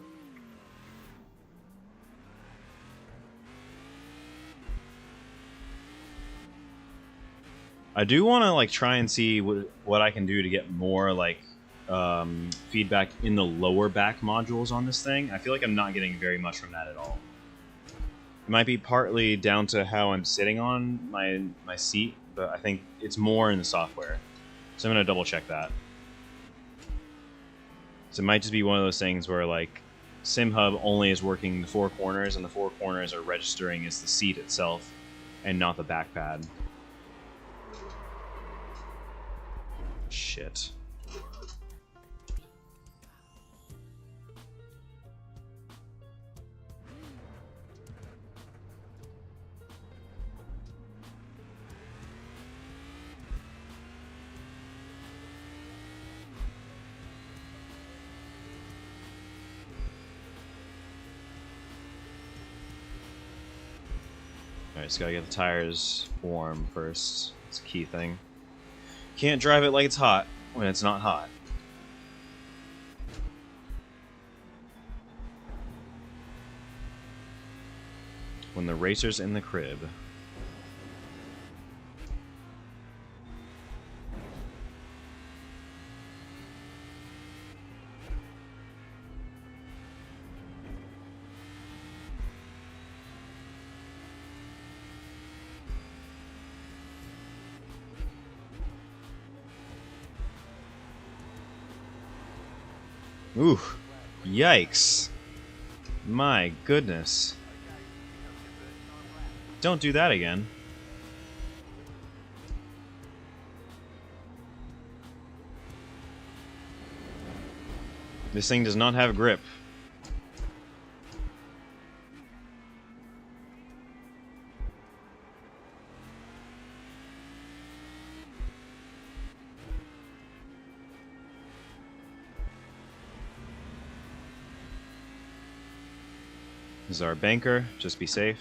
I do want to like try and see what I can do to get more like feedback in the lower back modules on this thing. I feel like I'm not getting very much from that at all. It might be partly down to how I'm sitting on my seat, but I think it's more in the software. So I'm gonna double check that. So it might just be one of those things where like SimHub only is working the four corners, and the four corners are registering as the seat itself and not the back pad. Shit. Alright, just gotta get the tires warm first. It's a key thing. Can't drive it like it's hot when it's not hot. When the racer's in the crib. Ooh, yikes. My goodness. Don't do that again. This thing does not have grip. This is our banker. Just be safe.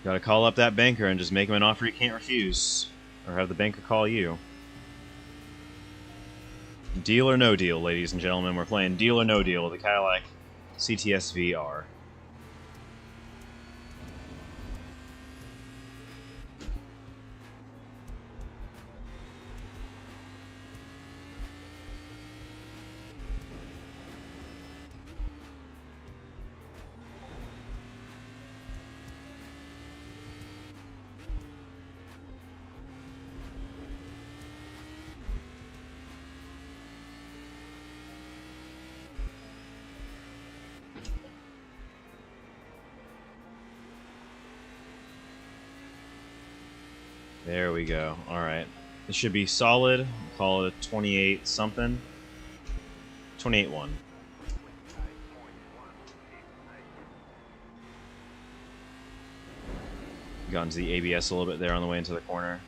Gotta call up that banker and just make him an offer you can't refuse. Or have the banker call you. Deal or no deal, ladies and gentlemen. We're playing Deal or No Deal with the Cadillac CTS VR. There we go. Alright. It should be solid. We'll call it a 28 something. 28-1. Got into the ABS a little bit there on the way into the corner.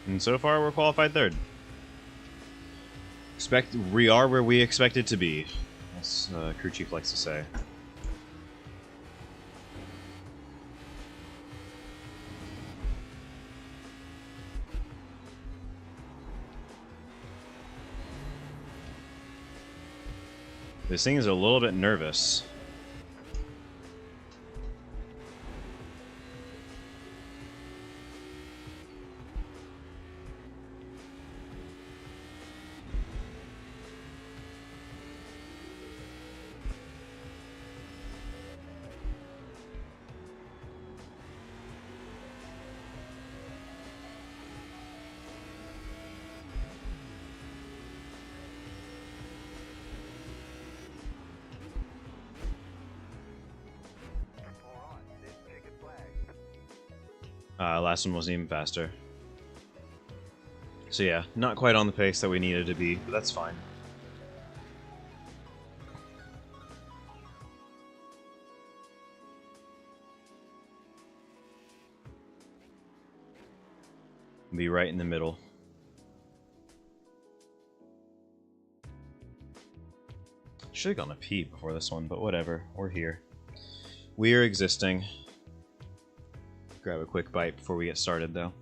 And so far, we're qualified third. We are where we expected to be, as crew chief likes to say. This thing is a little bit nervous. Last one wasn't even faster. So yeah, not quite on the pace that we needed to be, but that's fine. Be right in the middle. Should have gone to pee before this one, but whatever. We're here. We are existing. Grab a quick bite before we get started, though.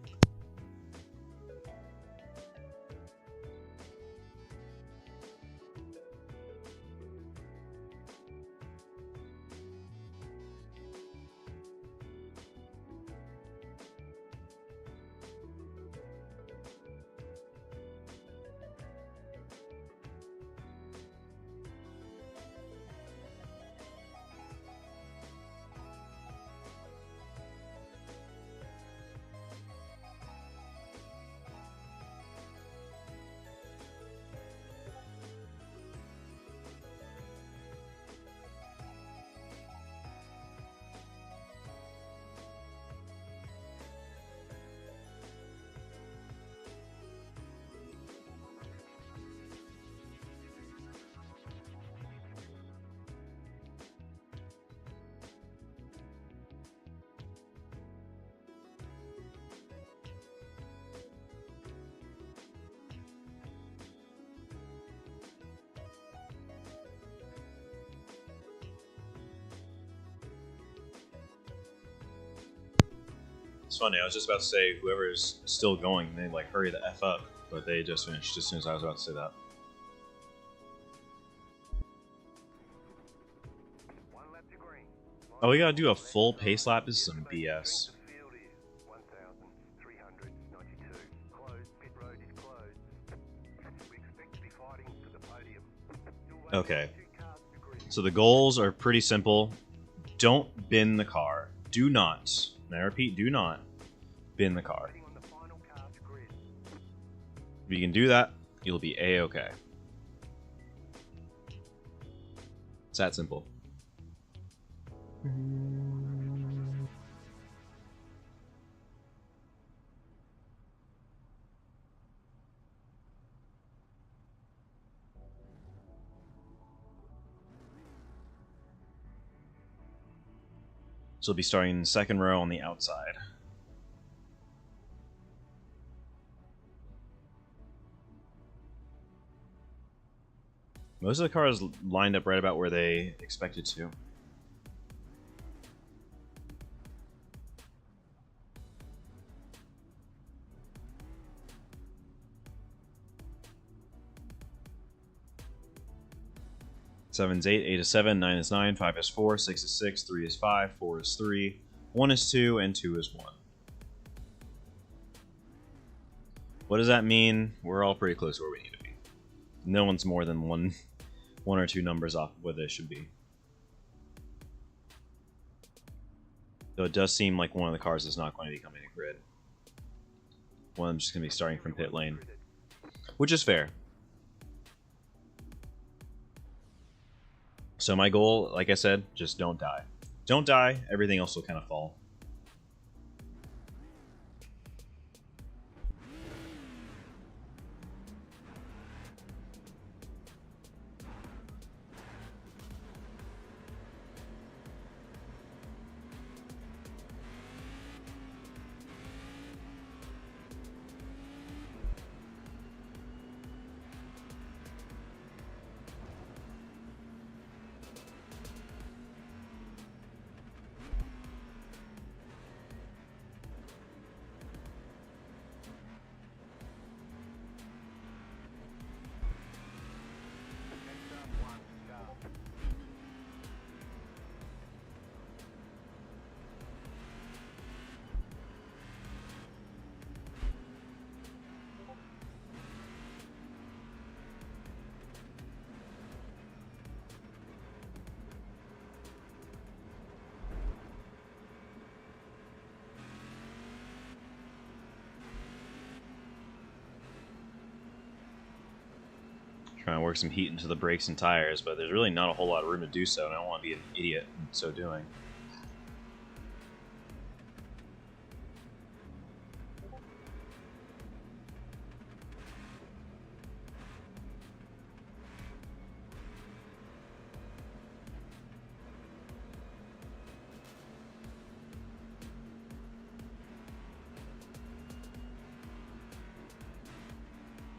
It's funny, I was just about to say whoever's still going, they like hurry the F up, but they just finished as soon as I was about to say that. Oh, we gotta do a full pace lap? This is some BS. Okay. So the goals are pretty simple. Don't bin the car. Do not. And I repeat, do not bin the car. If you can do that, you'll be A-okay. It's that simple. So we'll be starting in the second row on the outside. Most of the cars lined up right about where they expected to. Seven's 8, 8 is 7, 9 is 9, 5 is 4, 6 is 6, 3 is 5, 4 is 3, 1 is 2, and 2 is 1. What does that mean? We're all pretty close to where we need to be. No one's more than one or two numbers off where they should be. Though it does seem like one of the cars is not going to be coming to grid. One of them just going to be starting from pit lane. Which is fair. So my goal, like I said, just don't die. Don't die, everything else will kind of fall. Trying to work some heat into the brakes and tires, but there's really not a whole lot of room to do so, and I don't want to be an idiot in so doing.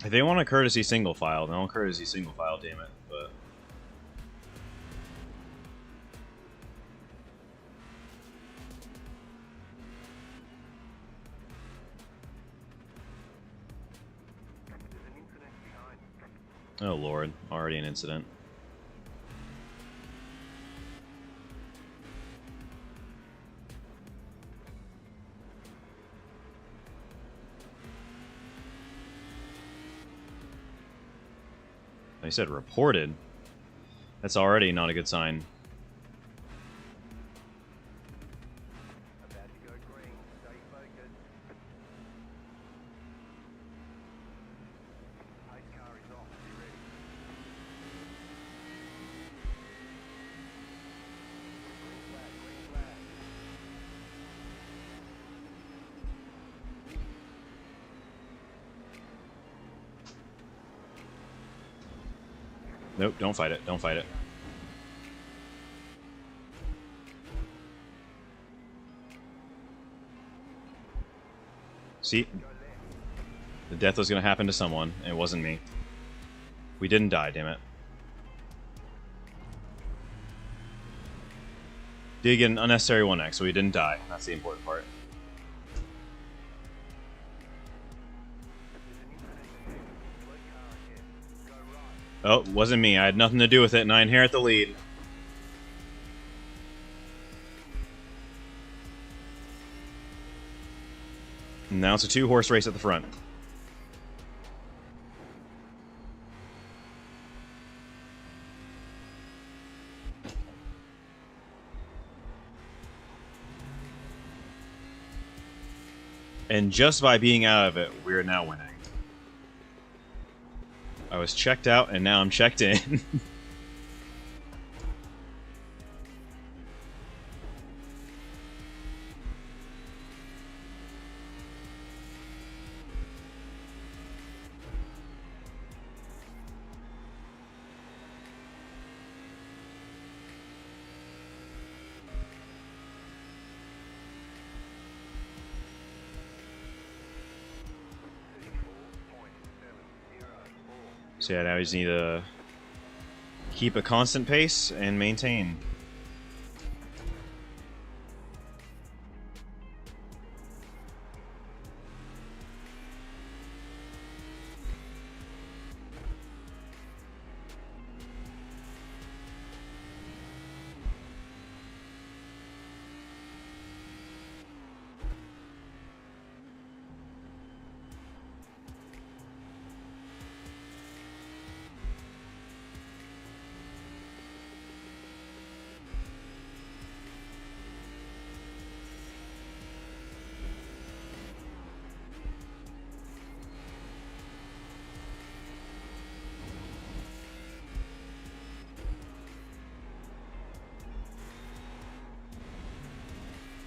If they want a courtesy single file, then I'll courtesy single file, damn it. But oh lord, already an incident. They said reported. That's already not a good sign. Nope, don't fight it. Don't fight it. See? The death was going to happen to someone, and it wasn't me. We didn't die, damn it. Did get an unnecessary 1x, so we didn't die. That's the important part. Oh, wasn't me. I had nothing to do with it, and I inherit the lead. And now it's a 2-horse race at the front. And just by being out of it, we're now winning. I was checked out, and now I'm checked in. So yeah, now we just need to keep a constant pace and maintain.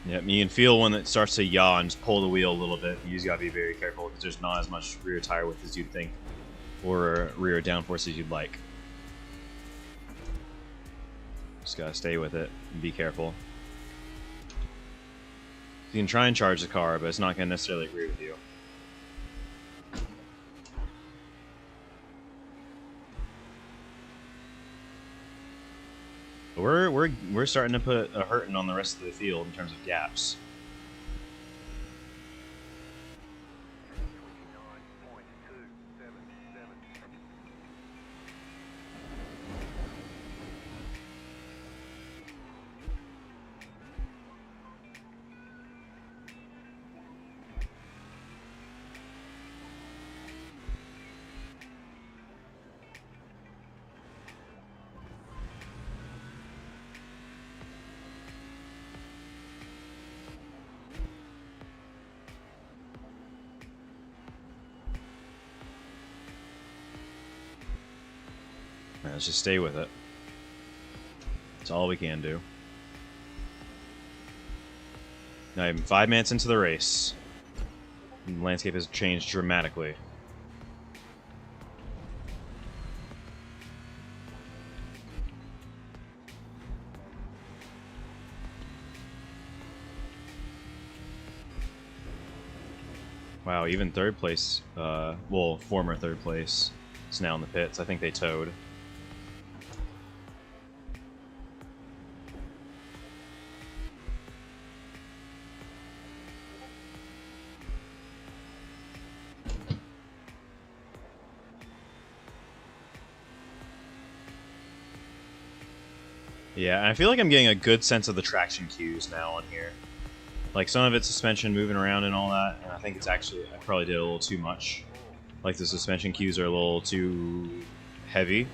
Yep, you can feel when it starts to yaw and just pull the wheel a little bit. You just gotta be very careful because there's not as much rear tire width as you'd think, or rear downforce as you'd like. Just gotta stay with it and be careful. You can try and charge the car, but it's not gonna necessarily agree with you. We're starting to put a hurting on the rest of the field in terms of gaps. Let's just stay with it. That's all we can do. Now, even 5 minutes into the race, the landscape has changed dramatically. Wow, even third place, well, former third place, is now in the pits. I think they towed. Yeah, I feel like I'm getting a good sense of the traction cues now on here. Like, some of it's suspension moving around and all that, and I think it's actually, I probably did a little too much. Like, the suspension cues are a little too heavy.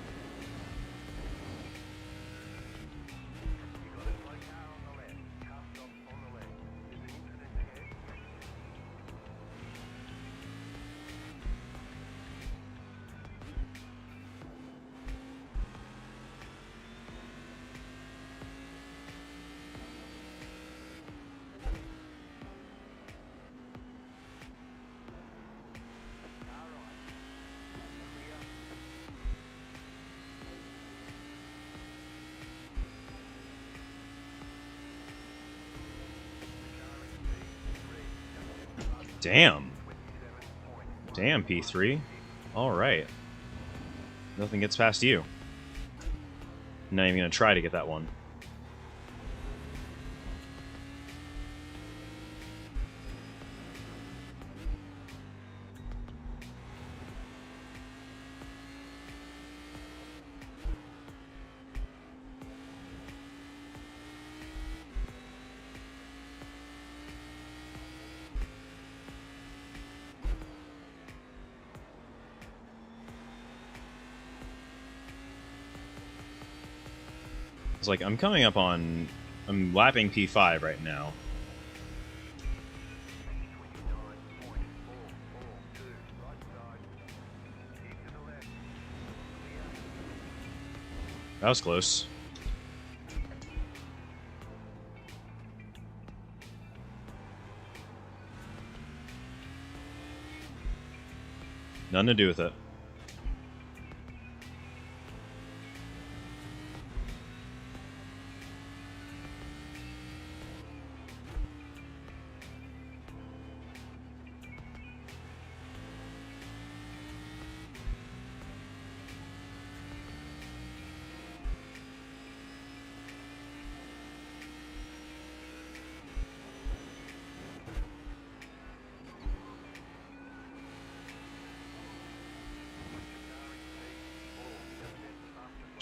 Damn. Damn, P3. Alright. Nothing gets past you. Not even gonna try to get that one. It's like, I'm coming up on... I'm lapping P5 right now. That was close. Nothing to do with it.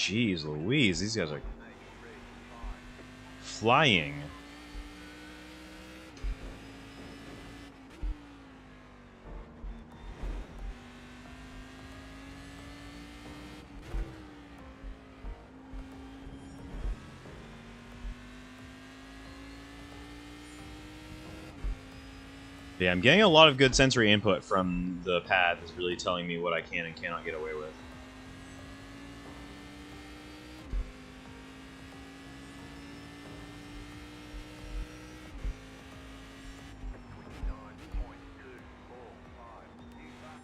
Jeez Louise, these guys are flying. Yeah, I'm getting a lot of good sensory input from the pad that's really telling me what I can and cannot get away with.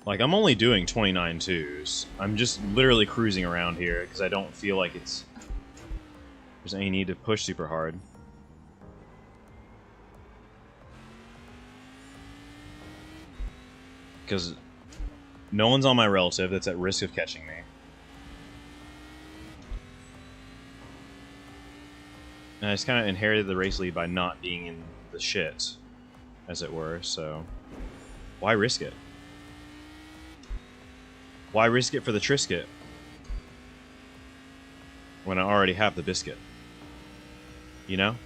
Like, I'm only doing 29 twos. I'm just literally cruising around here because I don't feel like there's any need to push super hard. Because no one's on my relative that's at risk of catching me. And I just kind of inherited the race lead by not being in the shit, as it were, so why risk it? Why risk it for the Trisket when I already have the biscuit? You know?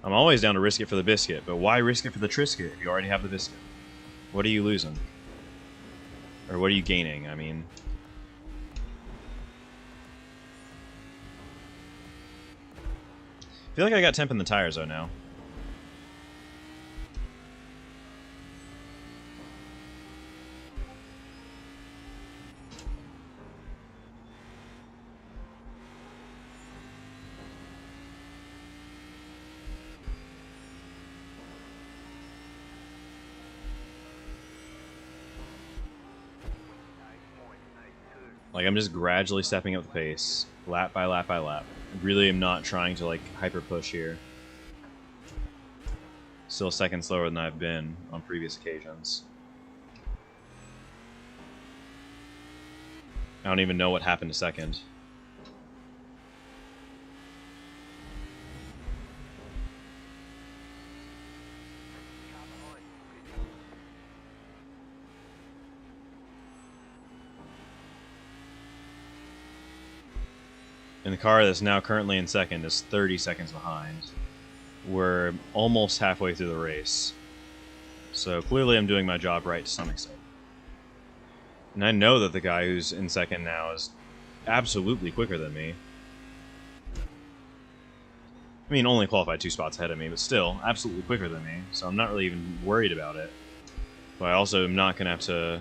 I'm always down to risk it for the biscuit, but why risk it for the Trisket if you already have the biscuit? What are you losing? Or what are you gaining, I mean? I feel like I got temp in the tires though now. Like, I'm just gradually stepping up the pace, lap by lap by lap. I really am not trying to, like, hyper push here. Still a second slower than I've been on previous occasions. I don't even know what happened to second. And the car that's now currently in second is 30 seconds behind. We're almost halfway through the race. So clearly I'm doing my job right to some extent. And I know that the guy who's in second now is absolutely quicker than me. I mean, only qualified 2 spots ahead of me, but still, absolutely quicker than me. So I'm not really even worried about it. But I also am not going to have to...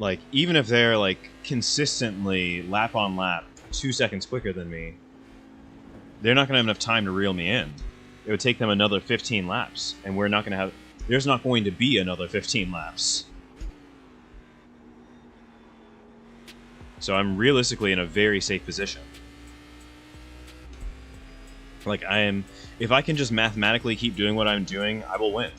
Like, even if they're, like, consistently, lap on lap, 2 seconds quicker than me, they're not going to have enough time to reel me in. It would take them another 15 laps, and we're not going to have... There's not going to be another 15 laps. So I'm realistically in a very safe position. Like, I am... If I can just mathematically keep doing what I'm doing, I will win.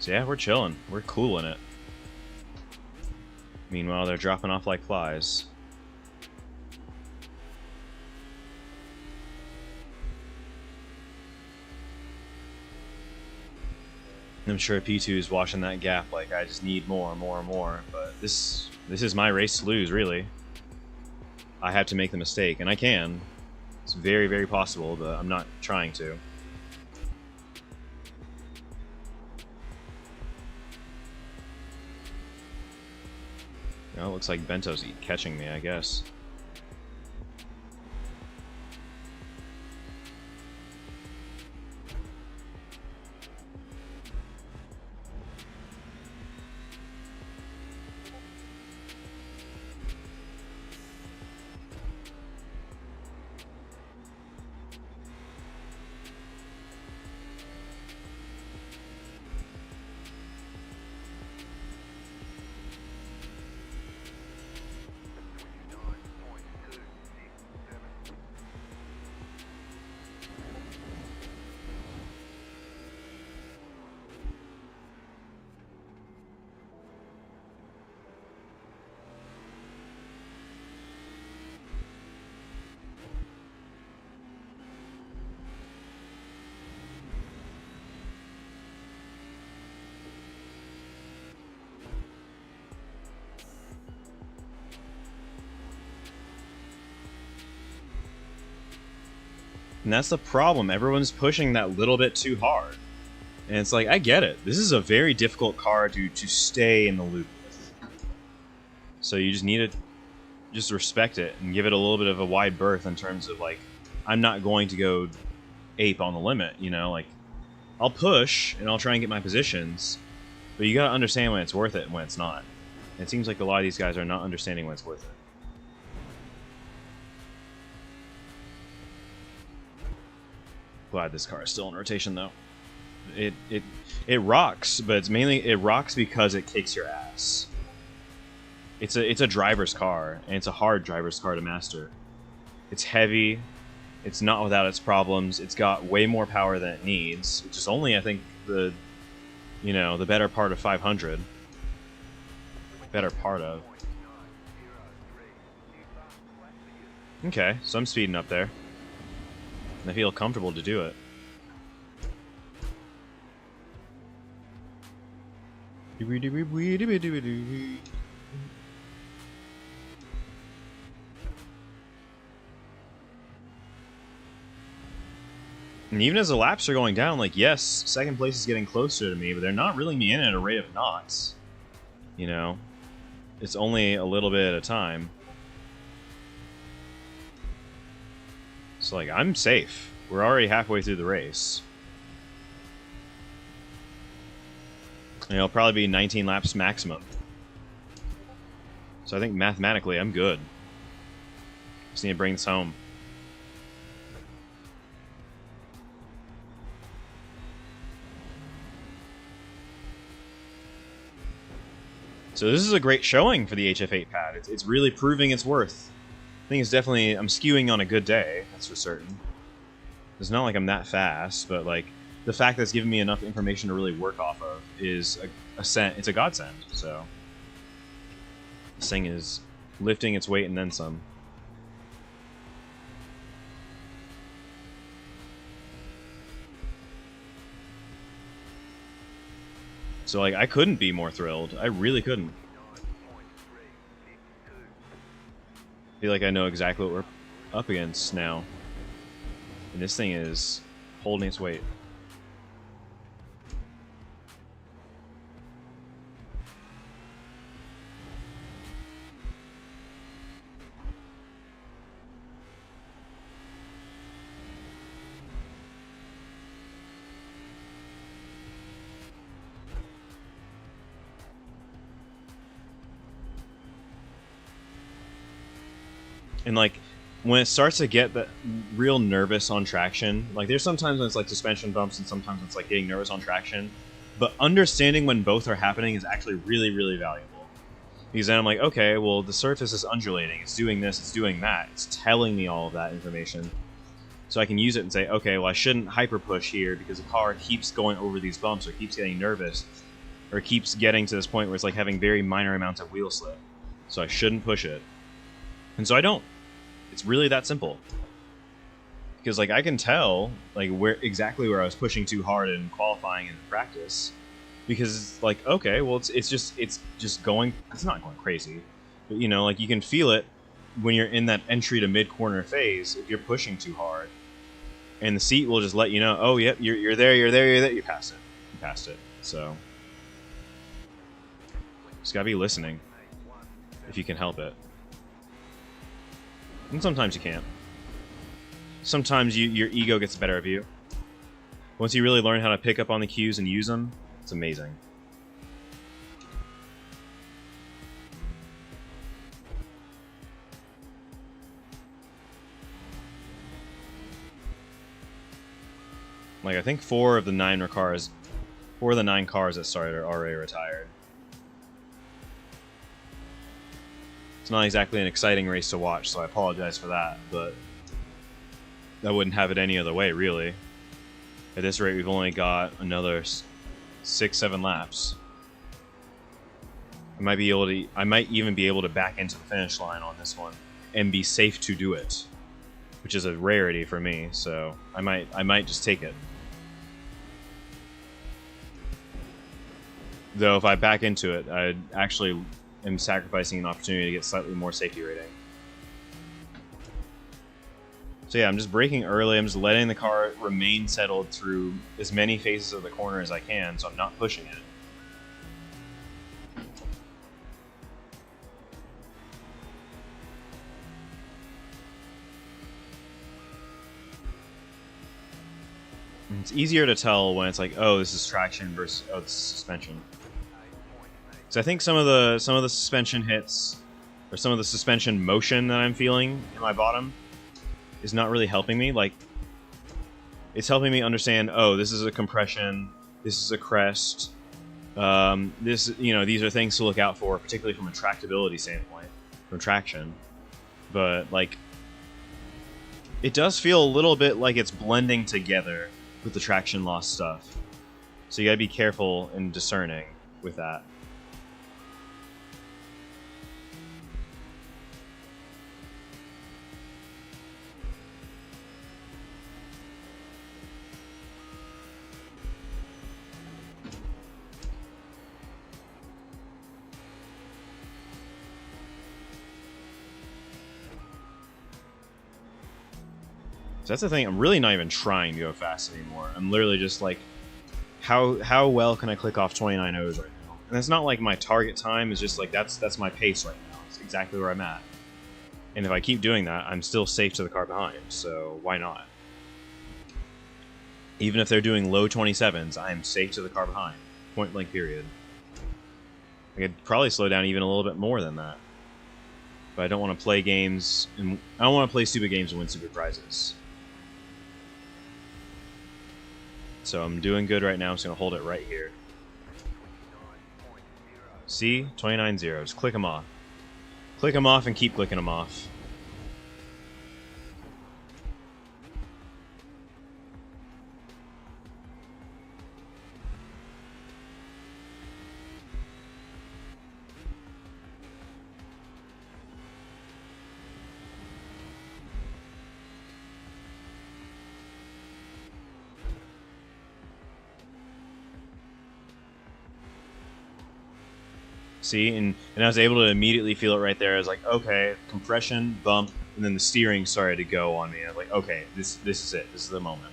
So yeah, we're chilling. We're cooling it. Meanwhile, they're dropping off like flies. I'm sure P2 is watching that gap like, I just need more, more, more. But this is my race to lose, really. I have to make the mistake, and I can. It's very, very possible, but I'm not trying to. Well, it looks like Bento's catching me, I guess. And that's the problem. Everyone's pushing that little bit too hard. And it's like, I get it. This is a very difficult car to stay in the loop with. So you just need to just respect it and give it a little bit of a wide berth in terms of, like, I'm not going to go ape on the limit, you know? Like, I'll push and I'll try and get my positions, but you gotta understand when it's worth it and when it's not. And it seems like a lot of these guys are not understanding when it's worth it. Glad this car is still in rotation, though. It rocks, but it's mainly it rocks because it kicks your ass. It's a driver's car, and it's a hard driver's car to master. It's heavy. It's not without its problems. It's got way more power than it needs, which is only, I think, the better part of 500. Better part of. Okay, so I'm speeding up there. I feel comfortable to do it. And even as the laps are going down, like, yes, second place is getting closer to me, but they're not reeling me in at a rate of knots. You know? It's only a little bit at a time. So, like, I'm safe. We're already halfway through the race. And it'll probably be 19 laps maximum. So I think mathematically I'm good. Just need to bring this home. So this is a great showing for the HF8 pad. It's really proving its worth. I think it's definitely... I'm skewing on a good day, that's for certain. It's not like I'm that fast, but like the fact that it's giving me enough information to really work off of is it's a godsend. So this thing is lifting its weight and then some. So, like, I couldn't be more thrilled. I really couldn't. I feel like I know exactly what we're up against now. And this thing is holding its weight. And, like, when it starts to get the real nervous on traction, like, there's sometimes when it's, like, suspension bumps and sometimes it's, like, getting nervous on traction. But understanding when both are happening is actually really, really valuable. Because then I'm like, okay, well, the surface is undulating. It's doing this, it's doing that. It's telling me all of that information. So I can use it and say, okay, well, I shouldn't hyper push here because the car keeps going over these bumps or keeps getting nervous or keeps getting to this point where it's, like, having very minor amounts of wheel slip. So I shouldn't push it. And so I don't. It's really that simple. Because, like, I can tell, like, exactly where I was pushing too hard in qualifying and in practice. Because it's like, okay, well, it's just going... It's not going crazy. But, you know, like, you can feel it when you're in that entry to mid-corner phase if you're pushing too hard. And the seat will just let you know, oh, yep, you're there, you're there, you're there. You passed it. You passed it. So... Just gotta be listening. If you can help it. And sometimes you can't. Sometimes your ego gets the better of you. Once you really learn how to pick up on the cues and use them, it's amazing. Like, I think 4 of the 9 cars that started are already retired. It's not exactly an exciting race to watch, so I apologize for that, but I wouldn't have it any other way, really. At this rate, we've only got another 6-7 laps. I might even be able to back into the finish line on this one and be safe to do it, which is a rarity for me. So I might just take it. Though if I back into it, I actually am sacrificing an opportunity to get slightly more safety rating. So yeah, I'm just braking early. I'm just letting the car remain settled through as many phases of the corner as I can, so I'm not pushing it. It's easier to tell when it's like, oh, this is traction versus, oh, this is suspension. So I think some of the suspension hits, or some of the suspension motion that I'm feeling in my bottom is not really helping me. Like, it's helping me understand, oh, this is a compression, this is a crest. These are things to look out for, particularly from a tractability standpoint, from traction. But, like, it does feel a little bit like it's blending together with the traction loss stuff. So you gotta be careful and discerning with that. So that's the thing, I'm really not even trying to go fast anymore. I'm literally just like, how well can I click off 29.0s right now? And it's not like my target time, is just like, that's my pace right now. It's exactly where I'm at. And if I keep doing that, I'm still safe to the car behind, so why not? Even if they're doing low 27s, I'm safe to the car behind. Point blank period. I could probably slow down even a little bit more than that. But I don't want to play games, and I don't want to play stupid games and win stupid prizes. So I'm doing good right now. I'm just going to hold it right here. See? 29.0. Just click them off. Click them off and keep clicking them off. See, and I was able to immediately feel it right there. I was like, okay, compression, bump, and then the steering started to go on me. I was like, okay, this is it. This is the moment.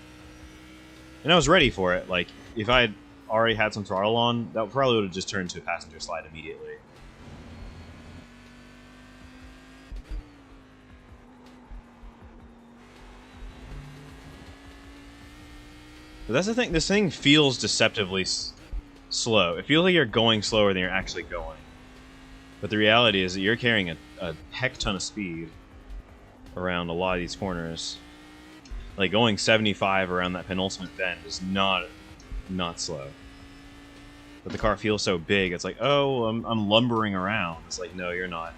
And I was ready for it. Like, if I had already had some throttle on, that probably would have just turned to a passenger slide immediately. But that's the thing. This thing feels deceptively slow. It feels like you're going slower than you're actually going. But the reality is that you're carrying a heck ton of speed around a lot of these corners. Like, going 75 around that penultimate bend is not slow. But the car feels so big, it's like, oh, I'm lumbering around. It's like, no, you're not.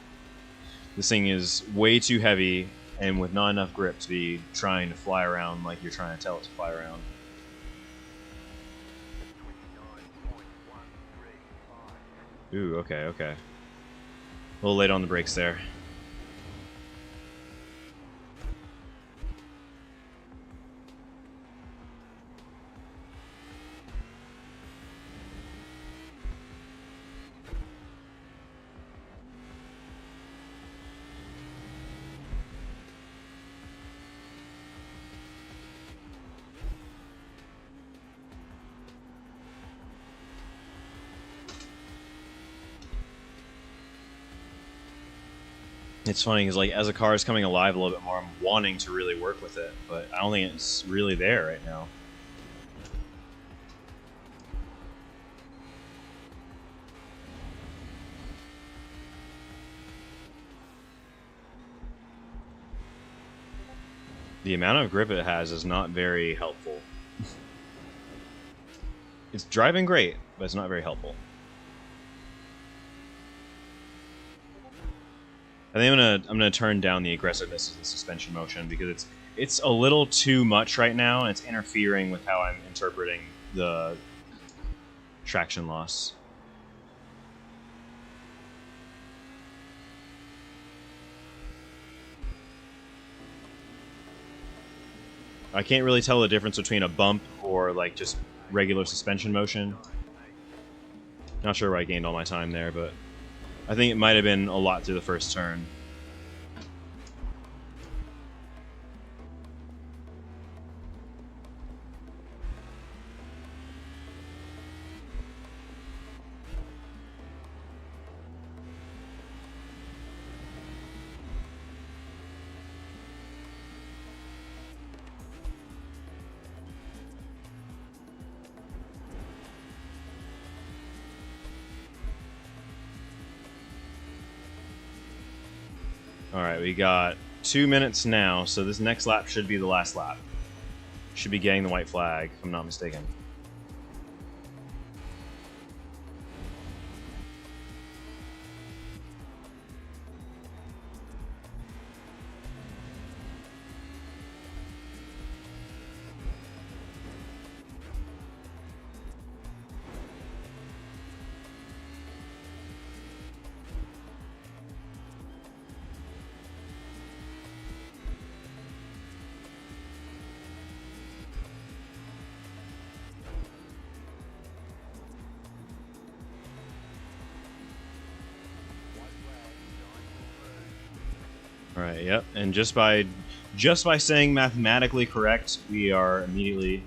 This thing is way too heavy and with not enough grip to be trying to fly around like you're trying to tell it to fly around. Ooh, okay, okay. A little late on the brakes there. It's funny because, like, as a car is coming alive a little bit more, I'm wanting to really work with it, but I don't think it's really there right now. The amount of grip it has is not very helpful. It's driving great, but it's not very helpful. I think I'm gonna turn down the aggressiveness of the suspension motion because it's a little too much right now, and it's interfering with how I'm interpreting the traction loss. I can't really tell the difference between a bump or like just regular suspension motion. Not sure where I gained all my time there, but I think it might have been a lot through the first turn. Alright, we got 2 minutes now, so this next lap should be the last lap. Should be getting the white flag, if I'm not mistaken. Alright, yep, and just by saying mathematically correct, we are immediately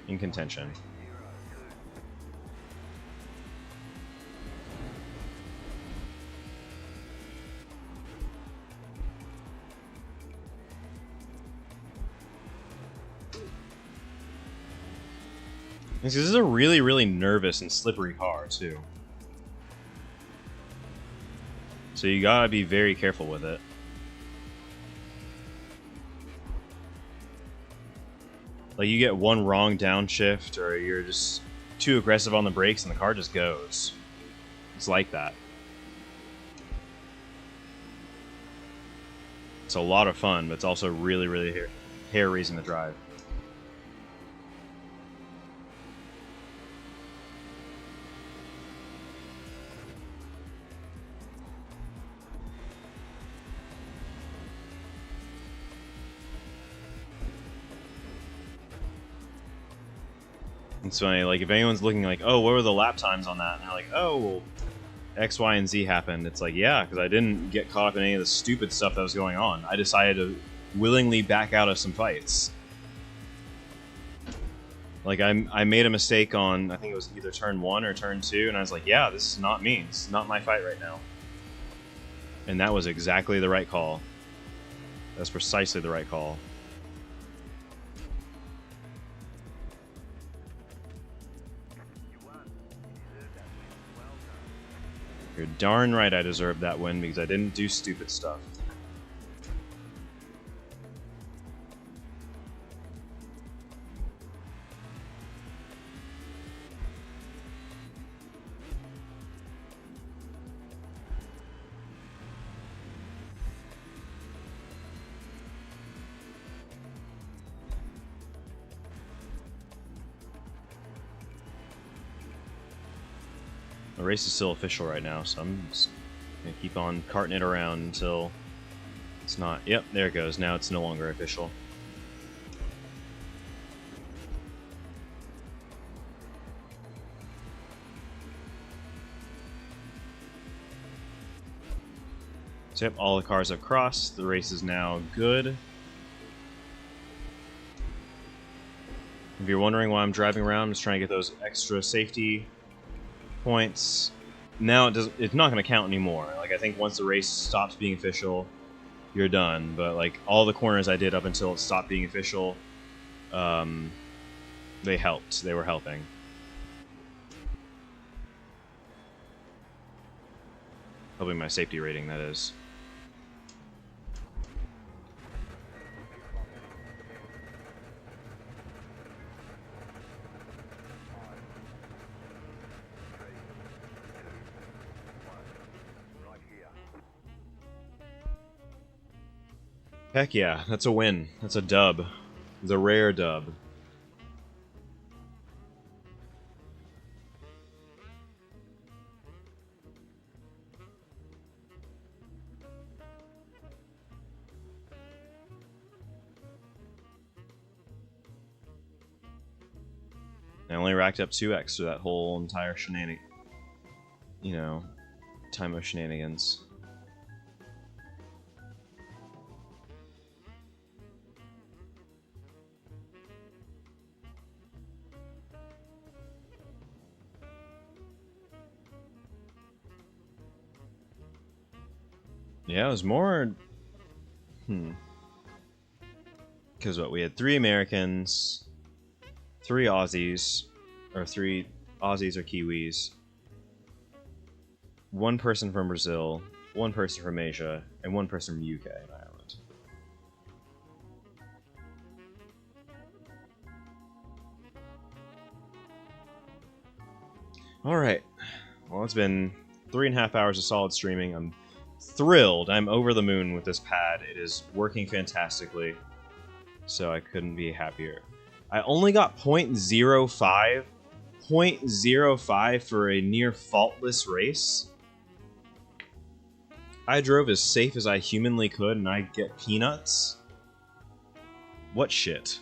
in contention. This is a really, really nervous and slippery car, too. So you gotta be very careful with it. Like, you get one wrong downshift, or you're just too aggressive on the brakes, and the car just goes. It's like that. It's a lot of fun, but it's also really, really hair-raising to drive. It's funny, like, if anyone's looking like, oh, what were the lap times on that? And they're like, oh, well, X, Y, and Z happened. It's like, yeah, because I didn't get caught up in any of the stupid stuff that was going on. I decided to willingly back out of some fights. Like, I made a mistake on, I think it was either turn 1 or turn 2, and I was like, yeah, this is not me. It's not my fight right now. And that was exactly the right call. That's precisely the right call. You're darn right I deserved that win because I didn't do stupid stuff. The race is still official right now, so I'm just gonna keep on carting it around until it's not. Yep, there it goes. Now it's no longer official. So yep, all the cars have crossed. The race is now good. If you're wondering why I'm driving around, I'm just trying to get those extra safety points. Now it's not going to count anymore. Like, I think once the race stops being official, you're done. But like all the corners I did up until it stopped being official, they helped. They were helping. Helping my safety rating, that is. Heck yeah, that's a win. That's a dub. It's a rare dub. I only racked up 2x through that whole entire shenanigan. You know, time of shenanigans. Yeah, it was more... Because what, we had 3 Americans, 3 Aussies, or 3 Aussies or Kiwis, 1 person from Brazil, 1 person from Asia, and 1 person from UK and Ireland. Alright, well, it's been 3.5 hours of solid streaming. I'm thrilled. I'm over the moon with this pad. It is working fantastically, so I couldn't be happier. I only got 0.05 for a near faultless race. I drove as safe as I humanly could, and I get peanuts. What shit?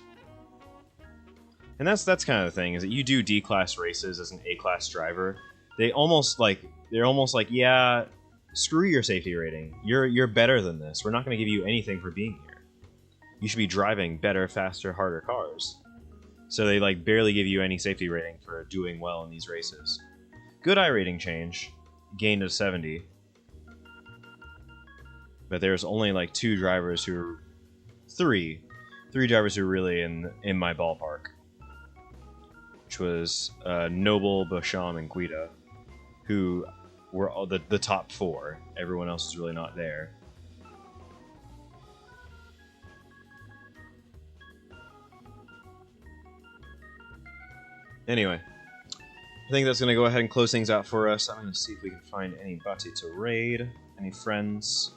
And that's kind of the thing, is that you do D-class races as an A-class driver. They're almost like, yeah, screw your safety rating. You're better than this. We're not going to give you anything for being here. You should be driving better, faster, harder cars. So they like barely give you any safety rating for doing well in these races. Good iRating change, gained to 70. But there's only like 2 drivers who are... 3 drivers who are really in my ballpark. which was Noble, Beauchamp, and Guida, who were all the top 4. Everyone else is really not there. Anyway, I think that's going to go ahead and close things out for us. I'm going to see if we can find anybody to raid, any friends.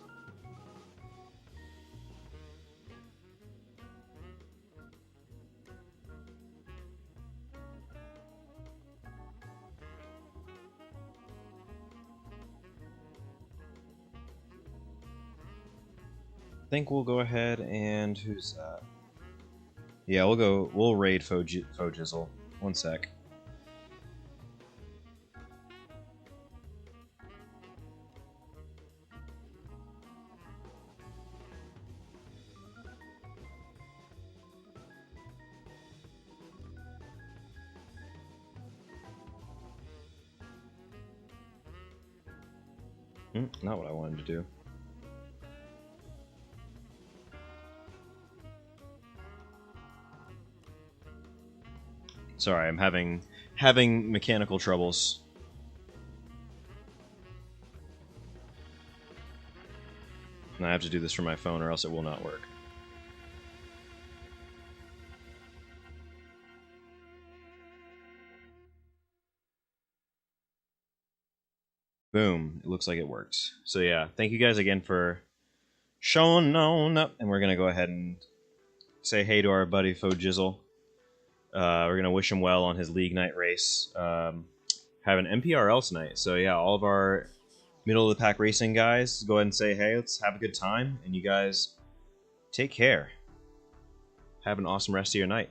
I think we'll go ahead and who's that? Yeah, we'll raid Fojizzle. One sec. Not what I wanted to do. Sorry, I'm having mechanical troubles. And I have to do this from my phone or else it will not work. Boom. It looks like it worked. So yeah, thank you guys again for showing on up. And we're going to go ahead and say hey to our buddy Fojizzle. We're going to wish him well on his League Night race. Have an MPRL tonight. So yeah, all of our middle of the pack racing guys, go ahead and say hey, let's have a good time. And you guys take care. Have an awesome rest of your night.